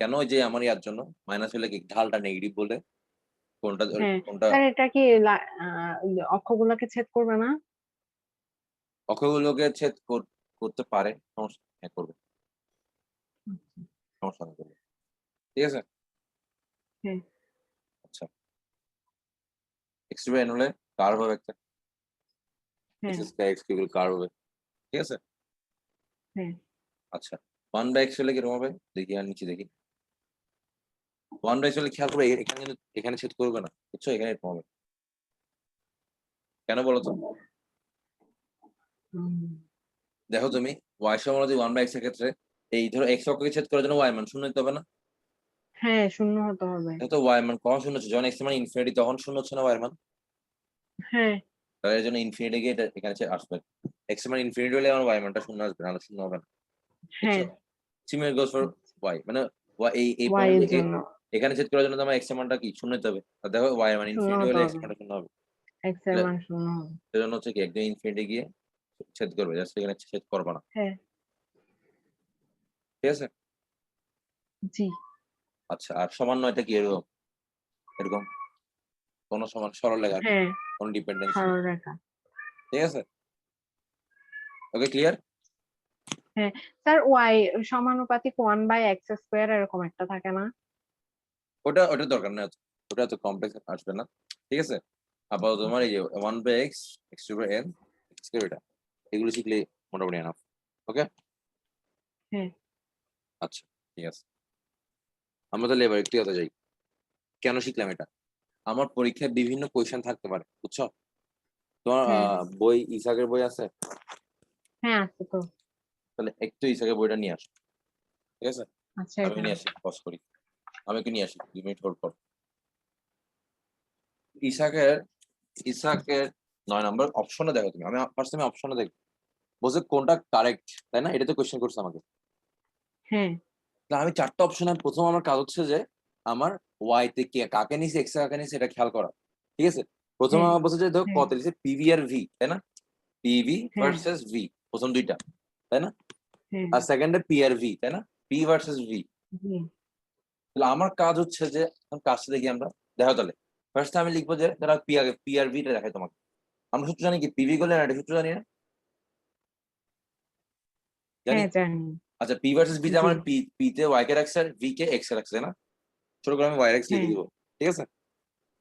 Speaker 1: কেন? ওই যে আমার ইয়ার জন্য মাইনাস হলে কি ঢালটা নেগেটিভ বলে, কোনটা
Speaker 2: হ্যাঁ
Speaker 1: কোনটা
Speaker 2: স্যার এটা কি অক্ষগুলোকে ছেদ করবে না?
Speaker 1: অক্ষগুলোকে ছেদ করতে পারে, সমস্যা, হ্যাঁ করবে, সমস্যা নেই, করবে, ঠিক আছে?
Speaker 2: হ্যাঁ
Speaker 1: আচ্ছা, এক্স টু এন হলে কার্ভ হবে একটা,
Speaker 2: হ্যাঁ
Speaker 1: x square x cube curve হবে, ঠিক আছে?
Speaker 2: হ্যাঁ
Speaker 1: আচ্ছা, 1/x হলে কিরকম হবে দেখি, আর নিচে দেখি। 1/x হলে খেয়াল করবে এখানে কিন্তু এখানে ছেদ করবে না, বুঝছো? এখানে এরকম হবে, কেন বলো তো?
Speaker 2: হুম,
Speaker 1: দেখো তুমি, ওয়াই সমান যদি 1/x এর ক্ষেত্রে এই ধরো এক্স অক্ষকে ছেদ করার জন্য ওয়াই মান শূন্য দিতে হবে না?
Speaker 2: হ্যাঁ শূন্য হতে হবে।
Speaker 1: তো ওয়াই মান কখন শূন্য হচ্ছে, যখন এক্স মানে ইনফিনিটি তখন শূন্য হচ্ছে না ওয়াই মান,
Speaker 2: হ্যাঁ
Speaker 1: তাহলে এর জন্য ইনফিনিটি গিয়ে এটা এখানে আসবে, এক্স মানে ইনফিনিটি হলে আমার ওয়াই মানটা শূন্য আসবে, না শূন্য হবে না,
Speaker 2: হ্যাঁ
Speaker 1: বুঝছো? সিমিলার গোস ফর ওয়াই, মানে এই
Speaker 2: ওয়াই
Speaker 1: পয়েন্ট
Speaker 2: এর জন্য
Speaker 1: এখানে ছেদ করার জন্য তোমার এক্স এর মানটা কি শূন্য দিতে হবে, আর দেখো ওয়াই মানে
Speaker 2: শূন্য
Speaker 1: ইনফিনিটি
Speaker 2: হতে
Speaker 1: হলে এক্স
Speaker 2: হবে,
Speaker 1: মানটা শূন্য হবে,
Speaker 2: এক্স এর মান শূন্য হবে।
Speaker 1: সেজন্য হচ্ছে কি একদম ইনফিনিটি গিয়ে ছেদ করবে, জাস্ট এখানে ছেদ করবে না,
Speaker 2: হ্যাঁ
Speaker 1: ঠিক আছে?
Speaker 2: জি
Speaker 1: আচ্ছা, আর সমান নয়টা কি এরকম, এরকম কোন সমান সরল রেখা,
Speaker 2: হ্যাঁ
Speaker 1: কোন ডিপেন্ডেন্সি,
Speaker 2: সরলরেখা।
Speaker 1: ঠিক আছে? ওকে, ক্লিয়ার?
Speaker 2: হ্যাঁ স্যার ওয়াই সমানুপাতিক 1/x² এরকম একটা থাকে না?
Speaker 1: ওটা দরকার না, ওটা তো কমপ্লেক্স আসবে না, ঠিক আছে? আপাতত তোমার এই যে 1/x x two N x এটা, এগুলো শিখলে মোটামুটি এনাফ, ওকে?
Speaker 2: হ্যাঁ
Speaker 1: আচ্ছা, ঠিক আছে, আমরা তাহলে এবার একটু কথা যাই, কেন শিখলাম এটা। আমার পরীক্ষায় বিভিন্ন কোয়েশ্চেন থাকতে পারে, বুঝছো? তোমার
Speaker 2: হ্যাঁ
Speaker 1: বই ইসাকের বই আছে?
Speaker 2: হ্যাঁ আছে তো।
Speaker 1: তাহলে একটু ইসাকের বইটা নিয়ে আসো, ঠিক আছে?
Speaker 2: আচ্ছা
Speaker 1: আমি
Speaker 2: এটা
Speaker 1: নিয়ে আসি, পজ করি, আমি একটু নিয়ে আসি, 2 মিনিট হোল্ড কর। ইসাকের ইসাকের 9 নম্বর অপশনে দেখো তুমি, আমি ফার্স্ট টাইম অপশনে দেখো, বলছে কোনটা কারেক্ট, তাই না? এটা তো কোয়েশ্চেন করছে আমাকে,
Speaker 2: হ্যাঁ
Speaker 1: তা আমি 4টা অপশনের প্রথম আমার কাজ হচ্ছে যে আমার ওয়াই তে কে কাকে নিছে, এক্স কাকে নিছে এটা খেয়াল করা, ঠিক আছে? প্রথমে
Speaker 2: হ্যাঁ
Speaker 1: আমার বলছে যে দেখো
Speaker 2: হ্যাঁ
Speaker 1: কত লিখছে পিভি আর ভি, তাই না? পিভি
Speaker 2: হ্যাঁ
Speaker 1: ভার্সেস ভি, প্রথম দুইটা, তাই না?
Speaker 2: হ্যাঁ
Speaker 1: আর সেকেন্ডে পি আর ভি, তাই না? পি ভার্সেস ভি,
Speaker 2: জি
Speaker 1: তাহলে আমার কাজ হচ্ছে যে এখন কাজটা দেখি আমরা, দেখো তাহলে ফার্স্ট আমি লিখবো যে তারা পিআরভি টা দেখায় তোমাকে। আমরা সূত্র জানি কি, পিভি করলে না, এটা সূত্র জানি না, জানি।
Speaker 2: হ্যাঁ জানি।
Speaker 1: আচ্ছা, পি ভার্সেস বি তে
Speaker 2: জি।
Speaker 1: আমার পি তে ওয়াই কে রাখছে আর ভি কে এক্স এ রাখছে, তাই না? ছোট করে আমি ওয়াই এক্স লিখে
Speaker 2: হ্যাঁ।
Speaker 1: দিব, ঠিক আছে।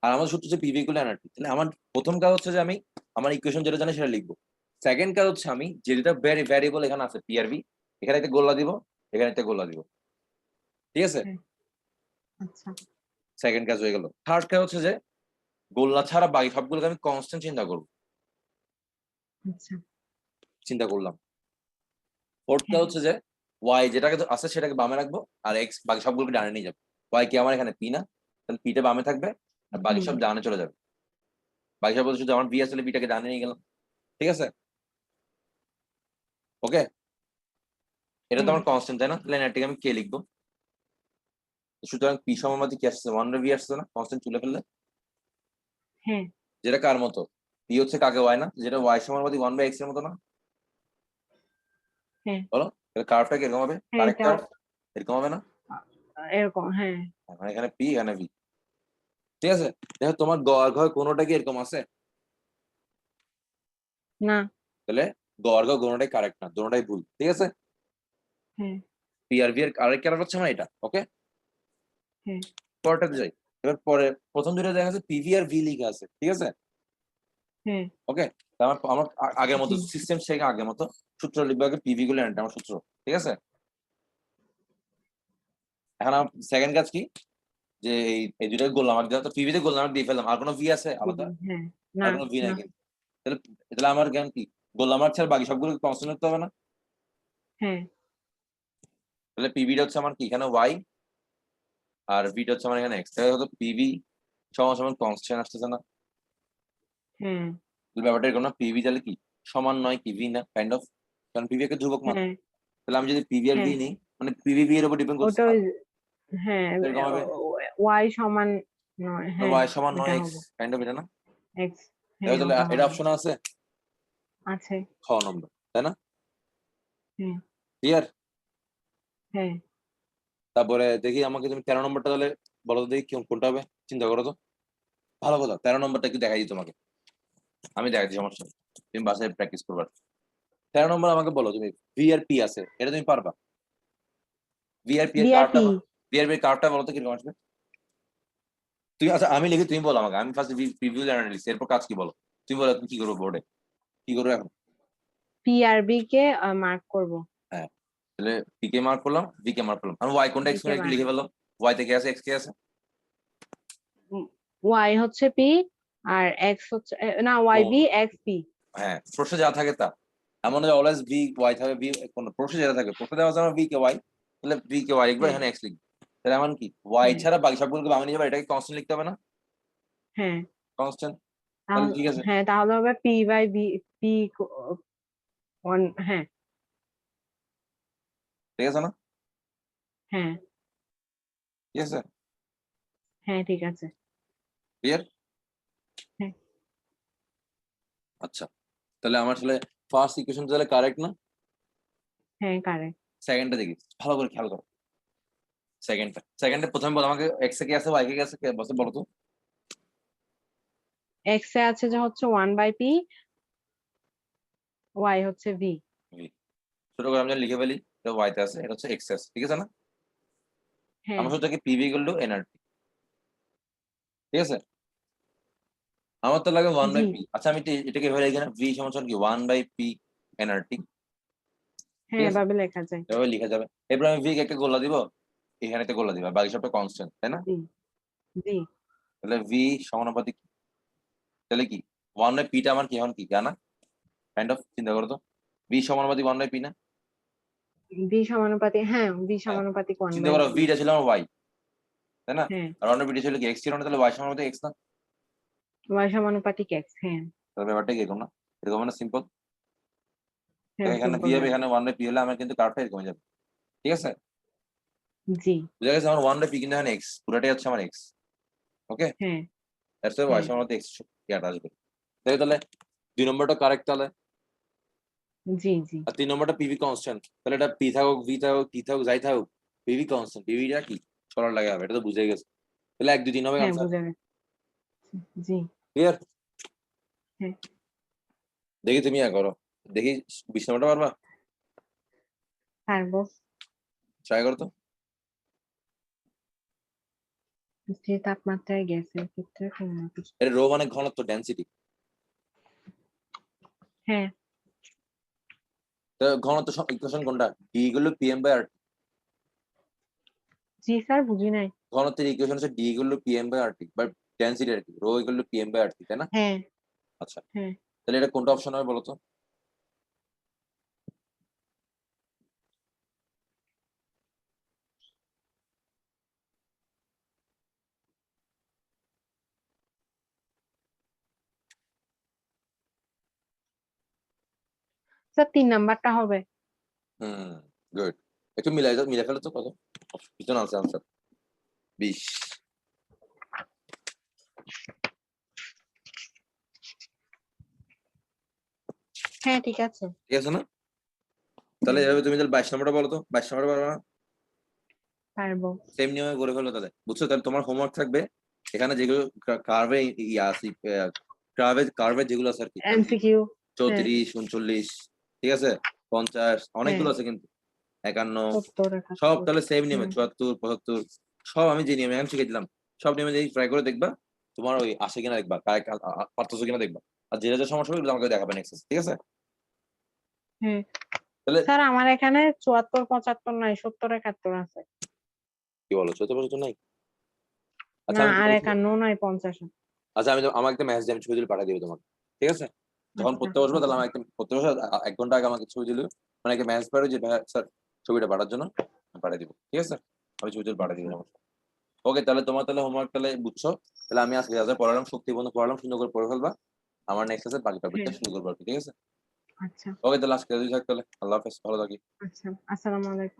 Speaker 1: আর আমার সূত্র হচ্ছে পিভি করলে এনআরটি। তাহলে আমার প্রথম কাজ হচ্ছে যে আমি আমার ইকুয়েশন যেটা জানি সেটা লিখবো। সেকেন্ড কাজ হচ্ছে আমি যেটা ভ্যারিয়েবল এখানে আছে পিআরভি, এখানে একটা গোলা দিব, এখানে একটা গোলা দিব, ঠিক আছে।
Speaker 2: হ্যাঁ। আচ্ছা।
Speaker 1: সেকেন্ড কাজ হয়ে গেল। থার্ড কাজ হচ্ছে যে গোল্লা ছাড়া বাকি সবগুলোকে আমি কনস্ট্যান্ট চিন্তা করবো,
Speaker 2: আচ্ছা।
Speaker 1: চিন্তা করলাম। ফোর্থ কাজ
Speaker 2: হ্যাঁ।
Speaker 1: হচ্ছে যে ওয়াই যেটাকে আছে সেটাকে বামে রাখবো, আর এক্স বাকি সবগুলোকে ডানে নিয়ে যাবো। ওয়াই কি আমার এখানে পি না, তাহলে পিটা বামে থাকবে আর বাকি
Speaker 2: হুম।
Speaker 1: সব ডানে চলে যাবে। বাকি সব বলতে শুধু আমার বি আসলে বিটাকে ডানে নিয়ে গেলাম, ঠিক আছে। ওকে, এটা তো
Speaker 2: হ্যাঁ।
Speaker 1: আমার কনস্ট্যান্ট, তাই না? তাহলে এটাকে আমি কে লিখবো? সুতরাং পি সমানুপাতিক কি আসছে, ওয়ান বাই ভি আসছে না, কনস্ট্যান্ট তুলে ফেললে।
Speaker 2: হ্যাঁ।
Speaker 1: যেটা কার মতো, পি হচ্ছে কাকে ওয়াই না, যেটা ওয়াই সমানুপাতিক ওয়ান বাই এক্স এর মতো না,
Speaker 2: হ্যাঁ।
Speaker 1: বলো। তাহলে কার্ভটা কিরকম হবে,
Speaker 2: হ্যাঁ
Speaker 1: কারেক্ট
Speaker 2: এটা
Speaker 1: কার্ভ এরকম হবে না?
Speaker 2: এরকম। হ্যাঁ।
Speaker 1: মানে এখানে পি এখানে ভি, ঠিক আছে। দেখো তোমার গ আর ঘ কোনোটা কি এরকম আছে?
Speaker 2: না।
Speaker 1: তাহলে গ আর ঘ কোনোটাই কারেক্ট না, দুটোটাই ভুল, ঠিক আছে।
Speaker 2: হ্যাঁ।
Speaker 1: পি আর ভি এর আরেক কারণ হচ্ছে আমার এটা, ওকে।
Speaker 2: হ্যাঁ।
Speaker 1: পরেরটাতে যাই। এবার পরে প্রথম দুটো দেখা যাচ্ছে পিভি আর ভি লিখা আছে, ঠিক আছে।
Speaker 2: হ্যাঁ।
Speaker 1: ওকে, আমার আমার আগের মতো
Speaker 2: জি।
Speaker 1: সিস্টেম শেখা, আগের মতো সূত্র লিখবো আগে, পিভি গুলো এন্টার আমার সূত্র, ঠিক আছে। এখন আমার সেকেন্ড কাজ কি, যে এই দুটো গোল নামাক দিলাম, তো পিভিতে গোল নামাক দিয়ে ফেললাম, আর কোনো ভি আছে আলাদা?
Speaker 2: হ্যাঁ।
Speaker 1: আর
Speaker 2: না।
Speaker 1: কোনো ভি নাই
Speaker 2: না।
Speaker 1: কিন্তু। তাহলে তাহলে আমার জ্ঞান কি, গোল নামাক ছাড়া বাকি সবগুলো কনস্ট্যান্ট করতে হবে না?
Speaker 2: হ্যাঁ।
Speaker 1: তাহলে পিভিটা হচ্ছে আমার কি এখানে ওয়াই, আর ভিটা হচ্ছে আমার এখানে এক্স, তাহলে হয়তো পিভি সমান সমান কনস্ট্যান্ট আসতেছে না।
Speaker 2: হ্যাঁ।
Speaker 1: তাহলে ব্যাপারটা এরকম না, পিভি তাহলে কি সমান নয় কি ভি না, কাইন্ড অফ। কারণ পিভি একটা ধ্রুবক মান।
Speaker 2: হ্যাঁ।
Speaker 1: তাহলে আমি যদি পিভি আর ভি
Speaker 2: হ্যাঁ।
Speaker 1: নিই, মানে পিভি ভি এর উপর ডিপেন্ড করছে
Speaker 2: ওটা
Speaker 1: না,
Speaker 2: ওই হ্যাঁ
Speaker 1: এরকম হবে।
Speaker 2: ওয়াই সমান নয়। হ্যাঁ
Speaker 1: ওয়াই সমান
Speaker 2: ওটা
Speaker 1: নয় এক্স,
Speaker 2: হবে
Speaker 1: কাইন্ড অফ এটা না।
Speaker 2: এক্স।
Speaker 1: দেখো
Speaker 2: হ্যাঁ
Speaker 1: তাহলে
Speaker 2: ওটা
Speaker 1: এটা
Speaker 2: হবে।
Speaker 1: অপশন আছে,
Speaker 2: আছে।
Speaker 1: খ নম্বর, তাই না?
Speaker 2: হ্যাঁ।
Speaker 1: ক্লিয়ার।
Speaker 2: হ্যাঁ।
Speaker 1: তারপরে দেখি আমাকে তুমি 13 নম্বরটা তাহলে বলো তো, দেখি কোনটা হবে, চিন্তা করো তো। ভালো কথা, 13 নম্বরটা একটু দেখাই দিই তোমাকে, আমি দেখাই দিই, সমস্যা নেই। তুমি বাসায় প্র্যাকটিস করবা। 13 নম্বর আমাকে বলো তুমি, ভি আর পি আছে, এটা তুমি পারবা? ভি আর পি এর কার্ভটা,
Speaker 2: বিআরপি।
Speaker 1: ভি আর পি এর কার্ভটা বলো তো কিরকম আসবে। তুমি আচ্ছা আমি লিখি, তুমি বলো আমাকে, আমি ফার্স্ট প্রিভিউ অ্যানালিসিস, এরপর কাজ কি বলো। তুমি বলো তুমি কি করবো বোর্ডে, কি করবো এখন।
Speaker 2: পিআরবি কে মার্ক করব।
Speaker 1: হ্যাঁ, তাহলে পি কে মার্ক করলাম, ভি কে মার্ক করলাম, আমি ওয়াই কোনটা
Speaker 2: বি
Speaker 1: এক্স
Speaker 2: কে
Speaker 1: একটু
Speaker 2: মার্ক।
Speaker 1: লিখে ফেলো। ওয়াই তে কে আছে, এক্স কে আছে?
Speaker 2: ওয়াই হচ্ছে পি আর এক্স হচ্ছে না ওয়াই
Speaker 1: ও
Speaker 2: বি এক্স পি।
Speaker 1: হ্যাঁ, প্রশ্নে যা থাকে তা, এমন যে অলওয়েজ ভি ওয়াই থাকে, ভি কোন প্রশ্নে যেটা থাকে, প্রশ্নে দেওয়া আছে আমার ভি কে ওয়াই, তাহলে ভি কে ওয়াই লিখবো,
Speaker 2: হ্যাঁ।
Speaker 1: এখানে এক্স লিখবো। তাহলে এমন কি ওয়াই
Speaker 2: হ্যাঁ।
Speaker 1: ছাড়া বাকি সবগুলোকে বামে নিয়ে যাবে, এটাকে কনস্ট্যান্ট লিখতে হবে না,
Speaker 2: হ্যাঁ।
Speaker 1: কনস্ট্যান্ট। তাহলে ঠিক আছে,
Speaker 2: হ্যাঁ তাহলে হবে P by B. P one. হ্যাঁ।
Speaker 1: ঠিক আছে না,
Speaker 2: হ্যাঁ।
Speaker 1: ঠিক আছে,
Speaker 2: হ্যাঁ ঠিক আছে।
Speaker 1: ক্লিয়ার।
Speaker 2: হ্যাঁ।
Speaker 1: আচ্ছা, তাহলে আমার আসলে ফার্স্ট ইকুয়েশন তাহলে কারেক্ট না?
Speaker 2: হ্যাঁ কারেক্ট।
Speaker 1: সেকেন্ডটা দেখি ভালো করে খেয়াল করো। সেকেন্ডে প্রথমে বলো আমাকে, এক্স এ কে আছে, ওয়াই কে আছে, কে বসে বলো তো।
Speaker 2: এক্স এ আছে যে হচ্ছে ওয়ান বাই পি, ওয়াই হচ্ছে ভি।
Speaker 1: V, ছোট করে আমি যদি লিখে ফেলি, এটা ওয়াই তে আছে, এটা হচ্ছে এক্স আছে, ঠিক আছে না।
Speaker 2: হ্যাঁ।
Speaker 1: আমার সূত্র কি, পিভি ইকুয়াল টু এনআরটি, ঠিক আছে। আমার তো লাগে ওয়ান
Speaker 2: জি।
Speaker 1: By P. আচ্ছা আমি এটাকে এভাবে লিখি না, ভি সমান কি ওয়ান বাই পি এনআরটি, ঠিক
Speaker 2: হ্যাঁ
Speaker 1: আছে,
Speaker 2: এভাবে লেখা যায়।
Speaker 1: এভাবে লিখা যাবে। এরপর আমি ভি কে একটা গোলা দিব, এখানে একটা গোলা দিব, আর বাকি সবটা কনস্ট্যান্ট, তাই না।
Speaker 2: জি। জি।
Speaker 1: তাহলে ভি সমানুপাতিক, তাহলে কি ওয়ান বাই পিটা আমার কি এখন কি জানা, কাইন্ড অফ চিন্তা করো তো, ভি সমানুপাতিক ওয়ান বাই পি না।
Speaker 2: বি সমানুপাতিক। হ্যাঁ বি
Speaker 1: হ্যাঁ,
Speaker 2: সমানুপাতিক ওয়ান
Speaker 1: চিন্তা
Speaker 2: বাই
Speaker 1: করো,
Speaker 2: পি।
Speaker 1: ভিটা ছিল আমার ওয়াই, তাই না।
Speaker 2: হ্যাঁ।
Speaker 1: আর ওয়ান বাই পিটা ছিল কি এক্স ছিল না, তাহলে ওয়াই সমানুপাতিক এক্স না।
Speaker 2: ওয়াই সমানুপাতিক এক্স। হ্যাঁ।
Speaker 1: তাহলে ব্যাপারটা কি এরকম না, এরকম না সিম্পল।
Speaker 2: হ্যাঁ
Speaker 1: এখানে ভি
Speaker 2: সিম্পল
Speaker 1: হবে,
Speaker 2: ম্যাথ।
Speaker 1: এখানে ওয়ান বাই পি হলে আমার কিন্তু কার্ভটা এরকম হয়ে যাবে, ঠিক আছে।
Speaker 2: জি।
Speaker 1: বুঝা গেছে, আমার ওয়ান বাই পি কিন্তু এখানে এক্স, পুরোটাই হচ্ছে আমার এক্স, ওকে।
Speaker 2: হ্যাঁ।
Speaker 1: দ্যাটস ওয়াই ওয়াই
Speaker 2: হ্যাঁ।
Speaker 1: সমানুপাতিক এক্স ইয়াটা আসবে। তাহলে দুই নম্বরটা কারেক্ট তাহলে।
Speaker 2: জি। জি।
Speaker 1: আর তিন নম্বরটা পিভি কনস্ট্যান্ট, তাহলে এটা পি থাকুক ভি থাকুক টি থাকুক যাই থাকুক, পিভি কনস্ট্যান্ট, পিভিটা কি সরল লাগে হবে, এটা তো বুঝে গেছে। তাহলে ১, ২, ৩ হবে
Speaker 2: হ্যাঁ,
Speaker 1: আনসার।
Speaker 2: বুঝা গেছে। জি,
Speaker 1: ক্লিয়ার?
Speaker 2: হ্যাঁ,
Speaker 1: দেখি তুমি করো। দেখি ২০ নম্বরটা পারবা?
Speaker 2: পারবো।
Speaker 1: ট্রাই করো তো।
Speaker 2: স্থির তাপমাত্রায় গ্যাসের ক্ষেত্রে কোনো কিছু।
Speaker 1: এটা রো মানে ঘনত্ব, ডেনসিটি।
Speaker 2: হ্যাঁ,
Speaker 1: তো ঘনত্ব ইকুয়েশন কোনটা? D equal to PM/RT।
Speaker 2: জি স্যার বুঝি নাই।
Speaker 1: ঘনত্বের ইকুয়েশন হচ্ছে D equal to PM/RT, but density আর কি রো ইকুয়াল টু PM/RT, তাই না?
Speaker 2: হ্যাঁ,
Speaker 1: আচ্ছা,
Speaker 2: হ্যাঁ।
Speaker 1: তাহলে এটা কোনটা অপশন হবে বলো তো?
Speaker 2: স্যার ৩ নাম্বারটা হবে।
Speaker 1: হুম, গুড। একটু মিলাই দাও, মিলাই ফেলো তো কত? পিছনে আছে আনসার ২০।
Speaker 2: হ্যাঁ, ঠিক আছে।
Speaker 1: ঠিক আছে না? তাহলে
Speaker 2: হুম,
Speaker 1: এভাবে তুমি তাহলে ২২ নম্বরটা বলো তো। ২২ নম্বরটা পারবা না?
Speaker 2: পারবো।
Speaker 1: সেম নিয়মে করে ফেলো তাহলে। বুঝছো? তাহলে তোমার হোমওয়ার্ক থাকবে এখানে যেগুলো কার্ভে ইয়া আছে, কার্ভে যেগুলো আছে আরকি।
Speaker 2: এমসিকিউ। হ্যাঁ,
Speaker 1: ৩৪, ৩৯, ঠিক আছে? ৫০
Speaker 2: হ্যাঁ,
Speaker 1: অনেকগুলো আছে কিন্তু। ৫১
Speaker 2: ৭০,
Speaker 1: সব
Speaker 2: ৭১।
Speaker 1: তাহলে সেম নিয়মে
Speaker 2: হুম,
Speaker 1: ৭৪, ৭৫ সব আমি যে নিয়মে এখন শিখিয়ে দিলাম। সব নিয়মে যদি ট্রাই করে দেখবা, তোমার ওই আসে কিনা দেখবা। কারেক্ট পারতেছো কিনা দেখবা। আর যেটা সমস্যা হবে এগুলো আমাকে দেখাবে নেক্সট ক্লাসে। ঠিক আছে?
Speaker 2: হ্যাঁ।
Speaker 1: তাহলে
Speaker 2: স্যার আমার এখানে ৭৪, ৭৫ নাই, ৭০, ৭১ আছে।
Speaker 1: কি বলো? ৭৪ নাই? আচ্ছা
Speaker 2: না,
Speaker 1: আমি
Speaker 2: আর
Speaker 1: তোমাকে
Speaker 2: ৫১ নাই, ৫০ আছে।
Speaker 1: আচ্ছা আমি আমাকে একটা মেসেজ দিয়ে আমি ছবি তুলে পাঠিয়ে দিবো তোমাকে। ঠিক আছে? যখন
Speaker 2: আচ্ছা,
Speaker 1: পড়তে বসবো তাহলে
Speaker 2: আচ্ছা।
Speaker 1: আমাকে পড়তে বসার ১ ঘন্টা আগে আমাকে ছবি দিলে মানে একটা মেসেজ পাঠাবে যে ভাইয়া স্যার ছবিটা পাঠার জন্য আমি পাঠিয়ে দিব। ঠিক আছে? আমি ছবি তুলে পাঠিয়ে দিব
Speaker 2: আচ্ছা,
Speaker 1: সমস্যা। ওকে, তাহলে তোমার তাহলে হোমওয়ার্ক তাহলে বুঝছো। তাহলে আমি আজকে যা, যা পড়ালাম শক্তিপূর্ণ পড়ালাম সুন্দর করে পড়ে ফেলবা। আমার নেক্সট ক্লাসে বাকি টপিকটা
Speaker 2: হ্যাঁ,
Speaker 1: শুরু করবো আরকি। ঠিক আছে?
Speaker 2: আচ্ছা,
Speaker 1: ওকে, তাহলে আজকে থাক তাহলে। আল্লাহ হাফেজ। ভালো থাকি।
Speaker 2: আচ্ছা। আসসালামু আলাইকুম।